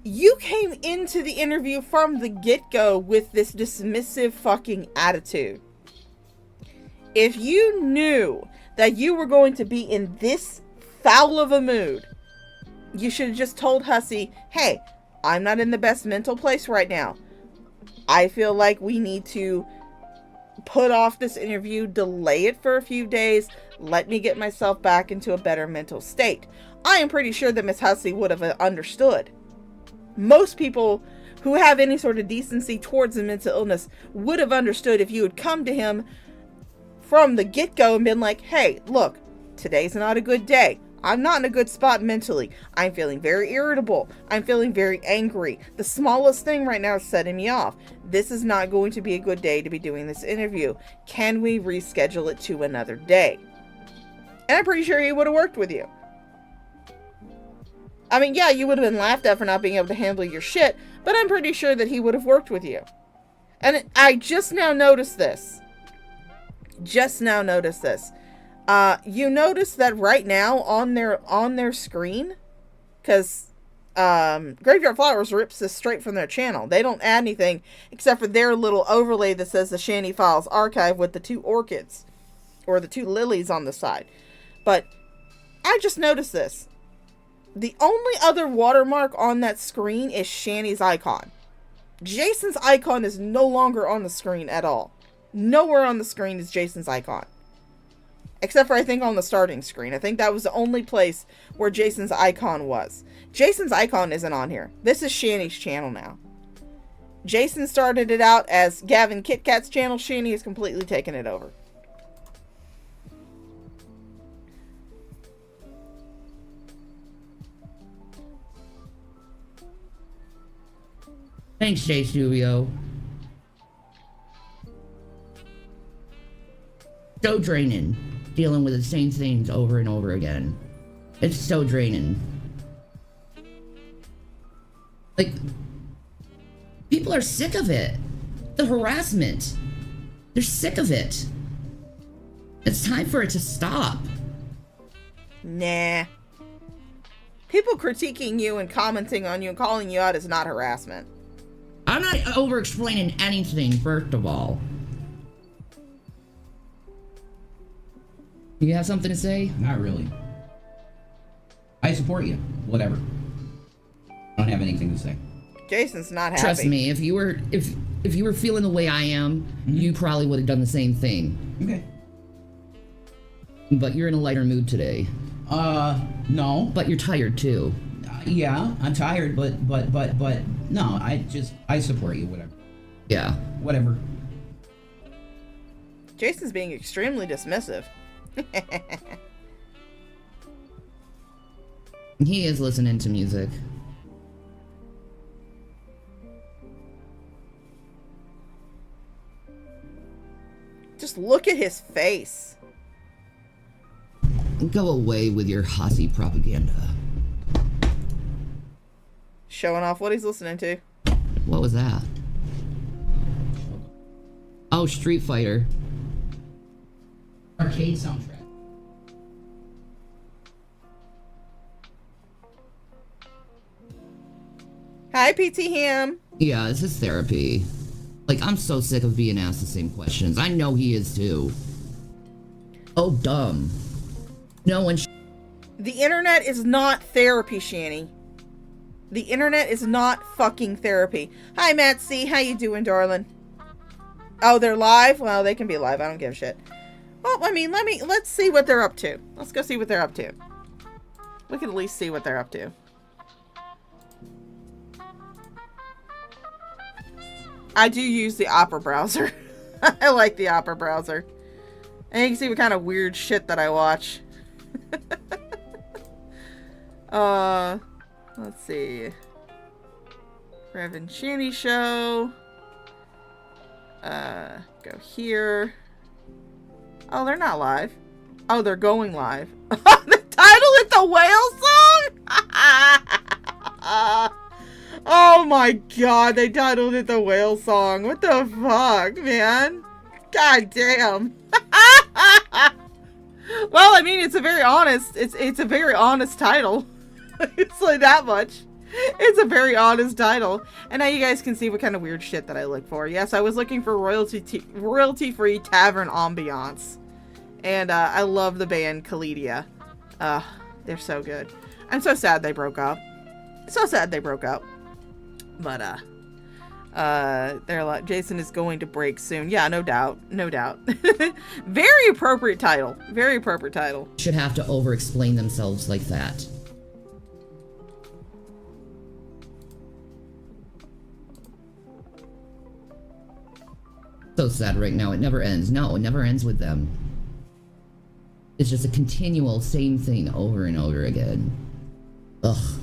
You came into the interview from the get-go with this dismissive fucking attitude. If you knew that you were going to be in this foul of a mood, you should have just told Hussy, hey, I'm not in the best mental place right now. I feel like we need to put off this interview, delay it for a few days, let me get myself back into a better mental state. I am pretty sure that Ms. Hussy would have understood. Most people who have any sort of decency towards a mental illness would have understood if you had come to him from the get-go and been like, hey, look, today's not a good day. I'm not in a good spot mentally. I'm feeling very irritable. I'm feeling very angry. The smallest thing right now is setting me off. This is not going to be a good day to be doing this interview. Can we reschedule it to another day? And I'm pretty sure he would have worked with you. I mean, yeah, you would have been laughed at for not being able to handle your shit, but I'm pretty sure that he would have worked with you. And I just now noticed this. Just now noticed this. You notice that right now on their screen, because Graveyard Flowers rips this straight from their channel. They don't add anything except for their little overlay that says the Shanny Files Archive with the 2 orchids, or the 2 lilies on the side. But I just noticed this. The only other watermark on that screen is Shanny's icon. Jason's icon is no longer on the screen at all. Nowhere on the screen is Jason's icon. Except for, I think, on the starting screen. I think that was the only place where Jason's icon was. Jason's icon isn't on here. This is Shanny's channel now. Jason started it out as Gavin KitKat's channel. Shanny has completely taken it over. Thanks, Jay Studio. So draining, dealing with the same things over and over again. It's so draining. Like, people are sick of it. The harassment. They're sick of it. It's time for it to stop. Nah. People critiquing you and commenting on you and calling you out is not harassment. I'm not over-explaining anything, first of all. You have something to say? Not really. I support you. Whatever. I don't have anything to say. Jason's not happy. Trust me, if you were feeling the way I am, you probably would have done the same thing. Okay. But you're in a lighter mood today. No. But you're tired too. Yeah, I'm tired, but no, I support you, whatever. Yeah. Whatever. Jason's being extremely dismissive. He is listening to music. Just look at his face. Go away with your Hussy propaganda. Showing off what he's listening to. What was that? Oh, Street Fighter. Arcade soundtrack. Hi, PT Ham. Yeah, this is therapy. Like, I'm so sick of being asked the same questions. I know he is too. Oh, dumb. No one. The internet is not therapy, Shanny. The internet is not fucking therapy. Hi, Matt C. How you doing, darling? Oh, they're live? Well, they can be live. I don't give a shit. Well, I mean, let's see what they're up to. Let's go see what they're up to. We can at least see what they're up to. I do use the Opera browser. I like the Opera browser. And you can see what kind of weird shit that I watch. Let's see. Rev and Shanny show. Go here. Oh, they're not live. Oh, they're going live. The title is the whale song? Oh my god, they titled it the whale song. What the fuck, man? God damn. Well, I mean, it's a very honest, it's a very honest title. It's like that much. It's a very honest title. And now you guys can see what kind of weird shit that I look for. Yes, I was looking for royalty-free tavern ambiance. And I love the band Kaledia. They're so good. I'm so sad they broke up. So sad they broke up. But they're like, Jason is going to break soon. Yeah, no doubt. No doubt. Very appropriate title. Very appropriate title. Should have to over-explain themselves like that. So sad right now. It never ends. No, it never ends with them. It's just a continual same thing over and over again. Ugh.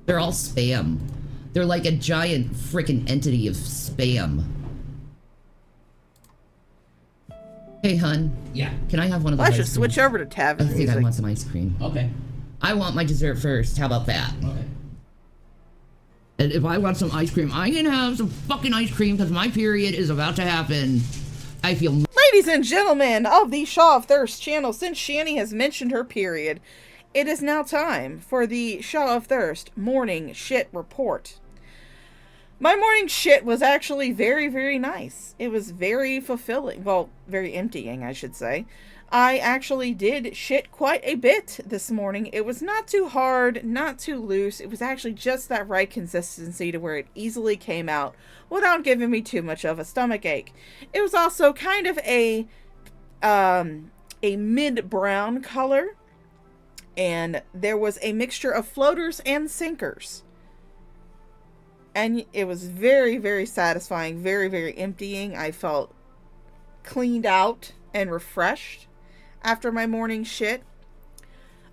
They're all spam. They're like a giant freaking entity of spam. Hey, hun. Yeah. Can I have one of Well, those? I should switch over to tavern I think music. I want some ice cream. Okay. I want my dessert first. How about that? Okay. And if I want some ice cream, I can have some fucking ice cream because my period is about to happen. I feel... Ladies and gentlemen of the Shaw of Thirst channel, since Shani has mentioned her period, it is now time for the Shaw of Thirst morning shit report. My morning shit was actually very, very nice. It was very fulfilling. Well, very emptying, I should say. I actually did shit quite a bit this morning. It was not too hard, not too loose. It was actually just that right consistency to where it easily came out without giving me too much of a stomach ache. It was also kind of a mid-brown color, and there was a mixture of floaters and sinkers. And it was very, very satisfying, very, very emptying. I felt cleaned out and refreshed after my morning shit.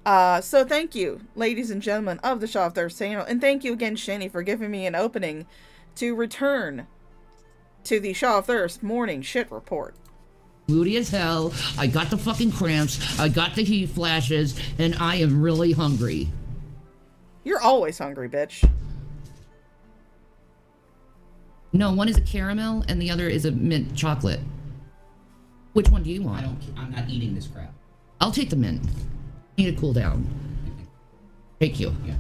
So thank you, ladies and gentlemen of the Shaw of Thirst channel. And thank you again, Shani, for giving me an opening to return to the Shaw of Thirst morning shit report. Moody as hell. I got the fucking cramps. I got the heat flashes. And I am really hungry. You're always hungry, bitch. No, one is a caramel and the other is a mint chocolate. Which one do you want? I'm not eating this crap. I'll take the mint. Need to cool down. Thank you. Yeah.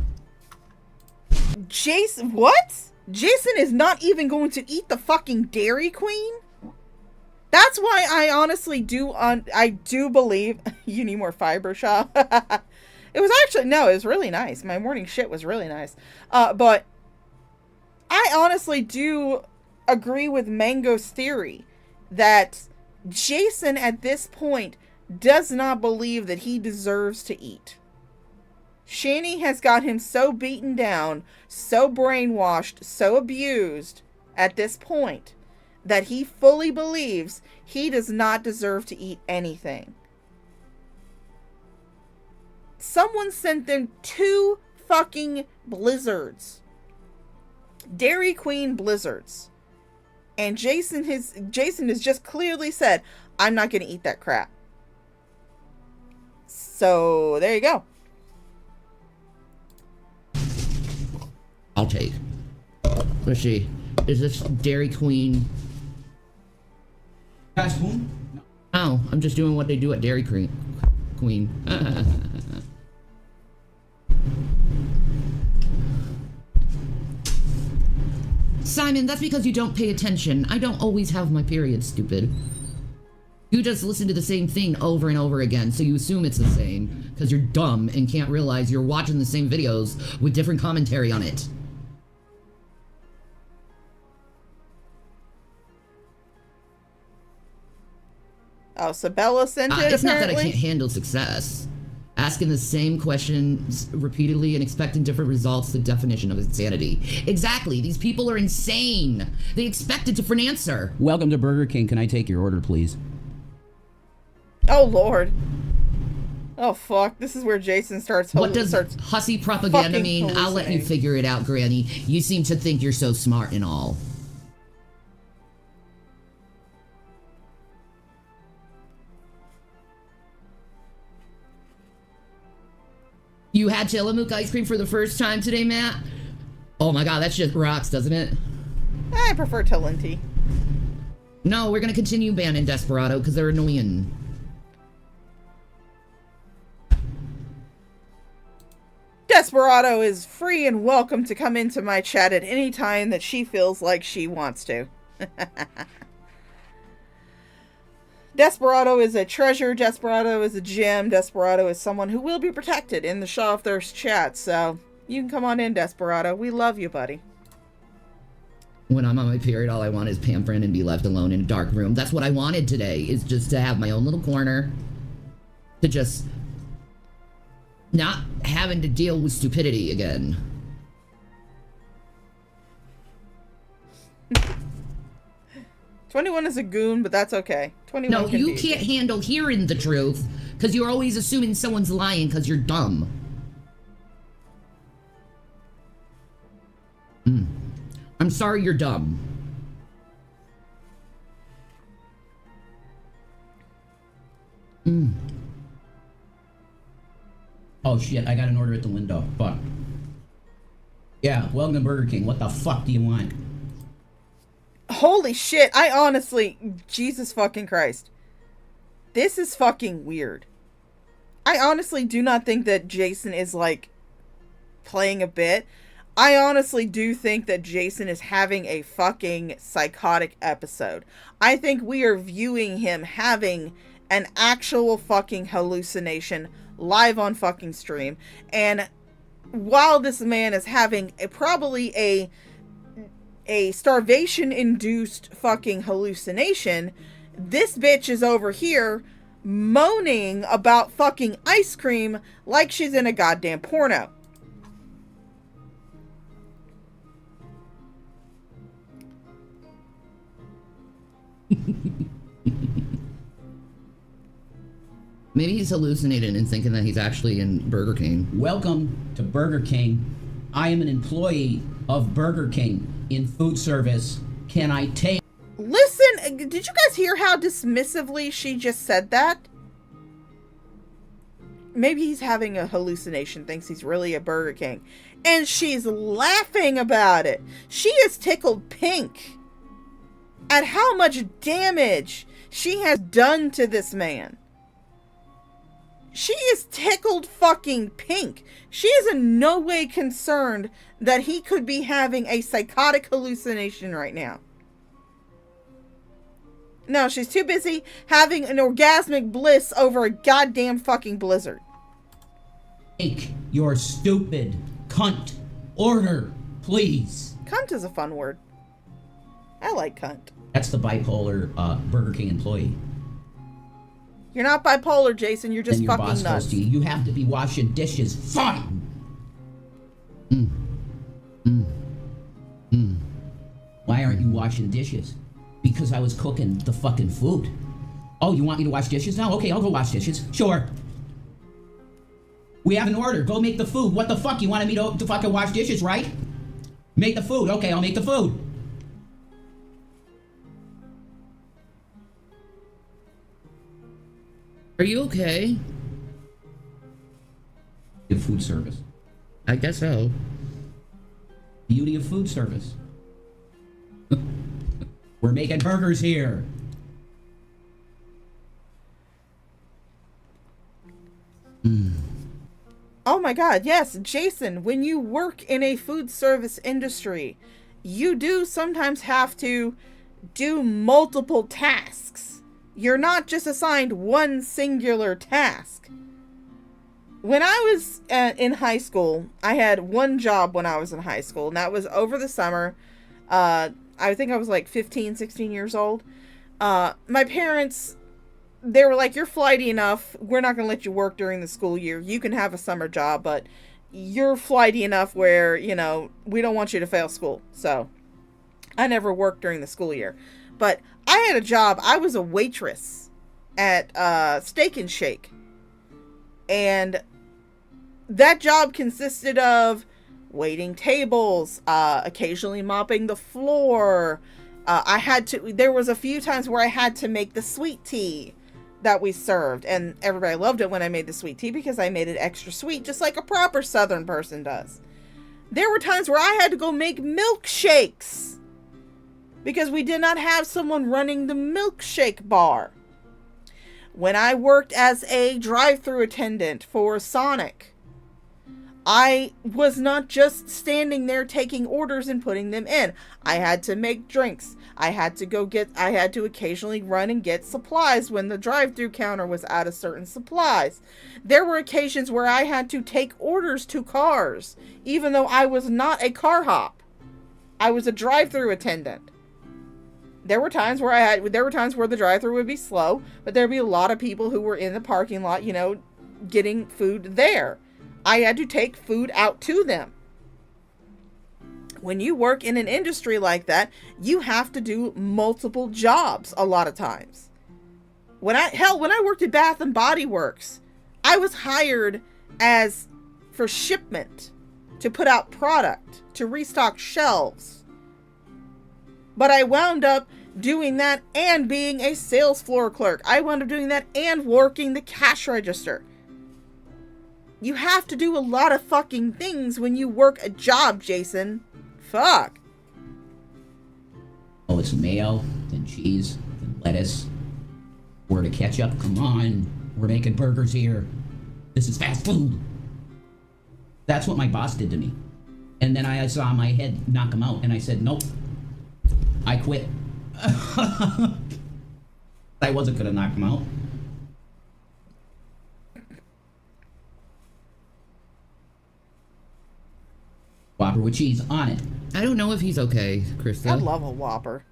Jason, what? Jason is not even going to eat the fucking Dairy Queen? That's why I honestly I do believe you need more fiber, Shaw. It was actually, no, it was really nice. My morning shit was really nice. But I honestly do agree with Mango's theory that Jason at this point does not believe that he deserves to eat. Shani has got him so beaten down, so brainwashed, so abused at this point that he fully believes he does not deserve to eat anything. Someone sent them 2 fucking blizzards. Dairy Queen blizzards. And Jason has just clearly said, I'm not going to eat that crap. So, there you go. I'll take. Let's see. Is this Dairy Queen? Guys, boom? No. Oh, I'm just doing what they do at Dairy Queen. Simon, that's because you don't pay attention. I don't always have my period, stupid. You just listen to the same thing over and over again, so you assume it's the same, because you're dumb and can't realize you're watching the same videos with different commentary on it. Oh, Sabella sent it, It's not that I apparently? can't handle success. Asking the same questions repeatedly and expecting different results, the definition of insanity. Exactly, these people are insane. They expect a different answer. Welcome to Burger King. Can I take your order, please? Oh, Lord. Oh, fuck. This is where Jason starts... What does hussy propaganda fucking mean? I'll let you hallucinating. figure it out, Granny. You seem to think you're so smart and all. You had Tillamook ice cream for the first time today, Matt? Oh my god, that shit rocks, doesn't it? I prefer Talenti. No, we're gonna continue banning Desperado because they're annoying. Desperado is free and welcome to come into my chat at any time that she feels like she wants to. Desperado is a treasure. Desperado is a gem. Desperado is someone who will be protected in the Shaw of Thirst chat. So you can come on in, Desperado. We love you, buddy. When I'm on my period, all I want is pampering and be left alone in a dark room. That's what I wanted today, is just to have my own little corner. To just not having to deal with stupidity again. 21 is a goon, but that's okay. 21 No, can you be a can't goon. handle hearing the truth, because you're always assuming someone's lying because you're dumb. I'm sorry you're dumb. Oh shit, I got an order at the window. Fuck. Yeah, welcome to Burger King. What the fuck do you want? Holy shit, I honestly, Jesus fucking Christ. This is fucking weird. I honestly do not think that Jason is, like, playing a bit. I honestly do think that Jason is having a fucking psychotic episode. I think we are viewing him having an actual fucking hallucination live on fucking stream. And while this man is having probably a starvation-induced fucking hallucination, this bitch is over here moaning about fucking ice cream like she's in a goddamn porno. Maybe he's hallucinating and thinking that he's actually in Burger King. Welcome to Burger King. I am an employee of Burger King in food service. Can I take... Listen, did you guys hear how dismissively she just said that? Maybe he's having a hallucination, thinks he's really a Burger King. And she's laughing about it. She is tickled pink at how much damage she has done to this man. She is tickled fucking pink. She is in no way concerned that he could be having a psychotic hallucination right now. No, she's too busy having an orgasmic bliss over a goddamn fucking blizzard. Take your stupid cunt order, please. Cunt is a fun word. I like cunt. That's the bipolar Burger King employee. You're not bipolar, Jason. You're just Then your fucking boss nuts. goes to you. You have to be washing dishes. Fine. Why aren't you washing dishes? Because I was cooking the fucking food. Oh, you want me to wash dishes now? Okay, I'll go wash dishes. Sure. We have an order. Go make the food. What the fuck? You wanted me to fucking wash dishes, right? Make the food. Okay, I'll make the food. Are you okay? Food service. I guess so. Beauty of food service. We're making burgers here. Oh my god, yes, Jason, when you work in a food service industry, you do sometimes have to do multiple tasks. You're not just assigned one singular task. When I was in high school, I had one job when I was in high school, and that was over the summer. I think I was like 15, 16 years old. My parents, they were like, you're flighty enough. We're not going to let you work during the school year. You can have a summer job, but you're flighty enough where, you know, we don't want you to fail school. So I never worked during the school year. But I had a job. I was a waitress at Steak and Shake. And that job consisted of waiting tables, occasionally mopping the floor. There was a few times where I had to make the sweet tea that we served, and everybody loved it when I made the sweet tea because I made it extra sweet, just like a proper Southern person does. There were times where I had to go make milkshakes because we did not have someone running the milkshake bar. When I worked as a drive-thru attendant for Sonic, I was not just standing there taking orders and putting them in. I had to make drinks. I had to occasionally run and get supplies when the drive-thru counter was out of certain supplies. There were occasions where I had to take orders to cars, even though I was not a car hop. I was a drive-thru attendant. There were times where the drive-thru would be slow, but there'd be a lot of people who were in the parking lot, you know, getting food there. I had to take food out to them. When you work in an industry like that, you have to do multiple jobs a lot of times. When I worked at Bath and Body Works, I was hired for shipment, to put out product, to restock shelves. But I wound up doing that and being a sales floor clerk. I wound up doing that and working the cash register. You have to do a lot of fucking things when you work a job, Jason. Fuck. Oh, it's mayo, then cheese, then lettuce. Where to ketchup? Come on. We're making burgers here. This is fast food. That's what my boss did to me. And then I saw my head knock him out, and I said, nope. I quit. I wasn't gonna knock him out. Whopper with cheese on it. I don't know if he's okay, Krista. I love a Whopper.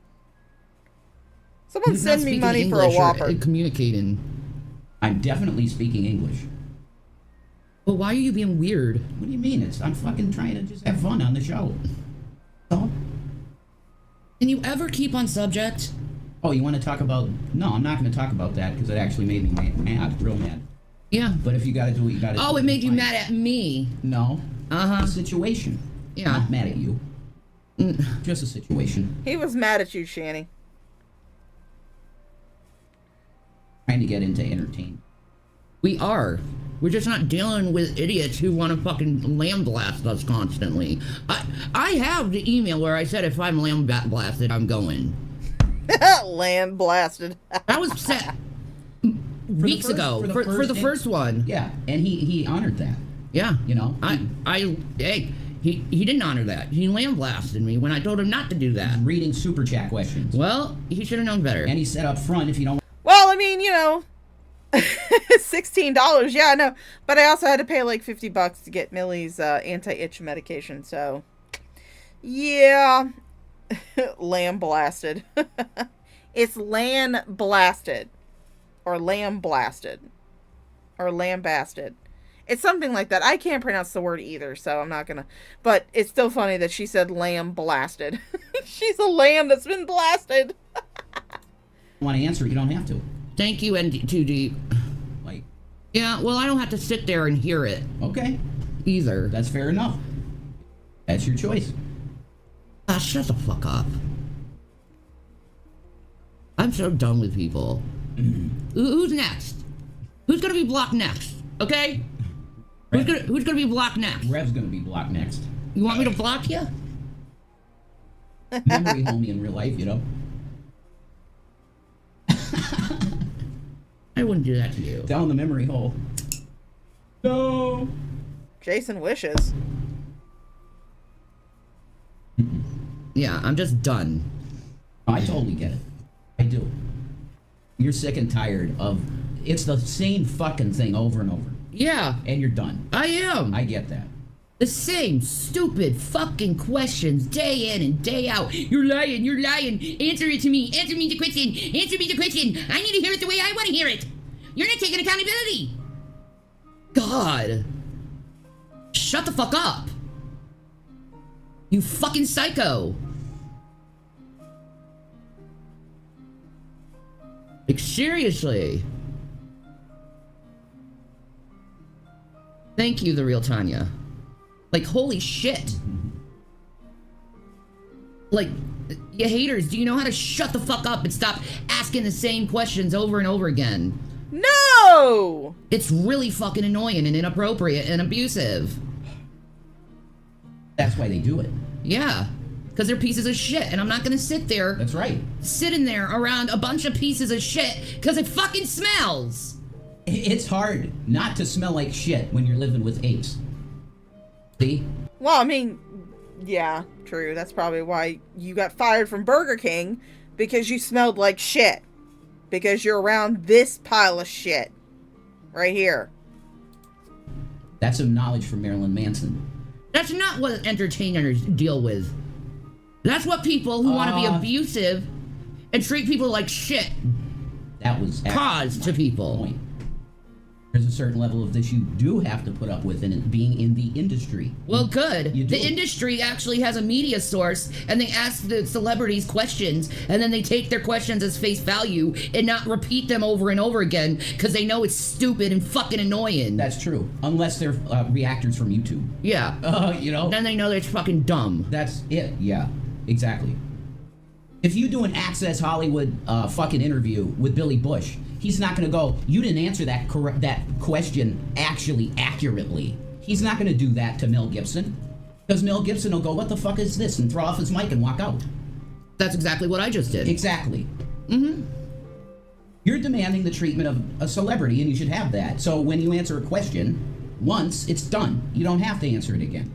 Someone He's send not me speaking money for a English or Whopper. communicating. I'm definitely speaking English. Well, why are you being weird? What do you mean? I'm fucking trying to just have fun on the show. So? Can you ever keep on subject? Oh, you want to talk about... No, I'm not going to talk about that because it actually made me mad, real mad. Yeah. But if you got to do what you got to do... Oh, it made you mad at me. No. Uh-huh. The situation. Yeah. I'm not mad at you. Just a situation. He was mad at you, Shanny. Trying to get into entertainment. We are. We're just not dealing with idiots who want to fucking lamb blast us constantly. I have the email where I said if I'm lamb blasted, I'm going. Lamb blasted. That was set weeks ago for the first one. Yeah, and he honored that. Yeah. You know? He didn't honor that. He lamb blasted me when I told him not to do that. Reading super chat questions. Well, he should have known better. And he said up front, if you don't... Well, I mean, you know, $16, yeah, no. But I also had to pay like $50 to get Millie's anti-itch medication, so... Yeah. Lamb blasted. It's Lan blasted. Or lamb blasted. Or lamb basted. It's something like that. I can't pronounce the word either, so I'm not gonna... But it's still funny that she said lamb blasted. She's a lamb that's been blasted. Want to answer it, you don't have to. Thank you, ND2D. Like... Yeah, well, I don't have to sit there and hear it. Okay. Either. That's fair enough. That's your choice. Ah, shut the fuck up. I'm so done with people. Who's next? Who's gonna be blocked next? Okay? Who's gonna be blocked next? Rev's gonna be blocked next. You want me to block you? Memory homie in real life, you know? I wouldn't do that to you. Down the memory hole. No! Jason wishes. Yeah, I'm just done. I totally get it. I do. You're sick and tired of... It's the same fucking thing over and over. Yeah. And you're done. I am. I get that. The same stupid fucking questions day in and day out. You're lying, you're lying. Answer it to me. Answer me the question. Answer me the question. I need to hear it the way I want to hear it. You're not taking accountability. God. Shut the fuck up. You fucking psycho. Like, seriously. Thank you, the real Tanya. Like, holy shit. Like, you haters, do you know how to shut the fuck up and stop asking the same questions over and over again? No! It's really fucking annoying and inappropriate and abusive. That's why they do it. Yeah. Because they're pieces of shit, and I'm not gonna sit there... That's right. Sitting there around a bunch of pieces of shit, because it fucking smells! It's hard not to smell like shit when you're living with apes. See? Well, I mean, yeah, true. That's probably why you got fired from Burger King, because you smelled like shit. Because you're around this pile of shit. Right here. That's some knowledge from Marilyn Manson. That's not what entertainers deal with. That's what people who want to be abusive and treat people like shit that was cause to people. Point. There's a certain level of this you do have to put up with in being in the industry. Well, good. The industry actually has a media source, and they ask the celebrities questions, and then they take their questions as face value and not repeat them over and over again because they know it's stupid and fucking annoying. That's true. Unless they're reactors from YouTube. Yeah. You know? Then they know that it's fucking dumb. That's it. Yeah. Exactly. If you do an Access Hollywood fucking interview with Billy Bush, he's not going to go, you didn't answer that question actually accurately. He's not going to do that to Mel Gibson. Because Mel Gibson will go, what the fuck is this? And throw off his mic and walk out. That's exactly what I just did. Exactly. Mm-hmm. You're demanding the treatment of a celebrity, and you should have that. So when you answer a question once, it's done. You don't have to answer it again.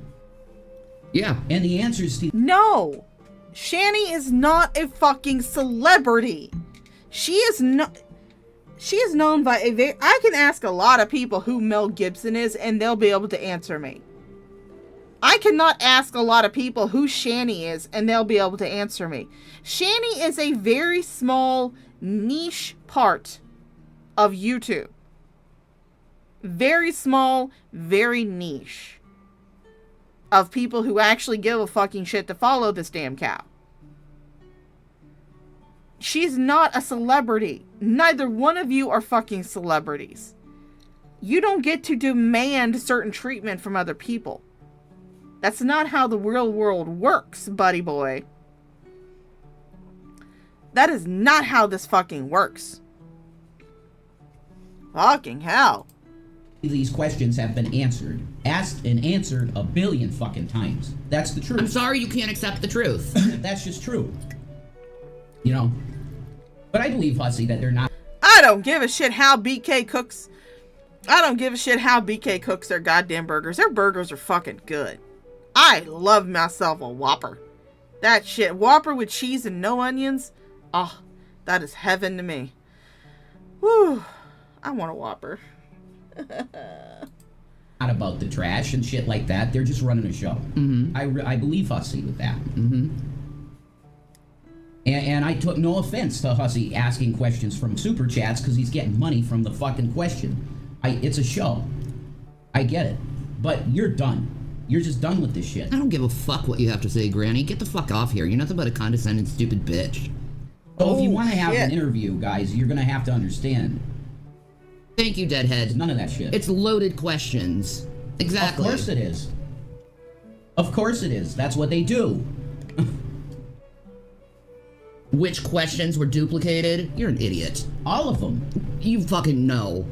Yeah. And the answer is... No! Shani is not a fucking celebrity. She is not... She is known by a very... I can ask a lot of people who Mel Gibson is, and they'll be able to answer me. I cannot ask a lot of people who Shani is, and they'll be able to answer me. Shani is a very small, niche part of YouTube. Very small, very niche. Of people who actually give a fucking shit to follow this damn cow. She's not a celebrity. Neither one of you are fucking celebrities. You don't get to demand certain treatment from other people. That's not how the real world works, buddy boy. That is not how this fucking works. Fucking hell. These questions have been asked and answered a billion fucking times. That's the truth. I'm sorry you can't accept the truth. That's just true. You know? But I believe, Hussy, that they're not... I don't give a shit how BK cooks. I don't give a shit how BK cooks their goddamn burgers. Their burgers are fucking good. I love myself a Whopper. That shit. Whopper with cheese and no onions. Oh, that is heaven to me. Whew. I want a Whopper. Not about the trash and shit like that. They're just running a show. Mm-hmm. I believe Hussy with that. Mm-hmm. And I took no offense to Hussy asking questions from Super Chats because he's getting money from the fucking question. It's a show. I get it. But you're done. You're just done with this shit. I don't give a fuck what you have to say, Granny. Get the fuck off here. You're nothing but a condescending, stupid bitch. So if you want to have an interview, guys, you're going to have to understand. Thank you, Deadhead. None of that shit. It's loaded questions. Exactly. Of course it is. Of course it is. That's what they do. Which questions were duplicated? You're an idiot. All of them. You fucking know.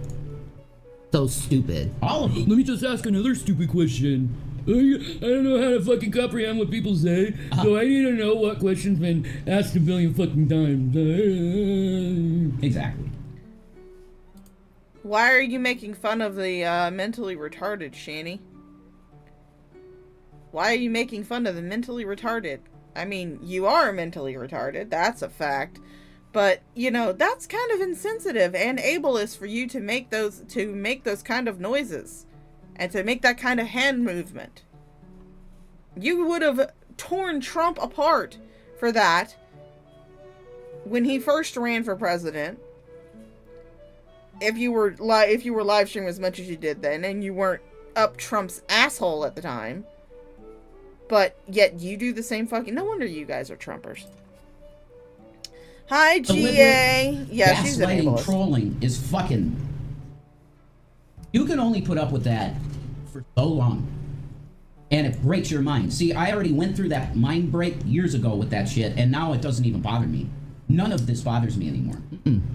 So stupid. All of them. Let me just ask another stupid question. I don't know how to fucking comprehend what people say, so I need to know what question's been asked a billion fucking times. Exactly. Why are you making fun of the mentally retarded, Shani? Why are you making fun of the mentally retarded? I mean, you are mentally retarded, that's a fact. But, you know, that's kind of insensitive and ableist for you to make those kind of noises. And to make that kind of hand movement. You would have torn Trump apart for that when he first ran for president. If you were live streaming as much as you did then, and you weren't up Trump's asshole at the time. But yet you do the same fucking... No wonder you guys are Trumpers. Hi, GA. Yeah, she's an ableist. Trolling is fucking... You can only put up with that for so long. And it breaks your mind. See, I already went through that mind break years ago with that shit, and now it doesn't even bother me. None of this bothers me anymore.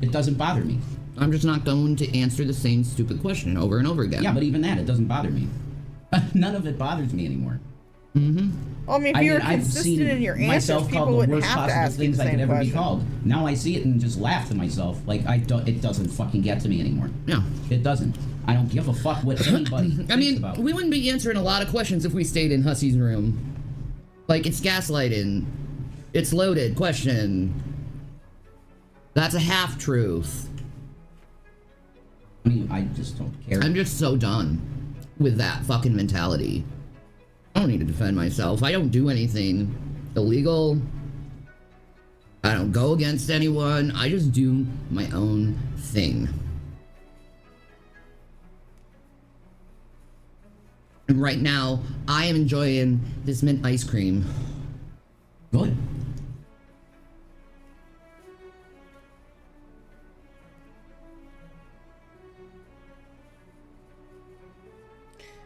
It doesn't bother me. I'm just not going to answer the same stupid question over and over again. Yeah, but even that, it doesn't bother me. None of it bothers me anymore. Mm-hmm. Well, I mean, if you were consistent in your answers, people wouldn't have to ask you the same I could ever question. be called. Now I see it and just laugh to myself. Like, it doesn't fucking get to me anymore. No. It doesn't. I don't give a fuck what anybody thinks about. We wouldn't be answering a lot of questions if we stayed in Hussy's room. Like, it's gaslighting. It's loaded question. That's a half-truth. I mean, I just don't care. I'm just so done with that fucking mentality. I don't need to defend myself. I don't do anything illegal. I don't go against anyone. I just do my own thing. And right now, I am enjoying this mint ice cream. Good.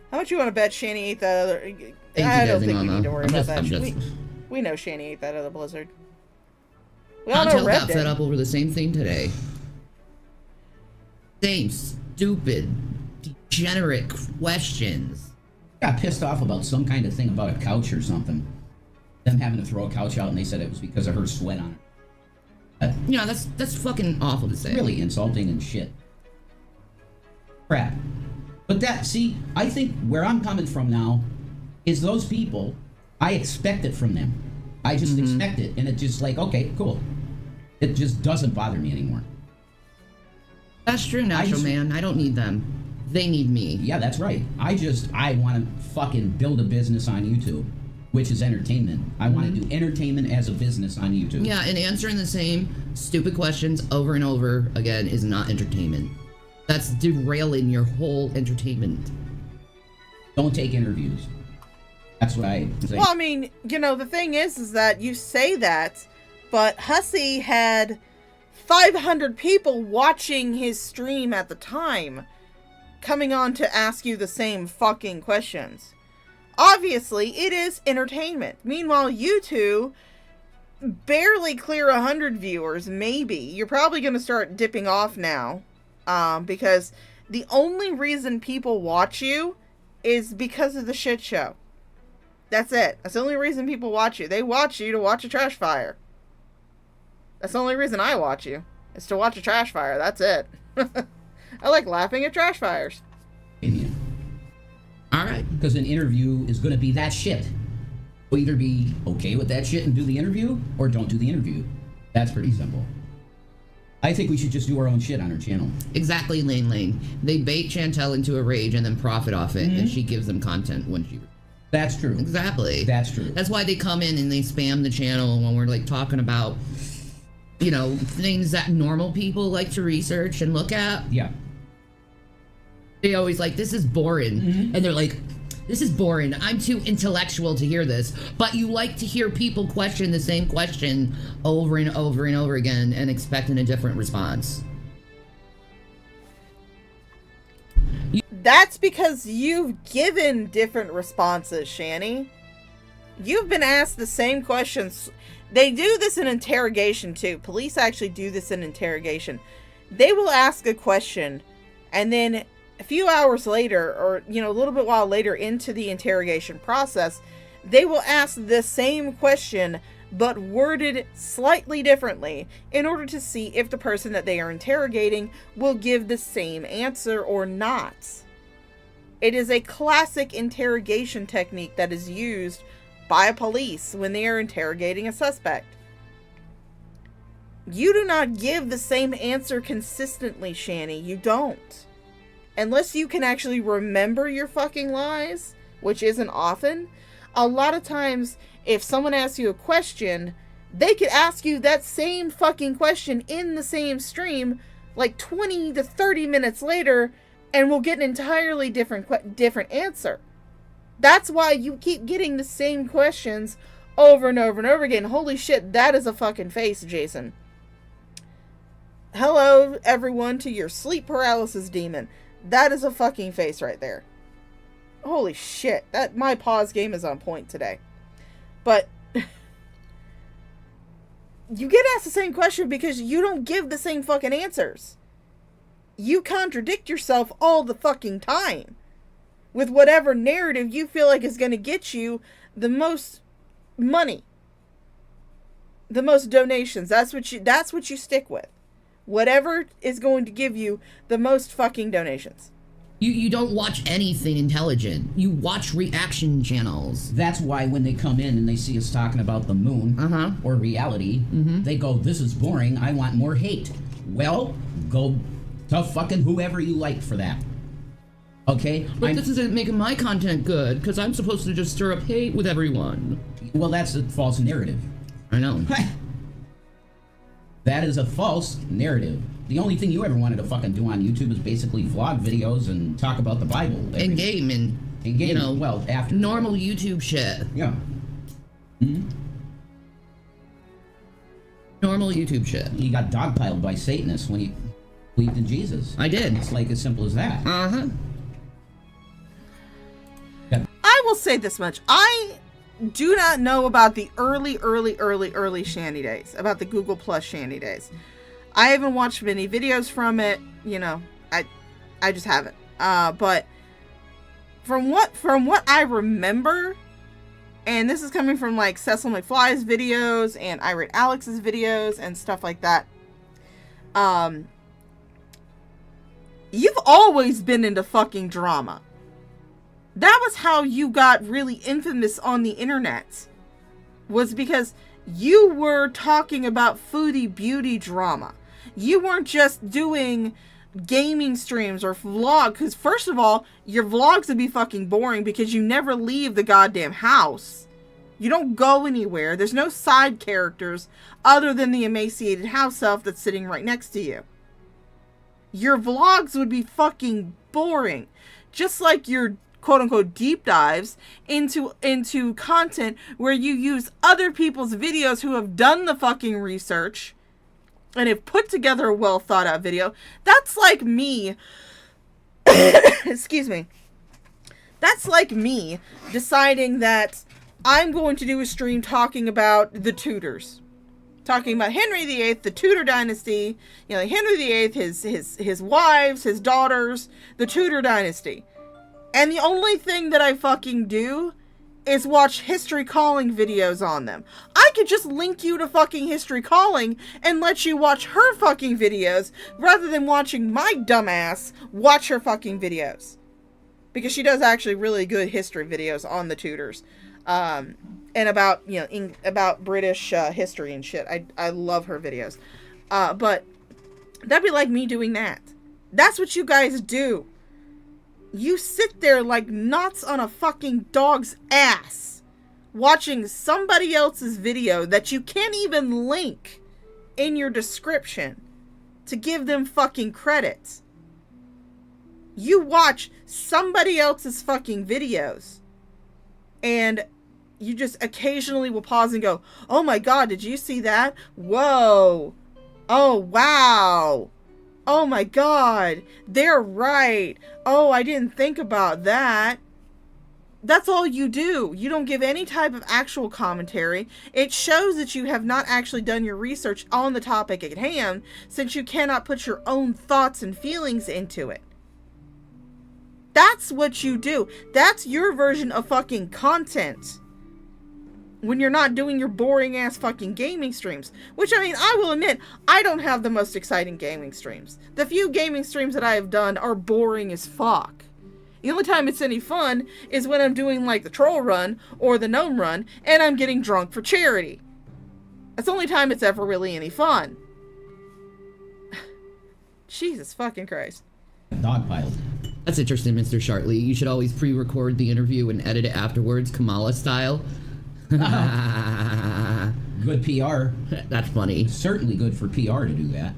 How much you want to bet Shani ate that other... Thank I you, don't think we Mama. need to worry I'm about just- that. I'm just- We know Shani ate that other Blizzard. We all know Chantel Rev got did. fed up over the same thing today. Same stupid, degenerate questions. Got pissed off about some kind of thing about a couch or something. Them having to throw a couch out, and they said it was because of her sweat on it. Yeah, that's fucking awful to say. Really insulting and shit. Crap. But that, see, I think where I'm coming from now is those people, I expect it from them. I just expect it, and it's just like, okay, cool. It just doesn't bother me anymore. That's true, Natural Man. I don't need them. They need me. Yeah, that's right. I want to fucking build a business on YouTube, which is entertainment. I want to do entertainment as a business on YouTube. Yeah, and answering the same stupid questions over and over again is not entertainment. That's derailing your whole entertainment. Don't take interviews. That's what I say. Well, I mean, you know, the thing is that you say that, but Hussy had 500 people watching his stream at the time, coming on to ask you the same fucking questions. Obviously, it is entertainment. Meanwhile, you two barely clear 100 viewers, maybe. You're probably going to start dipping off now, because the only reason people watch you is because of the shit show. That's it. That's the only reason people watch you. They watch you to watch a trash fire. That's the only reason I watch you, is to watch a trash fire. That's it. I like laughing at trash fires. Alright. Because an interview is going to be that shit. You'll either be okay with that shit and do the interview, or don't do the interview. That's pretty simple. I think we should just do our own shit on our channel. Exactly, Lane. They bait Chantel into a rage and then profit off it, and she gives them content when she... That's true. Exactly. That's true. That's why they come in and they spam the channel when we're, like, talking about, you know, things that normal people like to research and look at. Yeah. They always like, this is boring. And they're like, this is boring. I'm too intellectual to hear this. But you like to hear people question the same question over and over and over again and expecting a different response. That's because you've given different responses, Shani. You've been asked the same questions. They do this in interrogation, too. Police actually do this in interrogation. They will ask a question, and then a few hours later, or, you know, a little bit while later into the interrogation process, they will ask the same question, but worded slightly differently, in order to see if the person that they are interrogating will give the same answer or not. It is a classic interrogation technique that is used by police when they are interrogating a suspect. You do not give the same answer consistently, Shani. You don't. Unless you can actually remember your fucking lies, which isn't often. A lot of times, if someone asks you a question, they could ask you that same fucking question in the same stream, like 20 to 30 minutes later, and we'll get an entirely different answer. That's why you keep getting the same questions over and over and over again. Holy shit, that is a fucking face, Jason. Hello, everyone, to your sleep paralysis demon. That is a fucking face right there. Holy shit, my pause game is on point today. But you get asked the same question because you don't give the same fucking answers. You contradict yourself all the fucking time with whatever narrative you feel like is going to get you the most money, the most donations. That's what you stick with. Whatever is going to give you the most fucking donations. You don't watch anything intelligent. You watch reaction channels. That's why when they come in and they see us talking about the moon or reality, they go, this is boring, I want more hate. Well, go to fucking whoever you like for that. Okay? But this isn't making my content good, because I'm supposed to just stir up hate with everyone. Well, that's a false narrative. I know. That is a false narrative. The only thing you ever wanted to fucking do on YouTube is basically vlog videos and talk about the Bible. And game, you know, well, after normal YouTube shit. Yeah. Normal YouTube shit. He got dogpiled by Satanists when he believed in Jesus. I did. It's like as simple as that. I will say this much. I do not know about the early Shandy days, about the Google Plus Shandy days. I haven't watched many videos from it, you know, I just haven't. But from what I remember, and this is coming from like Cecil McFly's videos and Irate Alex's videos and stuff like that. You've always been into fucking drama. That was how you got really infamous on the internet. Was because you were talking about foodie beauty drama. You weren't just doing gaming streams or vlog, because first of all, your vlogs would be fucking boring because you never leave the goddamn house. You don't go anywhere. There's no side characters other than the emaciated house elf that's sitting right next to you. Your vlogs would be fucking boring. Just like your quote-unquote deep dives into content where you use other people's videos who have done the fucking research and have put together a well thought out video. That's like me excuse me, that's like me deciding that I'm going to do a stream talking about the Tudors, talking about Henry VIII, the Tudor dynasty, you know, Henry VIII, his wives, his daughters, the Tudor dynasty. And the only thing that I fucking do is watch History Calling videos on them. I could just link you to fucking History Calling and let you watch her fucking videos rather than watching my dumbass watch her fucking videos. Because she does actually really good history videos on the Tudors. And about, you know, about British history and shit. I love her videos. But that'd be like me doing that. That's what you guys do. You sit there like knots on a fucking dog's ass watching somebody else's video that you can't even link in your description to give them fucking credit. You watch somebody else's fucking videos and you just occasionally will pause and go, oh my god, did you see that? Whoa. Oh, wow. Oh my god, they're right. Oh, I didn't think about that. That's all you do. You don't give any type of actual commentary. It shows that you have not actually done your research on the topic at hand, since you cannot put your own thoughts and feelings into it. That's what you do. That's your version of fucking content. When you're not doing your boring ass fucking gaming streams. Which, I mean, I will admit, I don't have the most exciting gaming streams. The few gaming streams that I have done are boring as fuck. The only time it's any fun is when I'm doing like the troll run or the gnome run and I'm getting drunk for charity. That's the only time it's ever really any fun. Jesus fucking Christ. Dogpiled. That's interesting, Mr. Shartley. You should always pre-record the interview and edit it afterwards, Kamala style. Good PR. That's funny. Certainly good for PR to do that.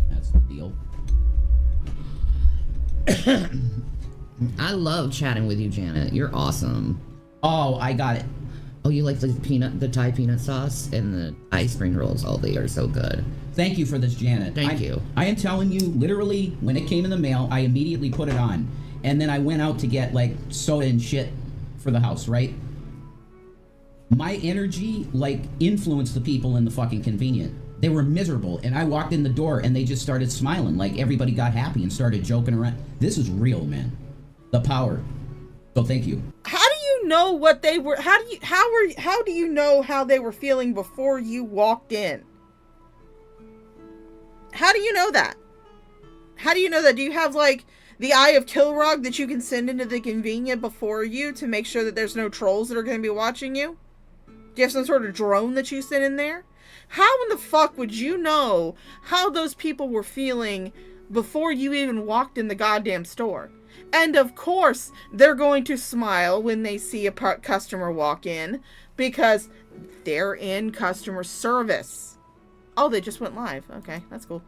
That's the deal. I love chatting with you, Janet. You're awesome. Oh, I got it. Oh, you like the Thai peanut sauce and the Thai spring rolls? Oh, they are so good. Thank you for this, Janet. Thank you. I am telling you, literally, when it came in the mail, I immediately put it on. And then I went out to get, like, soda and shit for the house, right? My energy, like, influenced the people in the fucking convenient. They were miserable, and I walked in the door, and they just started smiling. Like, everybody got happy and started joking around. This is real, man. The power. So thank you. How do you know what they were? How do you know how they were feeling before you walked in? How do you know that? How do you know that? Do you have like the Eye of Kilrog that you can send into the convenient before you to make sure that there's no trolls that are going to be watching you? Do you have some sort of drone that you send in there? How in the fuck would you know how those people were feeling before you even walked in the goddamn store? And of course, they're going to smile when they see a customer walk in because they're in customer service. Oh, they just went live. Okay, that's cool.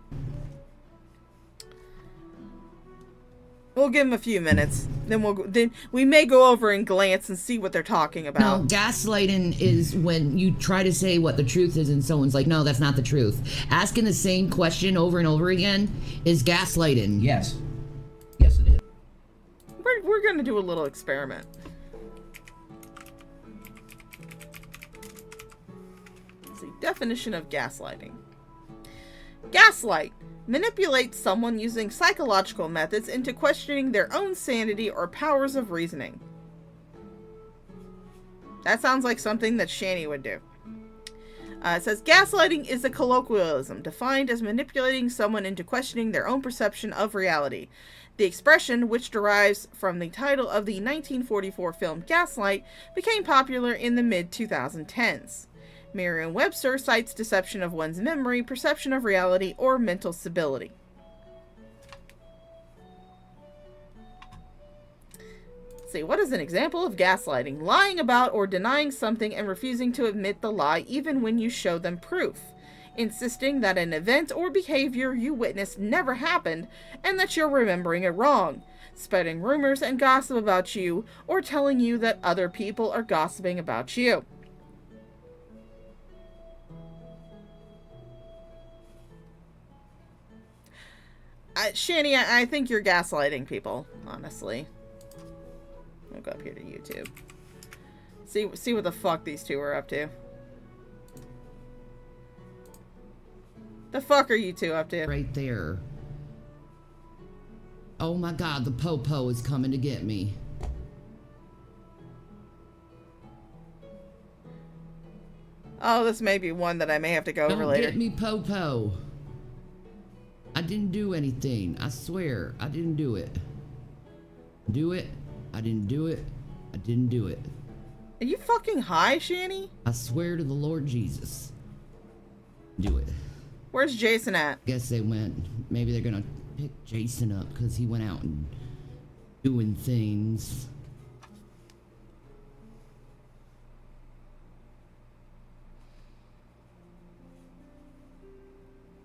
We'll give them a few minutes. Then we may go over and glance and see what they're talking about. No, gaslighting is when you try to say what the truth is and someone's like, no, that's not the truth. Asking the same question over and over again is gaslighting. Yes. Yes, it is. We're going to do a little experiment. Definition of gaslighting. Gaslight. Manipulates someone using psychological methods into questioning their own sanity or powers of reasoning. That sounds like something that Shani would do. It says, gaslighting is a colloquialism defined as manipulating someone into questioning their own perception of reality. The expression, which derives from the title of the 1944 film Gaslight, became popular in the mid-2010s. Merriam-Webster cites deception of one's memory, perception of reality, or mental stability. Let's see, what is an example of gaslighting? Lying about or denying something and refusing to admit the lie even when you show them proof. Insisting that an event or behavior you witnessed never happened and that you're remembering it wrong. Spreading rumors and gossip about you or telling you that other people are gossiping about you. Shani, I think you're gaslighting people, honestly. I'll go up here to YouTube. See what the fuck these two are up to. The fuck are you two up to? Right there. Oh my god, the popo is coming to get me. Oh, this may be one that I may have to go over later. Don't get me, popo. I didn't do anything. I swear, I didn't do it. Do it. I didn't do it. I didn't do it. Are you fucking high, Shani? I swear to the Lord Jesus. Do it. Where's Jason at? Guess they went. Maybe they're gonna pick Jason up because he went out and doing things.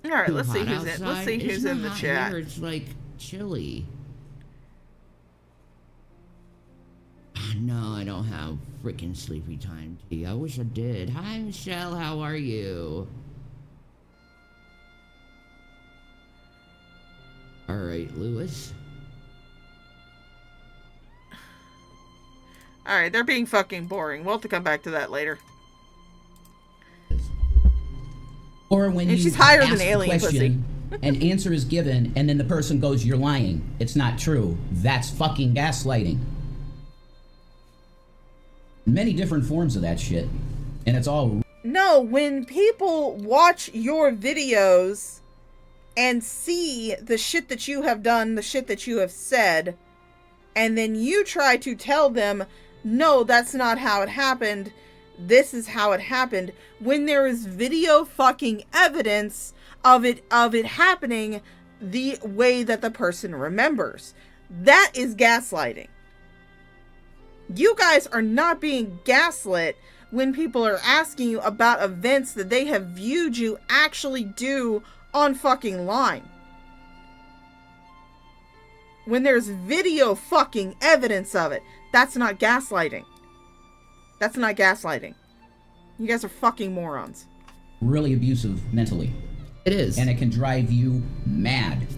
All right, Too let's see hot who's in. Let's outside. see It's who's not in the hot chat. here, it's like chilly. No, I don't have freaking sleepy time tea. I wish I did. Hi, Michelle. How are you? All right, Lewis. All right, they're being fucking boring. We'll have to come back to that later. Or when And you she's higher ask than the alien question, an answer is given, and then the person goes, "You're lying. It's not true." That's fucking gaslighting. Many different forms of that shit, and it's all. No, when people watch your videos and see the shit that you have done, the shit that you have said, and then you try to tell them, no, that's not how it happened, this is how it happened, when there is video fucking evidence of it happening the way that the person remembers. That is gaslighting. You guys are not being gaslit when people are asking you about events that they have viewed you actually do on fucking line. When there's video fucking evidence of it, that's not gaslighting. That's not gaslighting. You guys are fucking morons. Really abusive mentally. It is. And it can drive you mad.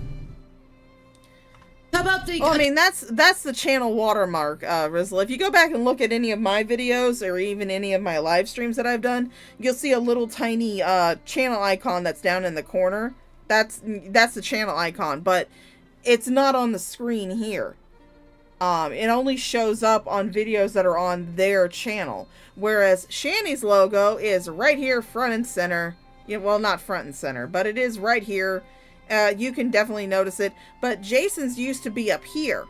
How about the... Well, I mean, that's the channel watermark, Rizla. If you go back and look at any of my videos or even any of my live streams that I've done, you'll see a little tiny channel icon that's down in the corner. That's the channel icon, but it's not on the screen here. It only shows up on videos that are on their channel. Whereas Shani's logo is right here, front and center. Yeah, well, not front and center, but it is right here. You can definitely notice it. But Jason's used to be up here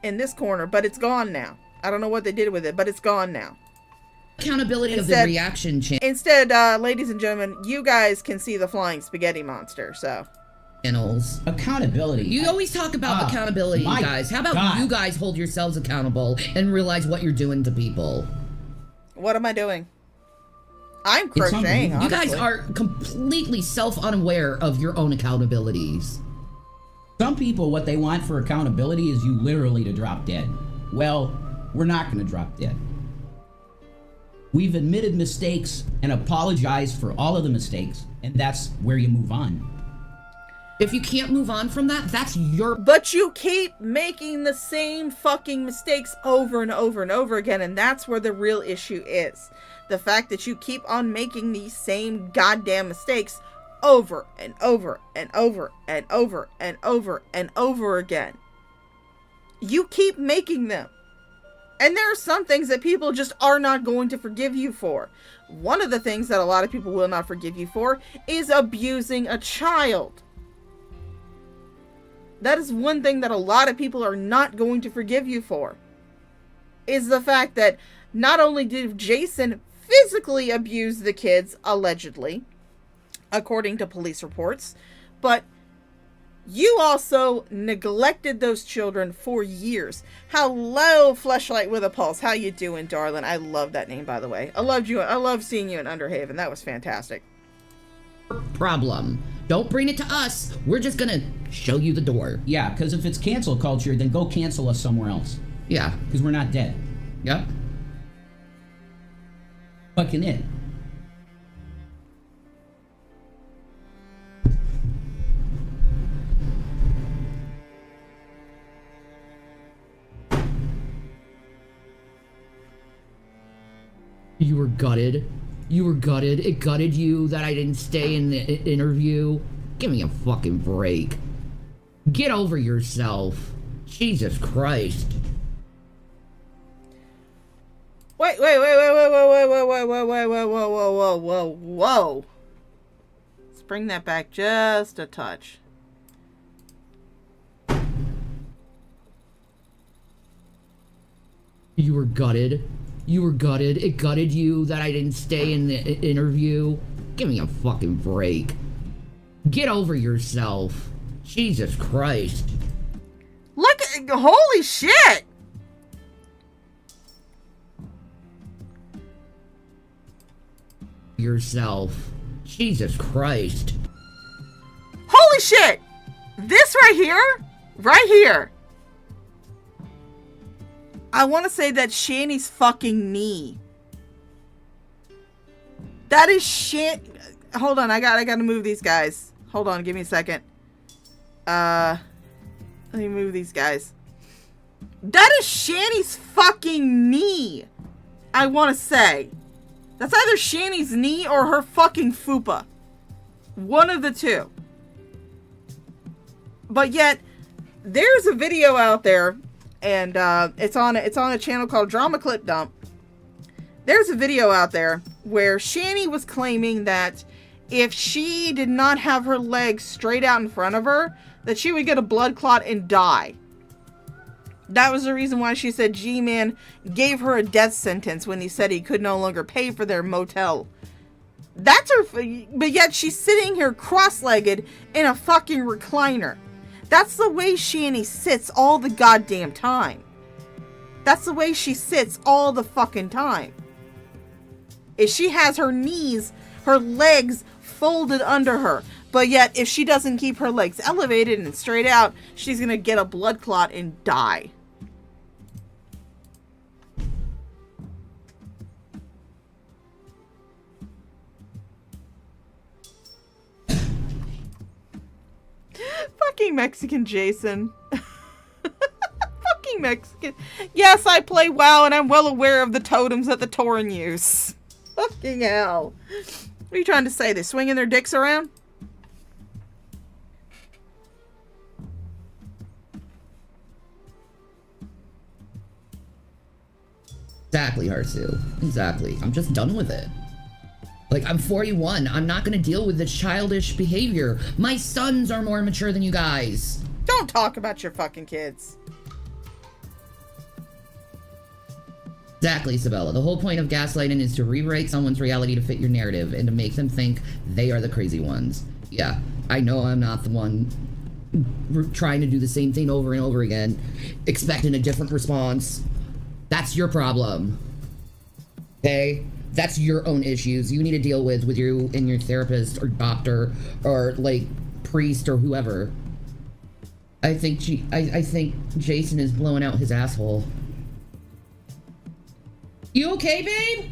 in this corner, but it's gone now. I don't know what they did with it, but it's gone now. Accountability of the reaction channel. Instead, ladies and gentlemen, you guys can see the flying spaghetti monster, so. Accountability. You always talk about accountability, you guys. How about you guys hold yourselves accountable and realize what you're doing to people? What am I doing? I'm crocheting, honestly. You guys are completely self-unaware of your own accountabilities. Some people, what they want for accountability is you literally to drop dead. Well, we're not going to drop dead. We've admitted mistakes and apologized for all of the mistakes, and that's where you move on. If you can't move on from that, that's your... But you keep making the same fucking mistakes over and over and over again, and that's where the real issue is. The fact that you keep on making these same goddamn mistakes over and over and over and over and over and over again. You keep making them. And there are some things that people just are not going to forgive you for. One of the things that a lot of people will not forgive you for is abusing a child. That is one thing that a lot of people are not going to forgive you for. Is the fact that not only did Jason physically abuse the kids, allegedly, according to police reports, but you also neglected those children for years. Hello, Fleshlight with a Pulse. How you doing, darling? I love that name, by the way. I loved you. I love seeing you in Underhaven. That was fantastic. Problem. Don't bring it to us. We're just gonna show you the door. Yeah, because if it's cancel culture, then go cancel us somewhere else. Yeah. Because we're not dead. Yep. Fucking it. You were gutted. You were gutted. It gutted you that I didn't stay in the interview. Give me a fucking break. Get over yourself. Jesus Christ. Wait, whoa. Let's bring that back just a touch. You were gutted. You were gutted. It gutted you that I didn't stay in the interview. Give me a fucking break. Get over yourself. Jesus Christ. Look at, holy shit! Yourself. Jesus Christ. Holy shit! This right here. I want to say that's Shanny's fucking knee. That is Hold on, I gotta move these guys. Hold on, give me a second. Let me move these guys. That is Shanny's fucking knee. I want to say. That's either Shanny's knee or her fucking fupa. One of the two. But yet, there's a video out there, and it's on a channel called Drama Clip Dump. There's a video out there where Shanny was claiming that if she did not have her legs straight out in front of her, that she would get a blood clot and die. That was the reason why she said G-Man gave her a death sentence when he said he could no longer pay for their motel. That's her, but yet she's sitting here cross-legged in a fucking recliner. That's the way Shanny sits all the goddamn time. That's the way she sits all the fucking time. If she has her knees, her legs folded under her. But yet, if she doesn't keep her legs elevated and straight out, she's gonna get a blood clot and die. Fucking Mexican Jason. Fucking Mexican. Yes, I play WoW and I'm well aware of the totems that the Tauren use. Fucking hell. What are you trying to say? They're swinging their dicks around? Exactly, Harsu. Exactly. I'm just done with it. Like, I'm 41. I'm not gonna deal with this childish behavior. My sons are more mature than you guys. Don't talk about your fucking kids. Exactly, Isabella. The whole point of gaslighting is to rewrite someone's reality to fit your narrative and to make them think they are the crazy ones. Yeah, I know I'm not the one trying to do the same thing over and over again, expecting a different response. That's your problem. Okay? That's your own issues you need to deal with you and your therapist or doctor or, like, priest or whoever. I think Jason is blowing out his asshole. You okay, babe?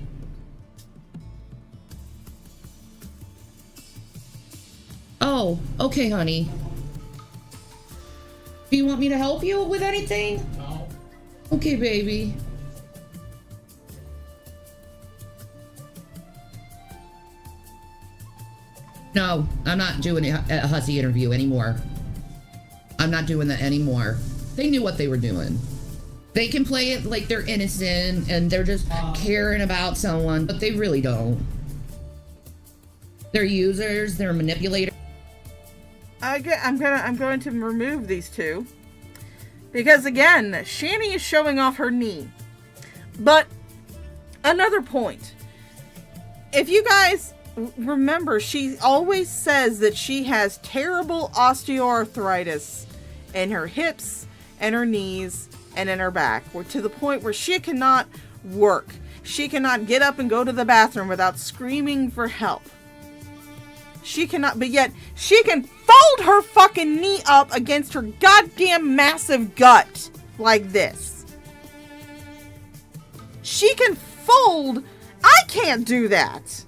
Oh, okay, honey. Do you want me to help you with anything? No. Okay, baby. No, I'm not doing a Hussy interview anymore. I'm not doing that anymore. They knew what they were doing. They can play it like they're innocent and they're just caring about someone, but they really don't. They're users, they're manipulators. I'm going to remove these two. Because again, Shani is showing off her knee. But another point. If you guys remember, she always says that she has terrible osteoarthritis in her hips and her knees and in her back, to the point where she cannot work. She cannot get up and go to the bathroom without screaming for help. She cannot, but yet she can fold her fucking knee up against her goddamn massive gut like this. She can fold. I can't do that.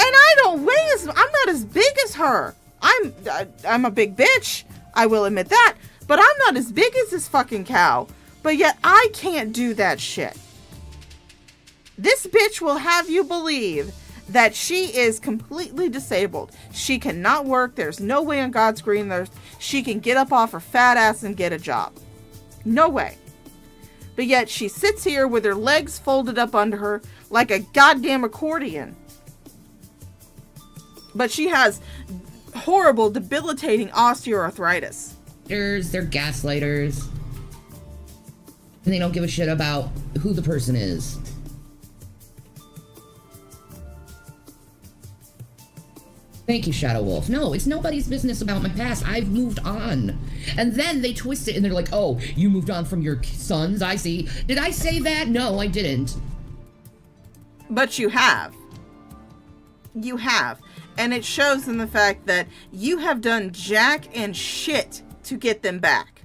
And I don't weigh I'm not as big as her. I'm a big bitch. I will admit that. But I'm not as big as this fucking cow. But yet I can't do that shit. This bitch will have you believe that she is completely disabled. She cannot work. There's no way on God's green earth she can get up off her fat ass and get a job. No way. But yet she sits here with her legs folded up under her like a goddamn accordion. But she has horrible, debilitating osteoarthritis. They're gaslighters. And they don't give a shit about who the person is. Thank you, Shadow Wolf. No, it's nobody's business about my past. I've moved on. And then they twist it and they're like, oh, you moved on from your sons, I see. Did I say that? No, I didn't. But you have. You have. And it shows in the fact that you have done jack and shit to get them back.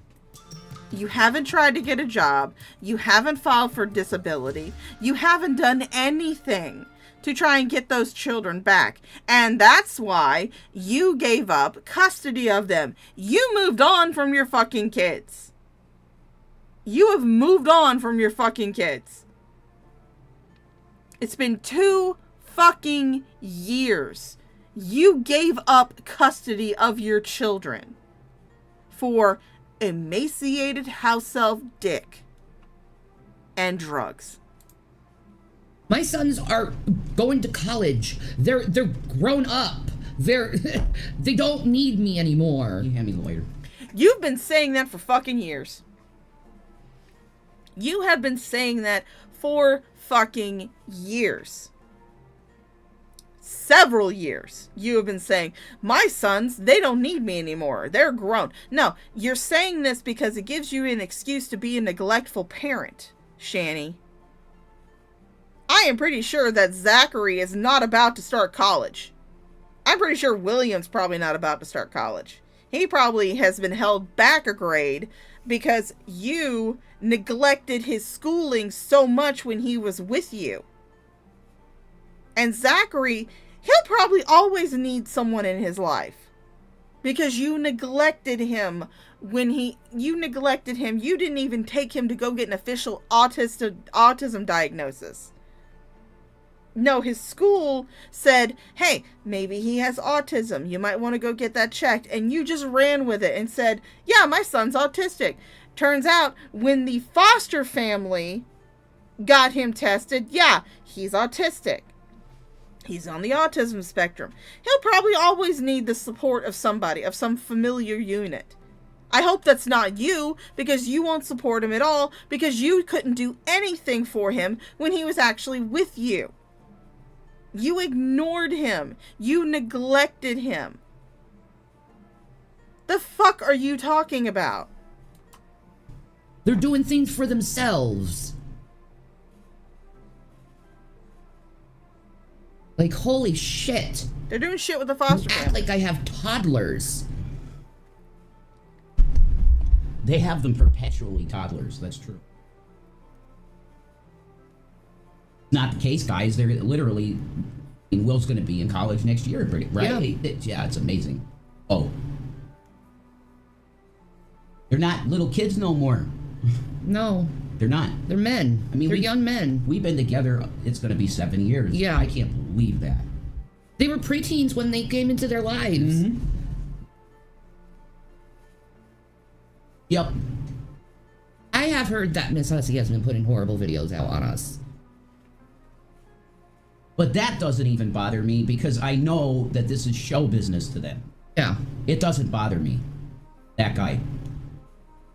You haven't tried to get a job. You haven't filed for disability. You haven't done anything to try and get those children back. And that's why you gave up custody of them. You moved on from your fucking kids. You have moved on from your fucking kids. It's been 2 fucking years. You gave up custody of your children for emaciated house elf dick and drugs. My sons are going to college. They're grown up. They don't need me anymore. You hand me the lighter. You've been saying that for fucking years. You have been saying that for fucking years. Several years. You have been saying, my sons, they don't need me anymore. They're grown. No, you're saying this because it gives you an excuse to be a neglectful parent, Shani. I am pretty sure that Zachary is not about to start college. I'm pretty sure William's probably not about to start college. He probably has been held back a grade because you neglected his schooling so much when he was with you. And Zachary, he'll probably always need someone in his life because you neglected him you neglected him. You didn't even take him to go get an official autism diagnosis. No, his school said, hey, maybe he has autism. You might want to go get that checked. And you just ran with it and said, yeah, my son's autistic. Turns out when the foster family got him tested, yeah, he's autistic. He's on the autism spectrum. He'll probably always need the support of somebody, of some familiar unit. I hope that's not you, because you won't support him at all, because you couldn't do anything for him when he was actually with you. You ignored him. You neglected him. The fuck are you talking about? They're doing things for themselves. Like, holy shit. They're doing shit with the foster You act family. like I have toddlers. They have them perpetually toddlers. That's true. Not the case, guys. They're literally. Will's going to be in college next year, right? Yeah, it's amazing. Oh. They're not little kids no more. No. They're not. They're men. I mean, they're young men. We've been together, it's going to be 7 years. Yeah. I can't believe that. They were preteens when they came into their lives. Mm-hmm. Yep. I have heard that Ms Hussy has been putting horrible videos out on us. But that doesn't even bother me because I know that this is show business to them. Yeah. It doesn't bother me. That guy.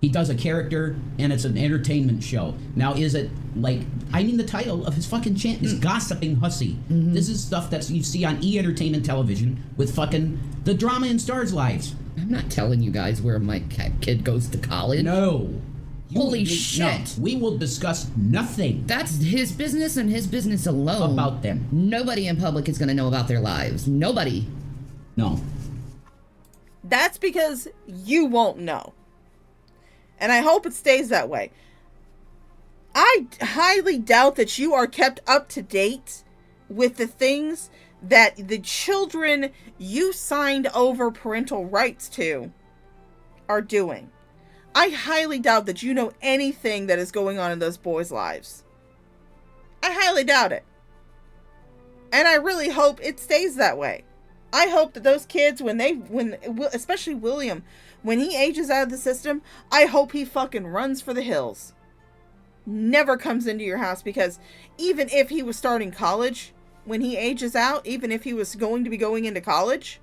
He does a character and it's an entertainment show. Now, is it like, I mean, the title of his fucking channel is Gossiping Hussy. Mm-hmm. This is stuff that you see on E! Entertainment Television with fucking the drama in stars' lives. I'm not telling you guys where my kid goes to college. No. Holy shit. No, we will discuss nothing. That's his business and his business alone. About them. Nobody in public is going to know about their lives. Nobody. No. That's because you won't know. And I hope it stays that way. I highly doubt that you are kept up to date with the things that the children you signed over parental rights to are doing. I highly doubt that you know anything that is going on in those boys' lives. I highly doubt it. And I really hope it stays that way. I hope that those kids, especially William, when he ages out of the system, I hope he fucking runs for the hills. Never comes into your house, because even if he was starting college, when he ages out, even if he was going to be going into college,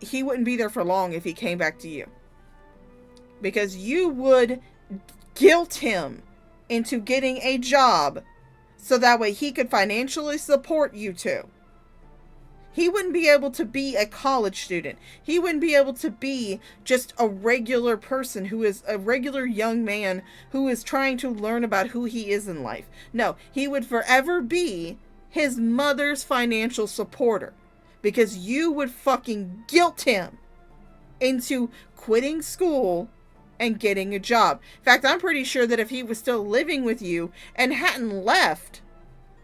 he wouldn't be there for long if he came back to you. Because you would guilt him into getting a job so that way he could financially support you two. He wouldn't be able to be a college student. He wouldn't be able to be just a regular person who is a regular young man who is trying to learn about who he is in life. No, he would forever be his mother's financial supporter, because you would fucking guilt him into quitting school and getting a job. In fact, I'm pretty sure that if he was still living with you and hadn't left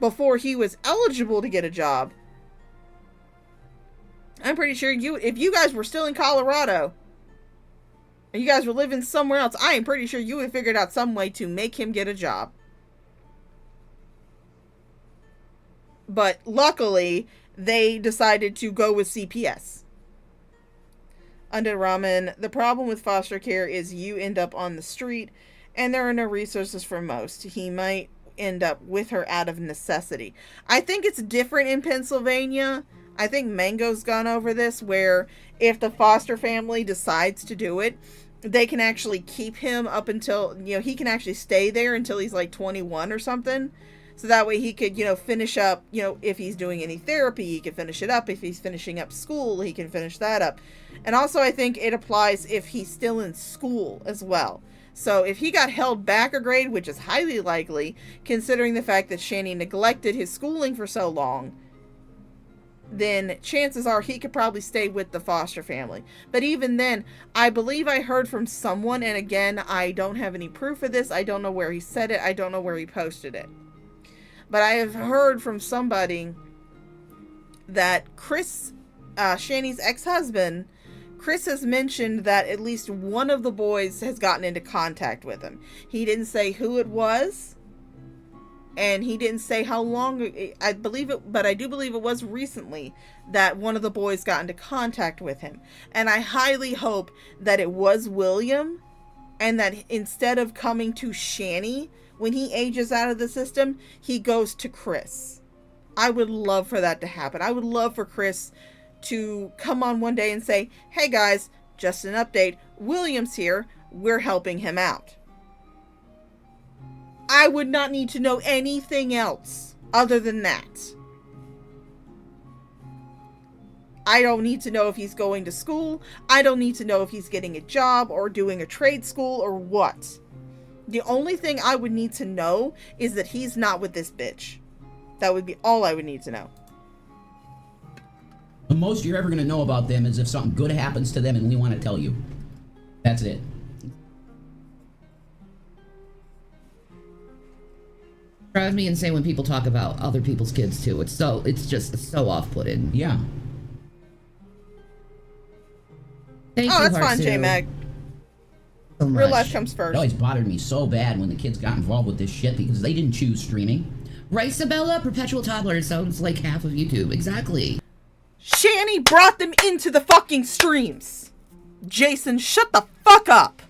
before he was eligible to get a job, I'm pretty sure if you guys were still in Colorado and you guys were living somewhere else, I am pretty sure you would have figured out some way to make him get a job. But luckily, they decided to go with CPS. Undead Ramen, the problem with foster care is you end up on the street and there are no resources for most. He might end up with her out of necessity. I think it's different in Pennsylvania. I think Mango's gone over this, where if the foster family decides to do it, they can actually keep him up until, he can actually stay there until he's like 21 or something. So that way he could, finish up, if he's doing any therapy, he can finish it up. If he's finishing up school, he can finish that up. And also I think it applies if he's still in school as well. So if he got held back a grade, which is highly likely, considering the fact that Shanny neglected his schooling for so long, then chances are he could probably stay with the foster family. But even then, I believe I heard from someone, and again, I don't have any proof of this. I don't know where he said it. I don't know where he posted it. But I have heard from somebody that Chris, Shanny's ex-husband, Chris has mentioned that at least one of the boys has gotten into contact with him. He didn't say who it was, and he didn't say how long. I believe it, but I do believe it was recently that one of the boys got into contact with him. And I highly hope that it was William, and that instead of coming to Shanny when he ages out of the system, he goes to Chris. I would love for that to happen. I would love for Chris to come on one day and say, hey guys, just an update, William's here, we're helping him out. I would not need to know anything else other than that. I don't need to know if he's going to school. I don't need to know if he's getting a job or doing a trade school or what. The only thing I would need to know is that he's not with this bitch. That would be all I would need to know. The most you're ever going to know about them is if something good happens to them and we want to tell you. That's it. Drives me insane when people talk about other people's kids too. It's just so off-putting. Yeah. Thank you, that's fine, Harsu. J-Mag. So Real much. life comes first. It always bothered me so bad when the kids got involved with this shit because they didn't choose streaming. Right, Sabella? Perpetual toddler sounds like half of YouTube. Exactly. Shani brought them into the fucking streams. Jason, shut the fuck up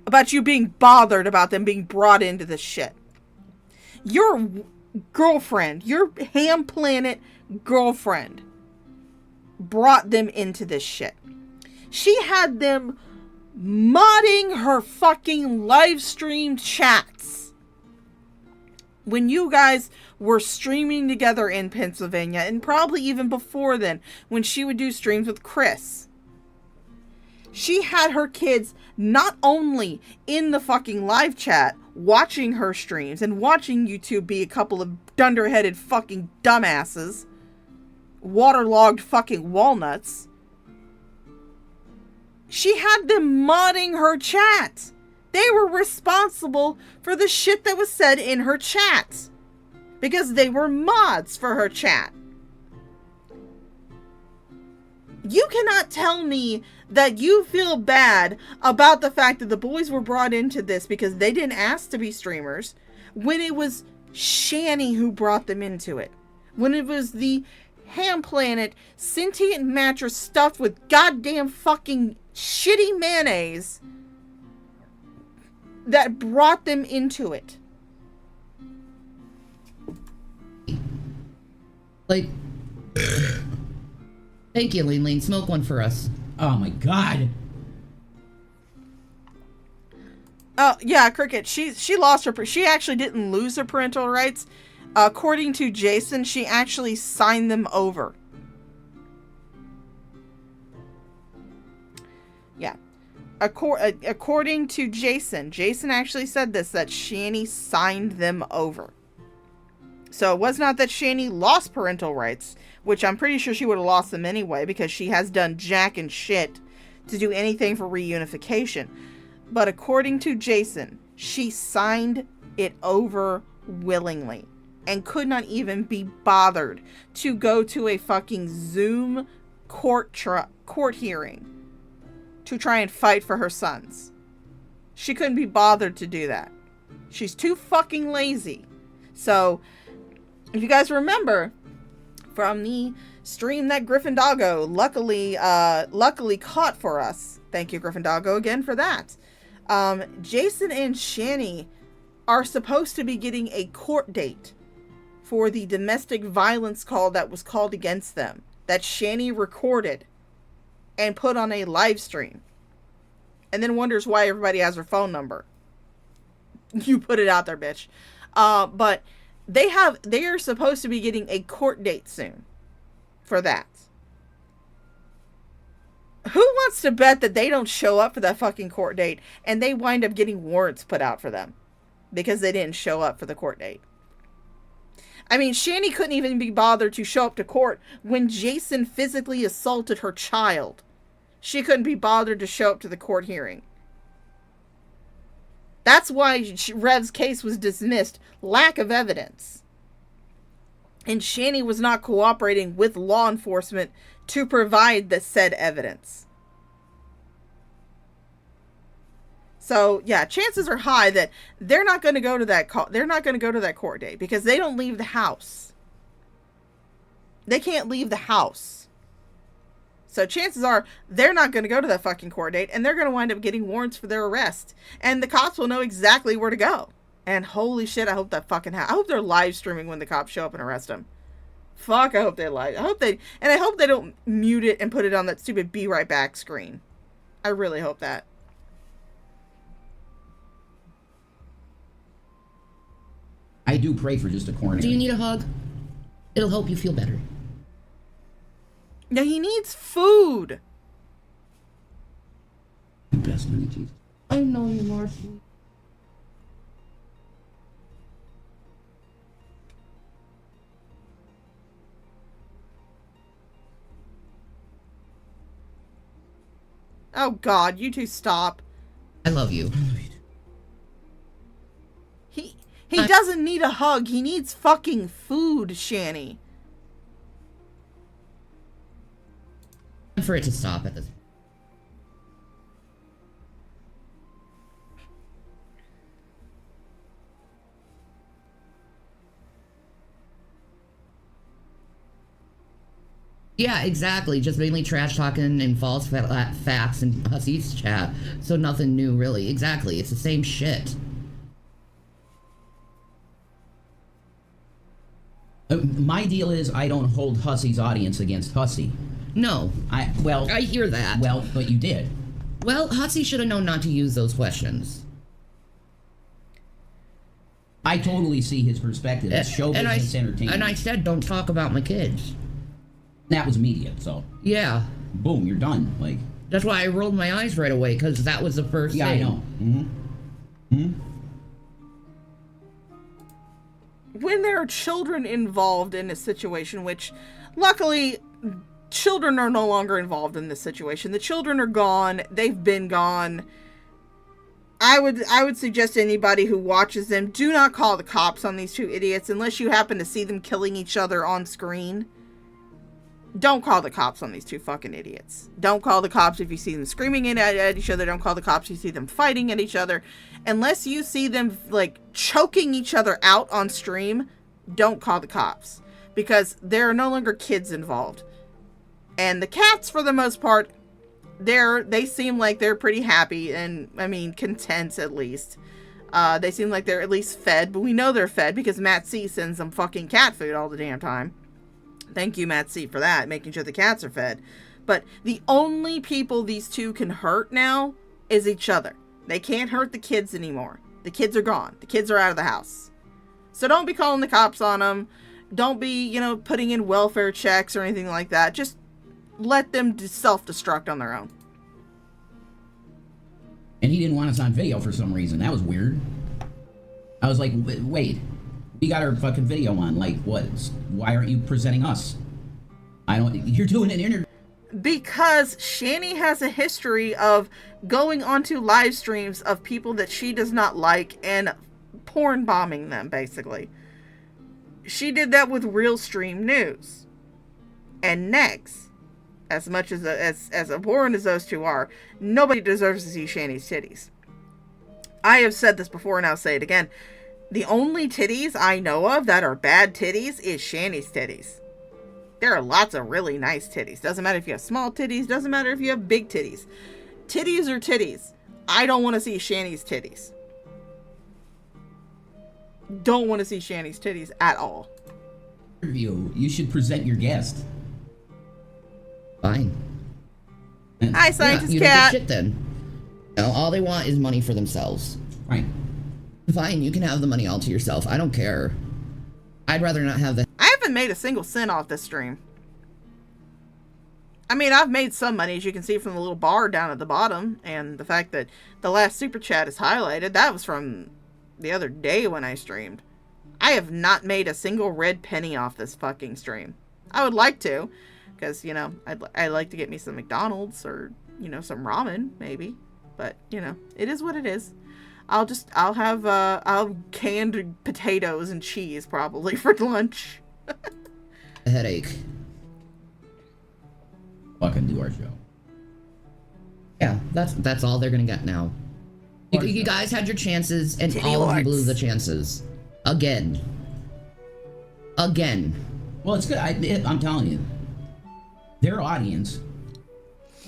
about you being bothered about them being brought into this shit. Your girlfriend, your Ham Planet girlfriend, brought them into this shit. She had them modding her fucking live stream chats when you guys were streaming together in Pennsylvania, and probably even before then when she would do streams with Chris. She had her kids not only in the fucking live chat watching her streams and watching you two be a couple of dunderheaded fucking dumbasses, waterlogged fucking walnuts. She had them modding her chat. They were responsible for the shit that was said in her chat because they were mods for her chat. You cannot tell me that you feel bad about the fact that the boys were brought into this because they didn't ask to be streamers, when it was Shani who brought them into it. When it was the Ham Planet sentient mattress stuffed with goddamn fucking shitty mayonnaise that brought them into it. Like, thank you, Lean Lean. Smoke one for us. Oh my god. Oh, yeah, Cricket. She lost her... She actually didn't lose her parental rights. According to Jason, she actually signed them over. Yeah. According to Jason actually said this, that Shani signed them over. So it was not that Shani lost parental rights, which I'm pretty sure she would have lost them anyway, because she has done jack and shit to do anything for reunification. But according to Jason, she signed it over willingly and could not even be bothered to go to a fucking Zoom court hearing to try and fight for her sons. She couldn't be bothered to do that. She's too fucking lazy. So, if you guys remember from the stream that Griffin Doggo luckily caught for us, thank you Griffin Doggo again for that. Jason and Shani are supposed to be getting a court date for the domestic violence call that was called against them, that Shani recorded and put on a live stream, and then wonders why everybody has her phone number. You put it out there, bitch. But they are supposed to be getting a court date soon for that. Who wants to bet that they don't show up for that fucking court date and they wind up getting warrants put out for them because they didn't show up for the court date? I mean, Shani couldn't even be bothered to show up to court when Jason physically assaulted her child. She couldn't be bothered to show up to the court hearing. That's why Rev's case was dismissed. Lack of evidence. And Shani was not cooperating with law enforcement to provide the said evidence. So, yeah, chances are high that they're not going to go to that court date because they don't leave the house. They can't leave the house. So chances are they're not going to go to that fucking court date, and they're going to wind up getting warrants for their arrest. And the cops will know exactly where to go. And holy shit, I hope that fucking I hope they're live streaming when the cops show up and arrest them. Fuck, I hope they're live. I hope they don't mute it and put it on that stupid be right back screen. I really hope that. I do pray for just a corner. Do you need a hug? It'll help you feel better. No, he needs food. Best honey, Jesus. I know you, Marcy. Oh God, you two stop. I love you. He doesn't need a hug. He needs fucking food, Shani. For it to stop at this. Yeah, exactly. Just mainly trash talking and false facts in Hussy's chat. So nothing new, really. Exactly. It's the same shit. My deal is I don't hold Hussy's audience against Hussy. No. I hear that. Well, but you did. Well, Hussy should have known not to use those questions. I totally see his perspective. It's show business entertainment. And I said, don't talk about my kids. That was media, so. Yeah. Boom, you're done. Like. That's why I rolled my eyes right away, because that was the first thing. Yeah, I know. When there are children involved in a situation, which luckily children are no longer involved in this situation. The children are gone. They've been gone. I would suggest to anybody who watches them, do not call the cops on these two idiots unless you happen to see them killing each other on screen. Don't call the cops on these two fucking idiots. Don't call the cops if you see them screaming at each other. Don't call the cops if you see them fighting at each other. Unless you see them, like, choking each other out on stream, don't call the cops. Because there are no longer kids involved. And the cats, for the most part, they seem like they're pretty happy and, I mean, content at least. They seem like they're at least fed, but we know they're fed because Matt C sends them fucking cat food all the damn time. Thank you, Matt C, for that, making sure the cats are fed. But the only people these two can hurt now is each other. They can't hurt the kids anymore. The kids are gone. The kids are out of the house. So don't be calling the cops on them. Don't be, putting in welfare checks or anything like that. Just let them self-destruct on their own. And he didn't want us on video for some reason. That was weird. I was like, wait. We got our fucking video on. Like, what? Why aren't you presenting us? You're doing an interview. Because Shani has a history of going onto live streams of people that she does not like and porn bombing them, basically. She did that with Real Stream News. And next, as much as abhorrent as those two are, nobody deserves to see Shani's titties. I have said this before and I'll say it again. The only titties I know of that are bad titties is Shani's titties. There are lots of really nice titties. Doesn't matter if you have small titties. Doesn't matter if you have big titties. Titties are titties. I don't want to see Shani's titties. Don't want to see Shani's titties at all. You should present your guest. Fine. Hi, Scientist you Cat. Don't get shit then. All they want is money for themselves. Right. Fine, you can have the money all to yourself. I don't care. I'd rather not have the... I haven't made a single cent off this stream. I mean, I've made some money, as you can see from the little bar down at the bottom. And the fact that the last super chat is highlighted, that was from the other day when I streamed. I have not made a single red penny off this fucking stream. I would like to, because, I'd like to get me some McDonald's or, some ramen, maybe. But, it is what it is. I'll have canned potatoes and cheese probably for lunch. A headache. Fucking do our show. Yeah, that's all they're gonna get now. You guys had your chances, and all of you blew the chances. Again. Well, it's good. I'm telling you. Their audience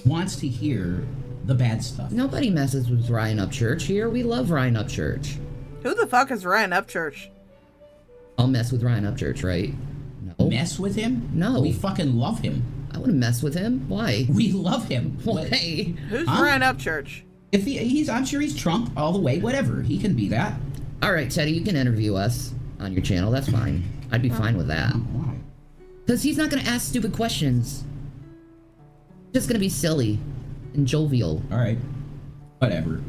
wants to hear the bad stuff. Nobody messes with Ryan Upchurch here. We love Ryan Upchurch. Who the fuck is Ryan Upchurch? I'll mess with Ryan Upchurch, right? No. Mess with him? No. We fucking love him. I wouldn't mess with him. Why? We love him. Why? Who's Ryan Upchurch? If I'm sure he's Trump all the way. Whatever. He can be that. All right, Teddy, you can interview us on your channel. That's fine. I'd be fine with that. Why? Because he's not going to ask stupid questions. Just going to be silly and jovial. All right. Whatever.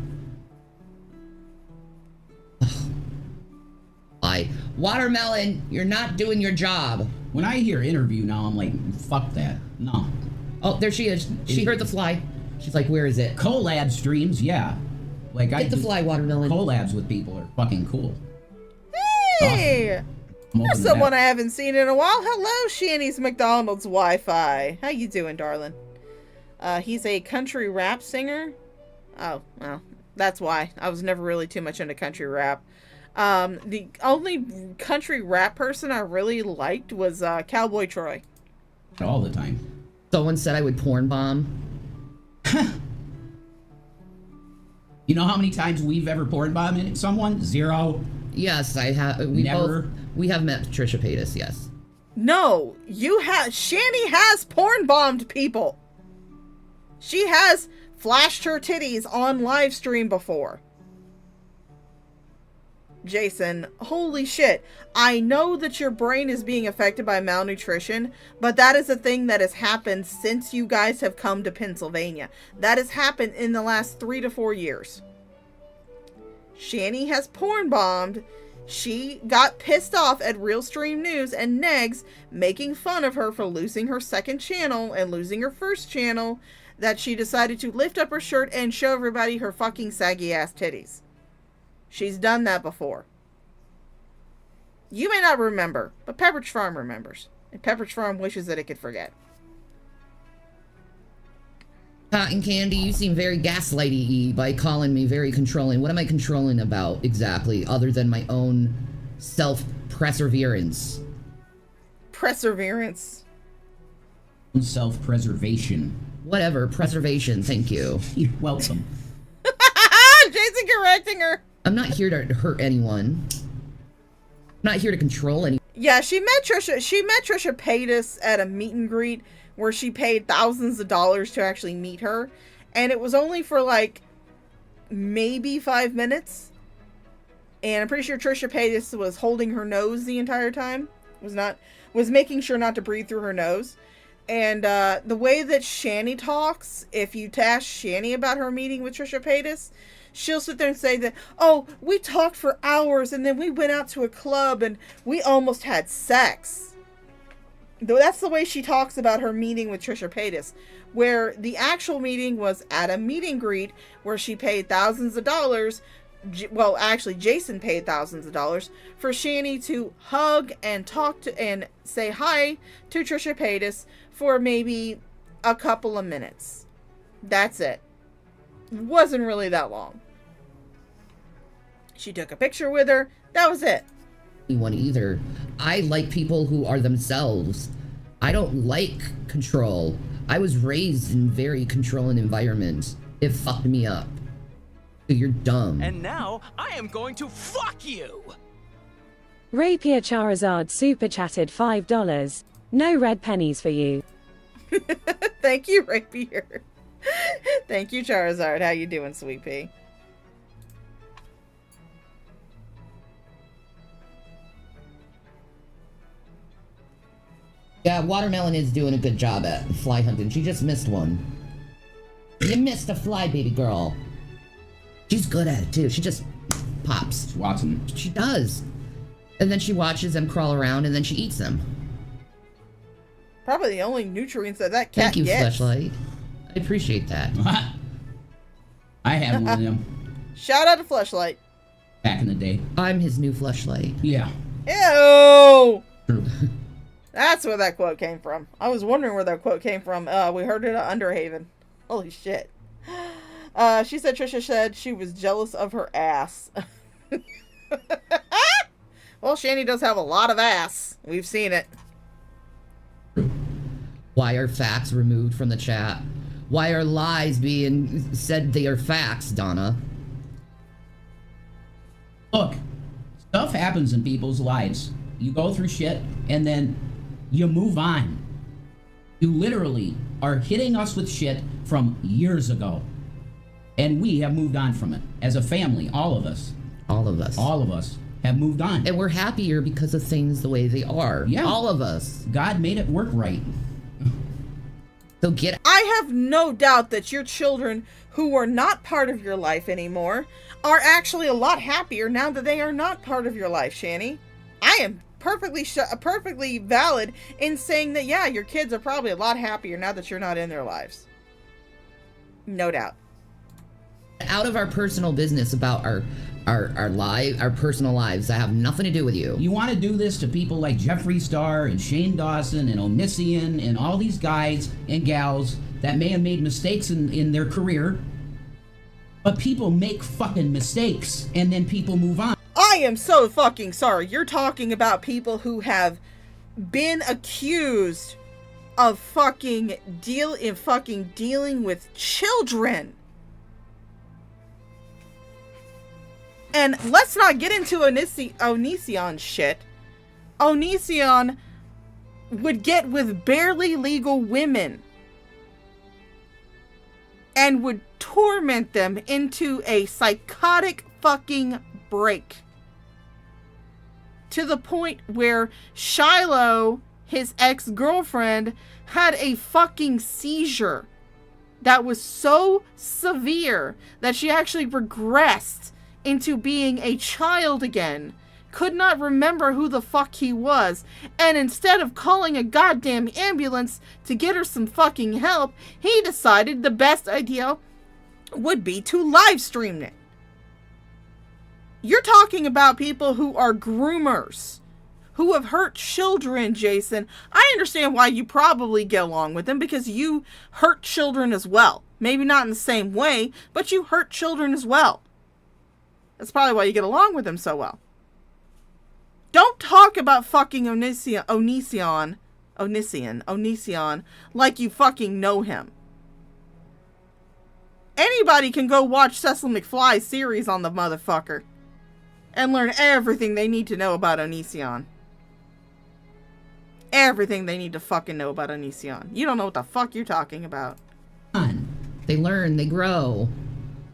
Why? Watermelon, you're not doing your job. When I hear interview now, I'm like, fuck that. No. Oh, there she is. She heard the fly. She's like, where is it? Collab streams, yeah. Like Get the fly, Watermelon. Collabs with people are fucking cool. Hey! Awesome. There's someone I haven't seen in a while. Hello, Shani's McDonald's Wi-Fi. How you doing, darling? He's a country rap singer. Oh, well, that's why. I was never really too much into country rap. The only country rap person I really liked was Cowboy Troy. All the time. Someone said I would porn bomb. You know how many times we've ever porn bombed someone? 0. Yes, I have. We have met Trisha Paytas, yes. No, you have. Shani has porn bombed people. She has flashed her titties on live stream before. Jason, holy shit. I know that your brain is being affected by malnutrition, but that is a thing that has happened since you guys have come to Pennsylvania. That has happened in the last 3 to 4 years. Shani has porn bombed. She got pissed off at Real Stream News and Negs making fun of her for losing her second channel and losing her first channel, that she decided to lift up her shirt and show everybody her fucking saggy ass titties. She's done that before. You may not remember, but Pepperidge Farm remembers. And Pepperidge Farm wishes that it could forget. Cotton Candy, you seem very gaslighty-y by calling me very controlling. What am I controlling about exactly, other than my own self-perseverance? Perseverance. Self-preservation. Whatever, preservation, thank you. You're welcome. Jason correcting her. I'm not here to hurt anyone. I'm not here to control anyone. Yeah, she met Trisha Paytas at a meet and greet where she paid thousands of dollars to actually meet her. And it was only for like maybe 5 minutes. And I'm pretty sure Trisha Paytas was holding her nose the entire time. Was making sure not to breathe through her nose. And the way that Shani talks, if you ask Shani about her meeting with Trisha Paytas, she'll sit there and say that, oh, we talked for hours and then we went out to a club and we almost had sex. Though that's the way she talks about her meeting with Trisha Paytas, where the actual meeting was at a meet and greet where she paid thousands of dollars. Well, actually, Jason paid thousands of dollars for Shani to hug and talk to and say hi to Trisha Paytas for maybe a couple of minutes. That's it. Wasn't really that long. She took a picture with her. That was it. Anyone either. I like people who are themselves. I don't like control. I was raised in very controlling environments. It fucked me up. You're dumb. And now I am going to fuck you. Rapier Charizard super chatted $5. No red pennies for you. Thank you, Rapier. Thank you, Charizard. How you doing, sweet pea? Yeah, Watermelon is doing a good job at fly hunting. She just missed one. You missed a fly, baby girl. She's good at it, too. She just pops. It's Watson. She does. And then she watches them crawl around, and then she eats them. Probably the only nutrients that cat gets. Thank you, Fleshlight. I appreciate that. I had one of them. Shout out to Fleshlight. Back in the day. I'm his new Fleshlight. Yeah. Ew! True. That's where that quote came from. I was wondering where that quote came from. We heard it at Underhaven. Holy shit. She said Trisha said she was jealous of her ass. Well, Shani does have a lot of ass. We've seen it. Why are facts removed from the chat? Why are lies being said they are facts, Donna? Look, stuff happens in people's lives. You go through shit, and then you move on. You literally are hitting us with shit from years ago. And we have moved on from it. As a family, all of us. All of us. All of us have moved on. And we're happier because of things the way they are. Yeah. All of us. God made it work right. So get... I have no doubt that your children, who are not part of your life anymore, are actually a lot happier now that they are not part of your life, Shani. I am perfectly valid in saying that, yeah, your kids are probably a lot happier now that you're not in their lives. No doubt. Out of our personal business about our personal lives that have nothing to do with you. You want to do this to people like Jeffree Star and Shane Dawson and Onision and all these guys and gals that may have made mistakes in their career. But people make fucking mistakes and then people move on. I am so fucking sorry. You're talking about people who have been accused of fucking dealing with children. And let's not get into Onision shit. Onision would get with barely legal women and would torment them into a psychotic fucking break. To the point where Shiloh, his ex-girlfriend, had a fucking seizure that was so severe that she actually regressed into being a child again, could not remember who the fuck he was, and instead of calling a goddamn ambulance to get her some fucking help, he decided the best idea would be to live stream it. You're talking about people who are groomers, who have hurt children, Jason. I understand why you probably get along with them, because you hurt children as well. Maybe not in the same way, but you hurt children as well. That's probably why you get along with him so well. Don't talk about fucking Onision like you fucking know him. Anybody can go watch Cecil McFly's series on the motherfucker and learn everything they need to know about Onision. Everything they need to fucking know about Onision. You don't know what the fuck you're talking about. They learn, they grow.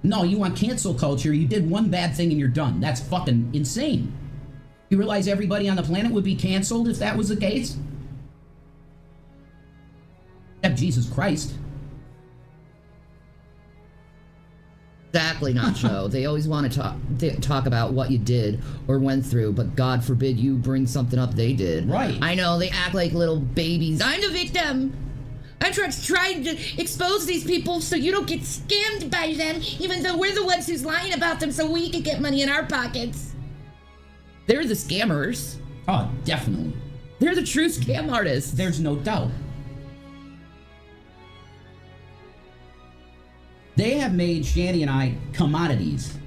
No, you want cancel culture. You did one bad thing and you're done. That's fucking insane. You realize everybody on the planet would be canceled if that was the case? Except Jesus Christ. Exactly, Nacho. They always want to talk about what you did or went through, but God forbid you bring something up they did. Right. I know, they act like little babies. I'm the victim. I'm trying to expose these people so you don't get scammed by them, even though we're the ones who's lying about them so we can get money in our pockets. They're the scammers. Oh, definitely. They're the true scam artists. There's no doubt. They have made Shanny and I commodities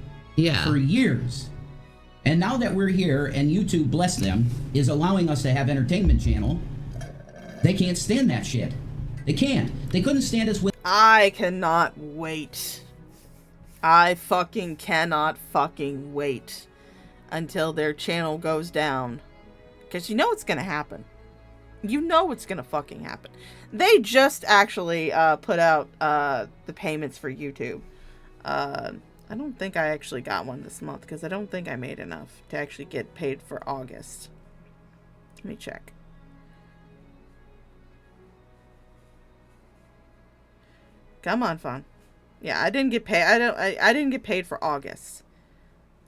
for years. And now that we're here and YouTube, bless them, is allowing us to have entertainment channel, they can't stand that shit. They can't. They couldn't stand us with... I cannot wait. I fucking cannot fucking wait until their channel goes down. Because you know it's gonna happen. You know it's gonna fucking happen. They just actually put out the payments for YouTube. I don't think I actually got one this month because I don't think I made enough to actually get paid for August. Let me check. Come on, phone. Yeah, I didn't get paid. I didn't get paid for August.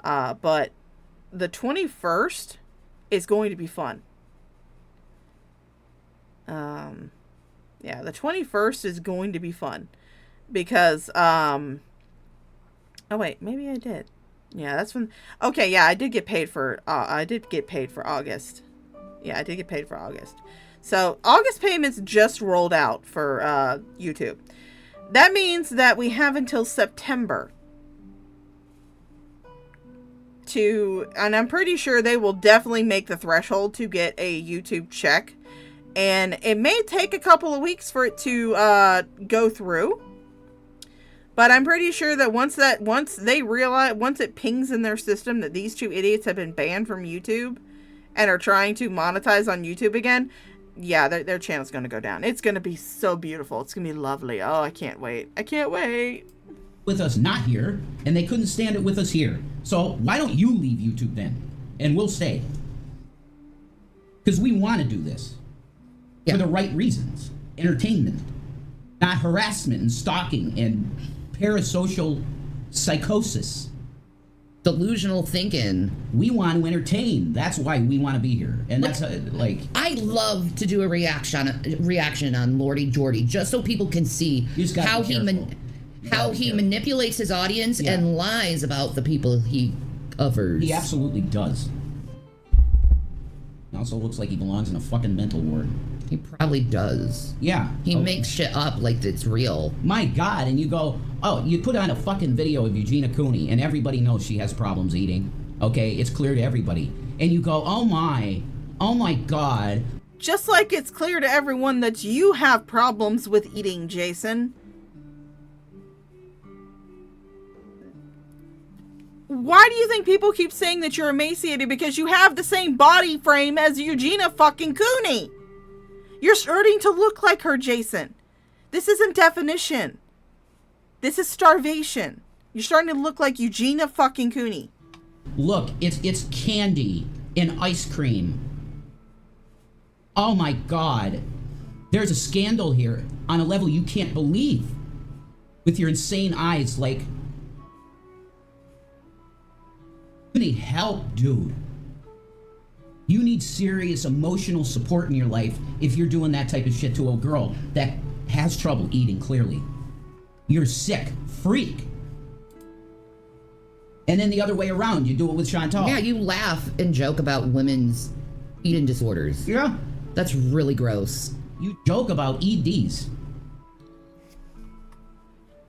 But the 21st is going to be fun. Yeah, the 21st is going to be fun because oh wait, maybe I did. Yeah, that's when. Okay, yeah, I did get paid for August. Yeah, I did get paid for August. So August payments just rolled out for YouTube. That means that we have until September to, and I'm pretty sure they will definitely make the threshold to get a YouTube check. And it may take a couple of weeks for it to go through. But I'm pretty sure that once it pings in their system that these two idiots have been banned from YouTube and are trying to monetize on YouTube again, yeah, their channel's going to go down. It's going to be so beautiful. It's going to be lovely. Oh, I can't wait. I can't wait. With us not here, and they couldn't stand it with us here. So why don't you leave YouTube then? And we'll stay. Because we want to do this. Yeah. For the right reasons. Entertainment. Not harassment and stalking and parasocial psychosis. Delusional thinking. We want to entertain. That's why we want to be here. And that's like... I love to do a reaction on Lordy Jordy, just so people can see how he manipulates his audience and lies about the people he covers. He absolutely does. He also looks like he belongs in a fucking mental ward. He probably does. Yeah. He makes shit up like it's real. My God, and you go, oh, you put on a fucking video of Eugenia Cooney, and everybody knows she has problems eating. Okay, it's clear to everybody. And you go, oh my God. Just like it's clear to everyone that you have problems with eating, Jason. Why do you think people keep saying that you're emaciated? Because you have the same body frame as Eugenia fucking Cooney. You're starting to look like her, Jason. This isn't definition. This is starvation. You're starting to look like Eugenia fucking Cooney. Look, it's candy and ice cream. Oh my God. There's a scandal here on a level you can't believe. With your insane eyes, like... You need help, dude. You need serious emotional support in your life if you're doing that type of shit to a girl that has trouble eating, clearly. You're sick. Freak. And then the other way around, you do it with Chantal. Yeah, you laugh and joke about women's eating disorders. Yeah. That's really gross. You joke about EDs.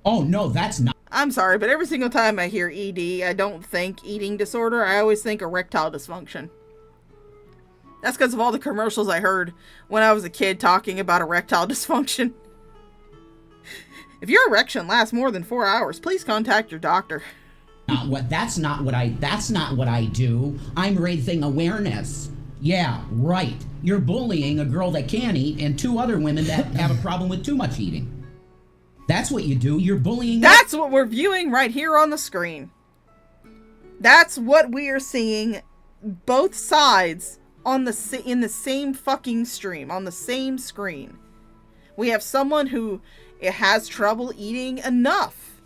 Oh, no, that's not. I'm sorry, but every single time I hear ED, I don't think eating disorder. I always think erectile dysfunction. That's because of all the commercials I heard when I was a kid talking about erectile dysfunction. If your erection lasts more than 4 hours, please contact your doctor. That's not what I do. I'm raising awareness. Yeah, right. You're bullying a girl that can eat and 2 other women that have a problem with too much eating. That's what you do. You're bullying. That's what we're viewing right here on the screen. That's what we are seeing. Both sides in the same fucking stream, on the same screen. We have someone who has trouble eating enough.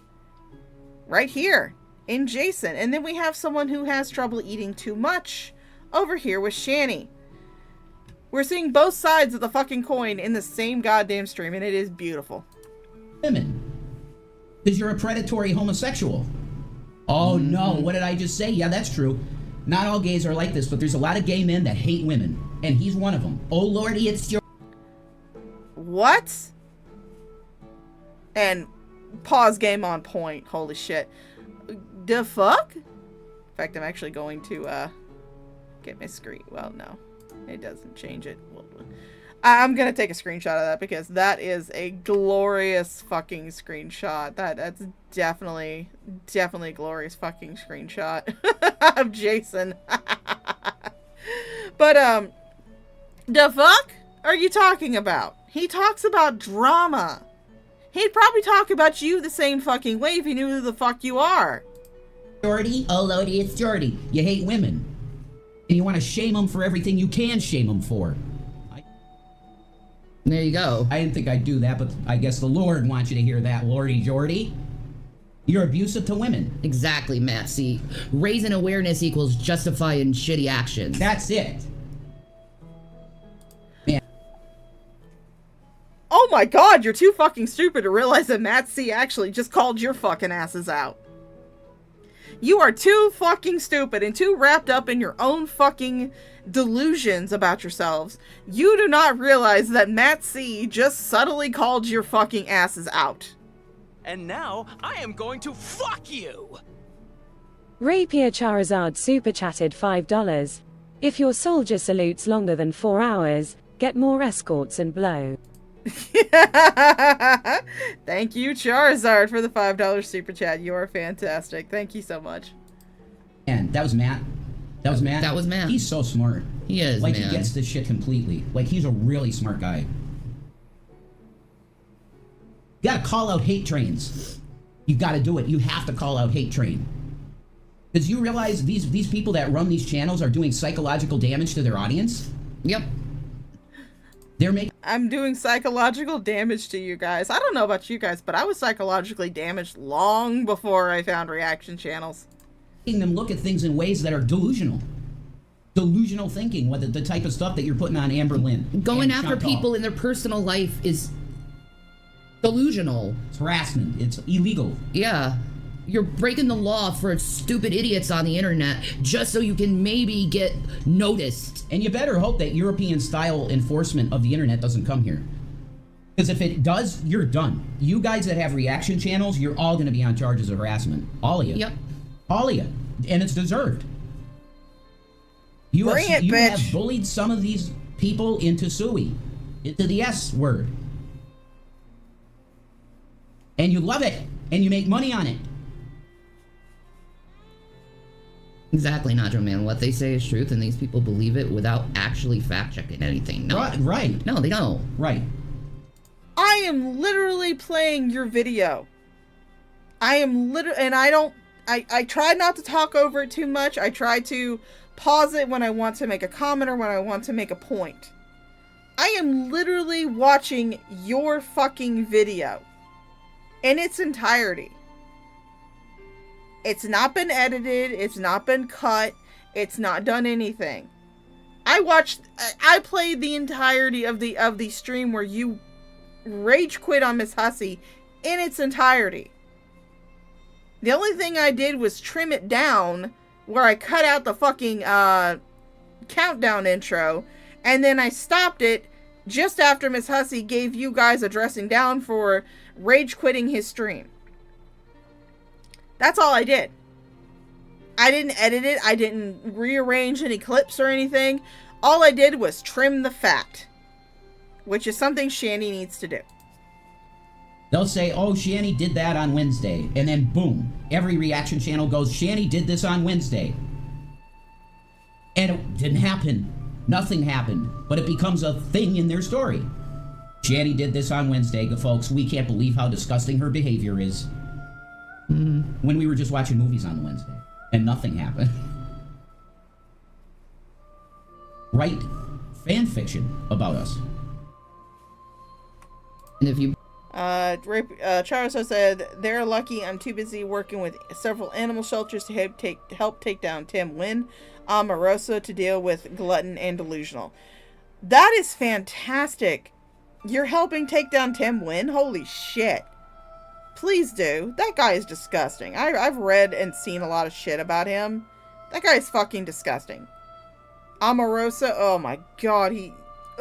Right here in Jason. And then we have someone who has trouble eating too much over here with Shani. We're seeing both sides of the fucking coin in the same goddamn stream, and it is beautiful. Women. Because you're a predatory homosexual. Oh no, what did I just say? Yeah, that's true. Not all gays are like this, but there's a lot of gay men that hate women. And he's one of them. Oh lordy, it's your... What? And pause game on point. Holy shit. The fuck? In fact, I'm actually going to get my screen. Well, no. It doesn't change it. I'm gonna take a screenshot of that because that is a glorious fucking screenshot. That's definitely a glorious fucking screenshot of Jason. But the fuck are you talking about? He talks about drama. He'd probably talk about you the same fucking way if he knew who the fuck you are. Jordy, oh lordy, it's Jordy. You hate women. And you want to shame them for everything you can shame them for. There you go. I didn't think I'd do that, but I guess the Lord wants you to hear that, Lordy Jordy. You're abusive to women. Exactly, Matt. See, raising awareness equals justifying shitty actions. That's it. Man. Oh my god, you're too fucking stupid to realize that Matt C actually just called your fucking asses out. You are too fucking stupid and too wrapped up in your own fucking delusions about yourselves. You do not realize that Matt C just subtly called your fucking asses out. And now, I am going to fuck you! Rapier Charizard super chatted $5. If your soldier salutes longer than 4 hours, get more escorts and blow. Thank you, Charizard, for the $5 super chat. You are fantastic. Thank you so much. And that was Matt. That was Matt. That was Matt. He's so smart. He is, like, man. he gets this shit completely. Like, he's a really smart guy. You gotta call out hate trains. You gotta do it. You have to call out hate train. Because you realize these people that run these channels are doing psychological damage to their audience? Yep. I'm doing psychological damage to you guys. I don't know about you guys, but I was psychologically damaged long before I found reaction channels. Making them look at things in ways that are delusional. Delusional thinking, whether the type of stuff that you're putting on Amber Lynn. Going after people in their personal life is delusional. It's harassment. It's illegal. Yeah. You're breaking the law for stupid idiots on the internet just so you can maybe get noticed. And you better hope that European-style enforcement of the internet doesn't come here. Because if it does, you're done. You guys that have reaction channels, you're all going to be on charges of harassment. All of you. Yep. All of you. And it's deserved. You have bullied some of these people into SUI, into the S word. And you love it, and you make money on it. Exactly, Nacho Man. What they say is truth, and these people believe it without actually fact-checking anything. No. Right. No, they don't. Right. I am literally playing your video. I am literally, and I try not to talk over it too much. I try to pause it when I want to make a comment or when I want to make a point. I am literally watching your fucking video in its entirety. It's not been edited. It's not been cut. It's not done anything. I played the entirety of the stream where you rage quit on Ms Hussy in its entirety. The only thing I did was trim it down where I cut out the fucking countdown intro, and then I stopped it just after Ms Hussy gave you guys a dressing down for rage quitting his stream. That's all I did. I didn't edit it. I didn't rearrange any clips or anything. All I did was trim the fat, which is something Shanny needs to do. They'll say, oh, Shanny did that on Wednesday. And then boom, every reaction channel goes, Shanny did this on Wednesday. And it didn't happen. Nothing happened. But it becomes a thing in their story. Shanny did this on Wednesday, folks. We can't believe how disgusting her behavior is. When we were just watching movies on Wednesday. And nothing happened. Write fan fiction about us. And if you... Charles said, they're lucky I'm too busy working with several animal shelters to help take down Tim Wynn, Omarosa to deal with glutton and delusional. That is fantastic. You're helping take down Tim Wynn? Holy shit. Please do. That guy is disgusting. I've read and seen a lot of shit about him. That guy is fucking disgusting. Omarosa, oh my god,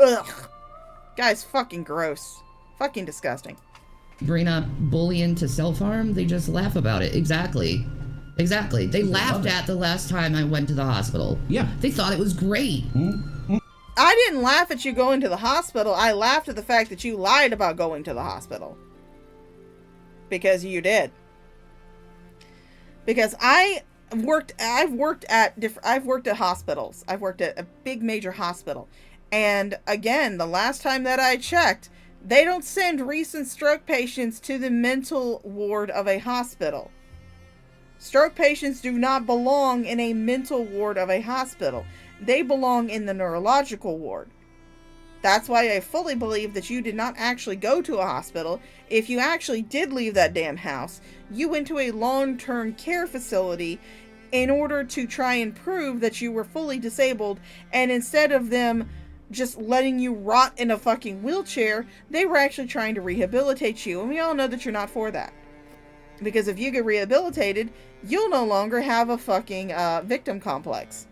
ugh. Guy's fucking gross. Fucking disgusting. Bring up bullying to self-harm, they just laugh about it. Exactly. They laughed at the last time I went to the hospital. Yeah. They thought it was great. I didn't laugh at you going to the hospital. I laughed at the fact that you lied about going to the hospital. Because you did. Because I've worked at hospitals. I've worked at a big major hospital. And again, the last time that I checked, they don't send recent stroke patients to the mental ward of a hospital. Stroke patients do not belong in a mental ward of a hospital. They belong in the neurological ward. That's why I fully believe that you did not actually go to a hospital. If you actually did leave that damn house, you went to a long-term care facility in order to try and prove that you were fully disabled, and instead of them just letting you rot in a fucking wheelchair, they were actually trying to rehabilitate you, and we all know that you're not for that. Because if you get rehabilitated, you'll no longer have a fucking victim complex.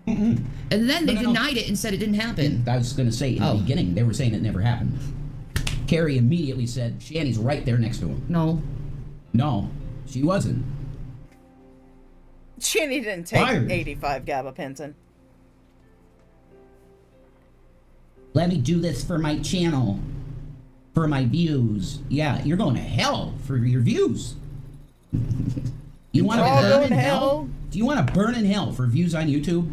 And then they denied it and said it didn't happen. I was going to say, in the beginning, they were saying it never happened. Carrie immediately said, Shanny's right there next to him. No, she wasn't. Shanny didn't take 85 gabapentin. Let me do this for my channel. For my views. Yeah, you're going to hell for your views. You want to burn in hell? Do you want to burn in hell for views on YouTube?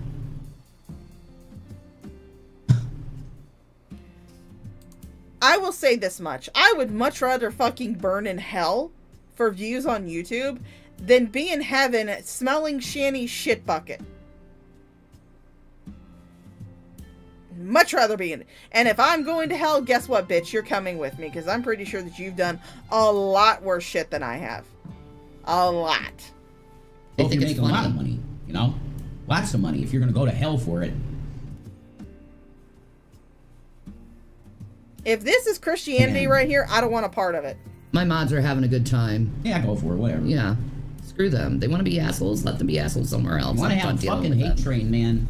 I will say this much. I would much rather fucking burn in hell for views on YouTube than be in heaven smelling Shanny's shit bucket. Much rather be in it. And if I'm going to hell, guess what, bitch? You're coming with me, because I'm pretty sure that you've done a lot worse shit than I have. A lot. Well, if you make a lot of money, you know? Lots of money if you're going to go to hell for it. If this is Christianity right here, I don't want a part of it. My mods are having a good time. Yeah, go for it, whatever. Yeah. Screw them. They want to be assholes, let them be assholes somewhere else. I want to have a fucking hate train, man.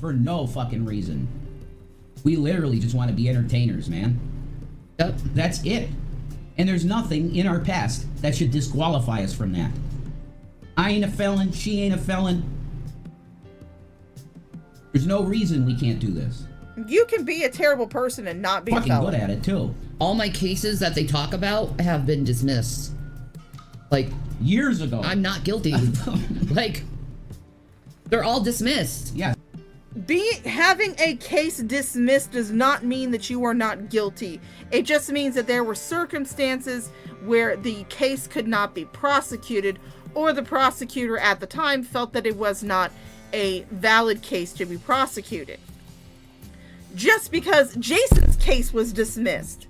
For no fucking reason. We literally just want to be entertainers, man. Yep. That's it. And there's nothing in our past that should disqualify us from that. I ain't a felon, she ain't a felon. There's no reason we can't do this. You can be a terrible person and not be a Fucking felon. good at it, too. All my cases that they talk about have been dismissed. Like, years ago. I'm not guilty. Like, they're all dismissed. Yeah. Having a case dismissed does not mean that you are not guilty. It just means that there were circumstances where the case could not be prosecuted, or the prosecutor at the time felt that it was not a valid case to be prosecuted. Just because Jason's case was dismissed.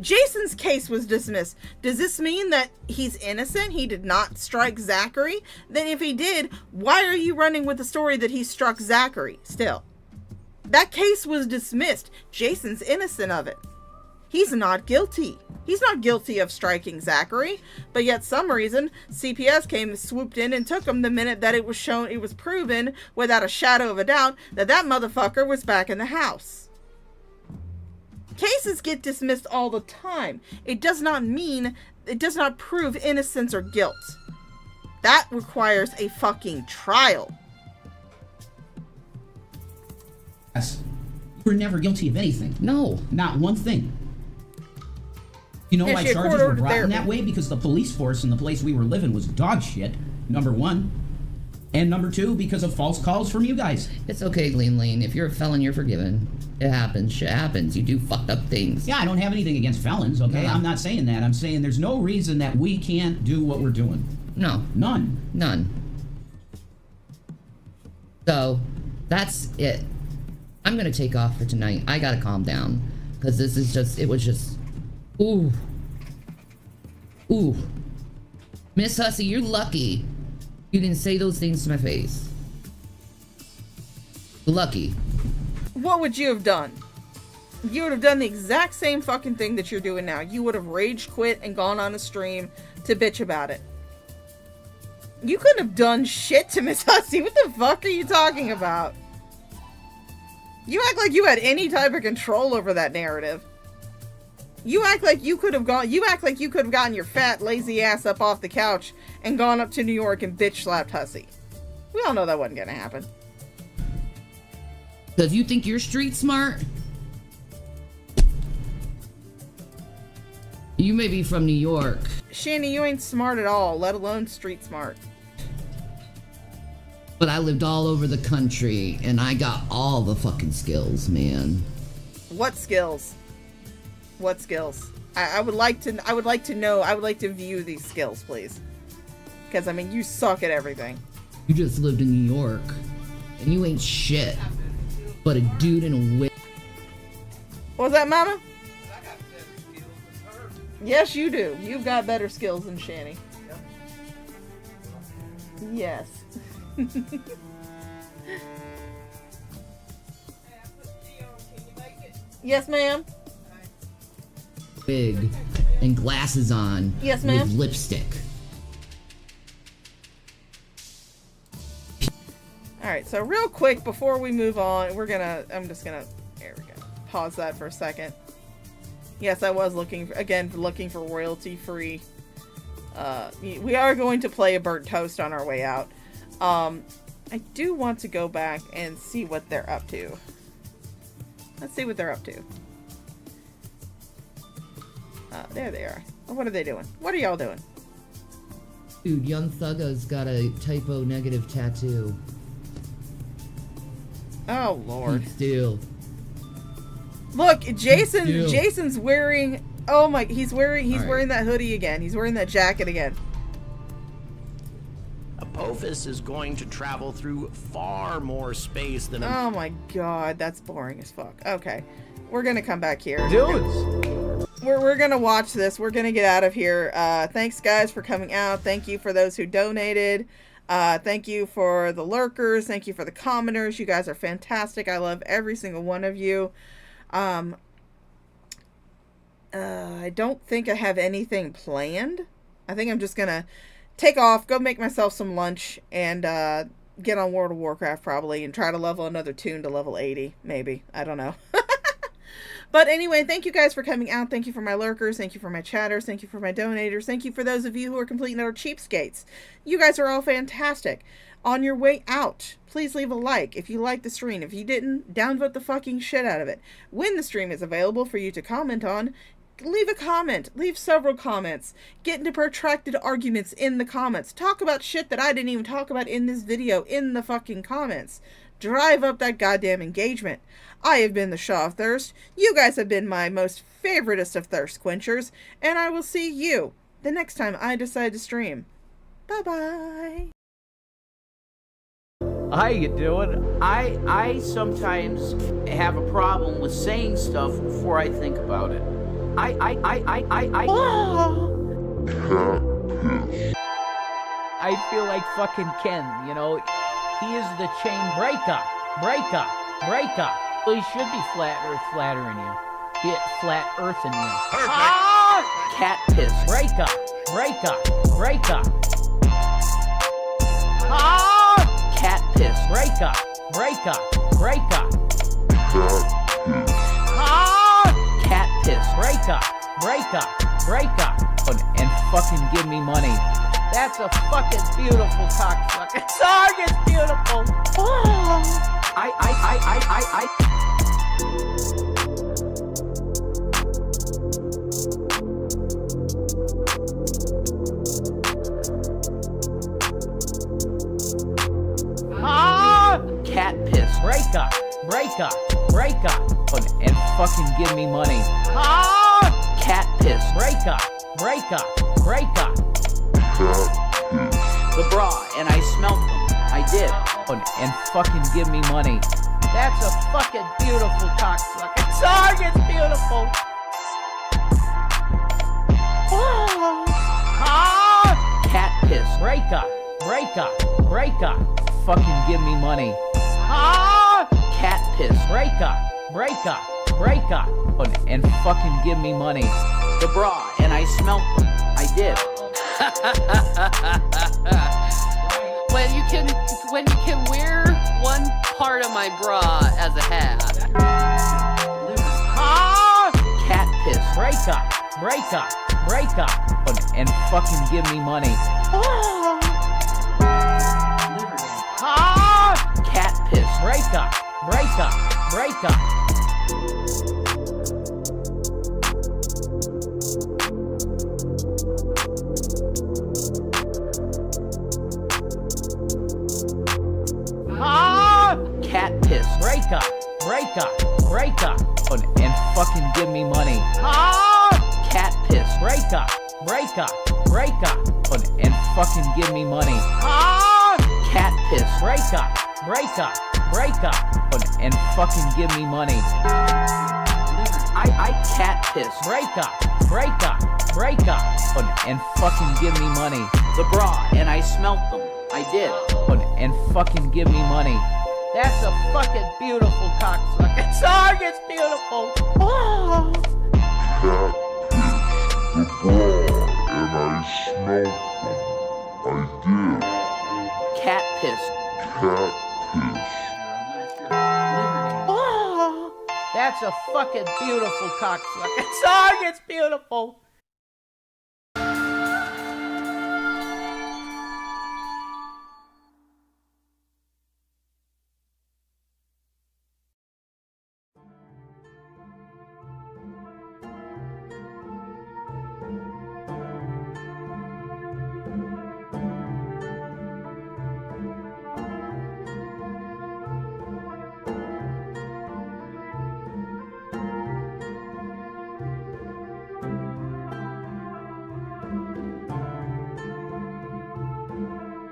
Jason's case was dismissed. Does this mean that he's innocent? He did not strike Zachary? Then if he did, why are you running with the story that he struck Zachary still? That case was dismissed. Jason's innocent of it. He's not guilty. He's not guilty of striking Zachary, but yet some reason CPS came and swooped in and took him the minute that it was shown, it was proven without a shadow of a doubt that that motherfucker was back in the house. Cases get dismissed all the time. It does not prove innocence or guilt. That requires a fucking trial. Yes. You were never guilty of anything. No. Not one thing. You know why charges were brought in that way? Because the police force in the place we were living was dog shit, number one. And number two, because of false calls from you guys. It's okay, Lean. If you're a felon, you're forgiven. It happens. Shit happens. You do fucked up things. Yeah, I don't have anything against felons, okay? I'm not saying that. I'm saying there's no reason that we can't do what we're doing. No. None. So, that's it. I'm gonna take off for tonight. I gotta calm down. Because this is just, it was just, ooh. Ms Hussy, you're lucky you didn't say those things to my face. Lucky. What would you have done? You would have done the exact same fucking thing that you're doing now. You would have rage quit and gone on a stream to bitch about it. You couldn't have done shit to Ms Hussy. What the fuck are you talking about? You act like you had any type of control over that narrative. You act like you could have gotten your fat, lazy ass up off the couch and gone up to New York and bitch slapped Hussy. We all know that wasn't gonna happen. Because you think you're street smart? You may be from New York. Shanny, you ain't smart at all, let alone street smart. But I lived all over the country, and I got all the fucking skills, man. What skills? What skills? I would like to know, I would like to view these skills, please. Because, I mean, you suck at everything. You just lived in New York, and you ain't shit but a dude in a wig. What was that, Mama? Yes, you do. You've got better skills than Shanny. Yes. Yes, ma'am. Wig and glasses on. Yes, ma'am. With lipstick. Alright, so real quick before we move on, I'm just gonna, there we go, pause that for a second. Yes, I was looking for royalty free. We are going to play a burnt toast on our way out. I do want to go back and see what they're up to. Let's see what they're up to. There they are. What are they doing? What are y'all doing? Dude, Young Thugga's got a typo negative tattoo. Oh Lord. Still. Look, Jason's wearing, oh my, he's wearing that hoodie again. He's wearing that jacket again. Apophis is going to travel through far more space than Oh my god, that's boring as fuck. Okay. We're gonna come back here. Dudes! We're gonna watch this. We're gonna get out of here. Thanks guys for coming out. Thank you for those who donated. Thank you for the lurkers. Thank you for the commenters. You guys are fantastic. I love every single one of you. I don't think I have anything planned. I think I'm just gonna take off, go make myself some lunch, and get on World of Warcraft probably, and try to level another tune to level 80, maybe. I don't know. But anyway, thank you guys for coming out. Thank you for my lurkers. Thank you for my chatters. Thank you for my donators. Thank you for those of you who are completely our cheapskates. You guys are all fantastic. On your way out, please leave a like if you like the stream. If you didn't, downvote the fucking shit out of it. When the stream is available for you to comment on, leave a comment. Leave several comments. Get into protracted arguments in the comments. Talk about shit that I didn't even talk about in this video in the fucking comments. Drive up that goddamn engagement. I have been the Shaw of Thirst. You guys have been my most favoritist of thirst quenchers. And I will see you the next time I decide to stream. Bye-bye. How you doing? I sometimes have a problem with saying stuff before I think about it. I feel like fucking Ken, you know. He is the chain breaker. Well, he should be flat earth flattering you. Be it flat earthing you. Perfect. Cat piss. Breaker. Cat piss. Breaker. Cat piss. Breaker. And fucking give me money. That's a fucking beautiful cocksucker. Song is beautiful. Cat piss. Breaker. And fucking give me money. Cat piss. Breaker. The bra, and I smelt them. I did. And fucking give me money. That's a fucking beautiful cocksucker. Song is beautiful. Cat piss. Breaker. Fucking give me money. Cat piss. Breaker. And fucking give me money. The bra, and I smelt them. I did. when you can wear one part of my bra as a hat. Cat piss. Breaker. And fucking give me money. Cat piss. Breaker. Cat piss. Breaker. And fucking give me money. Cat piss. Breaker. And fucking give me money. Cat piss. Breaker. And fucking give me money. I cat piss. Breaker. And fucking give me money. The bra, and I smelt them. I did. And fucking give me money. That's a fucking beautiful cocksucker. Song is beautiful. Cat piss. That's a fucking beautiful cocksucker. Song is beautiful.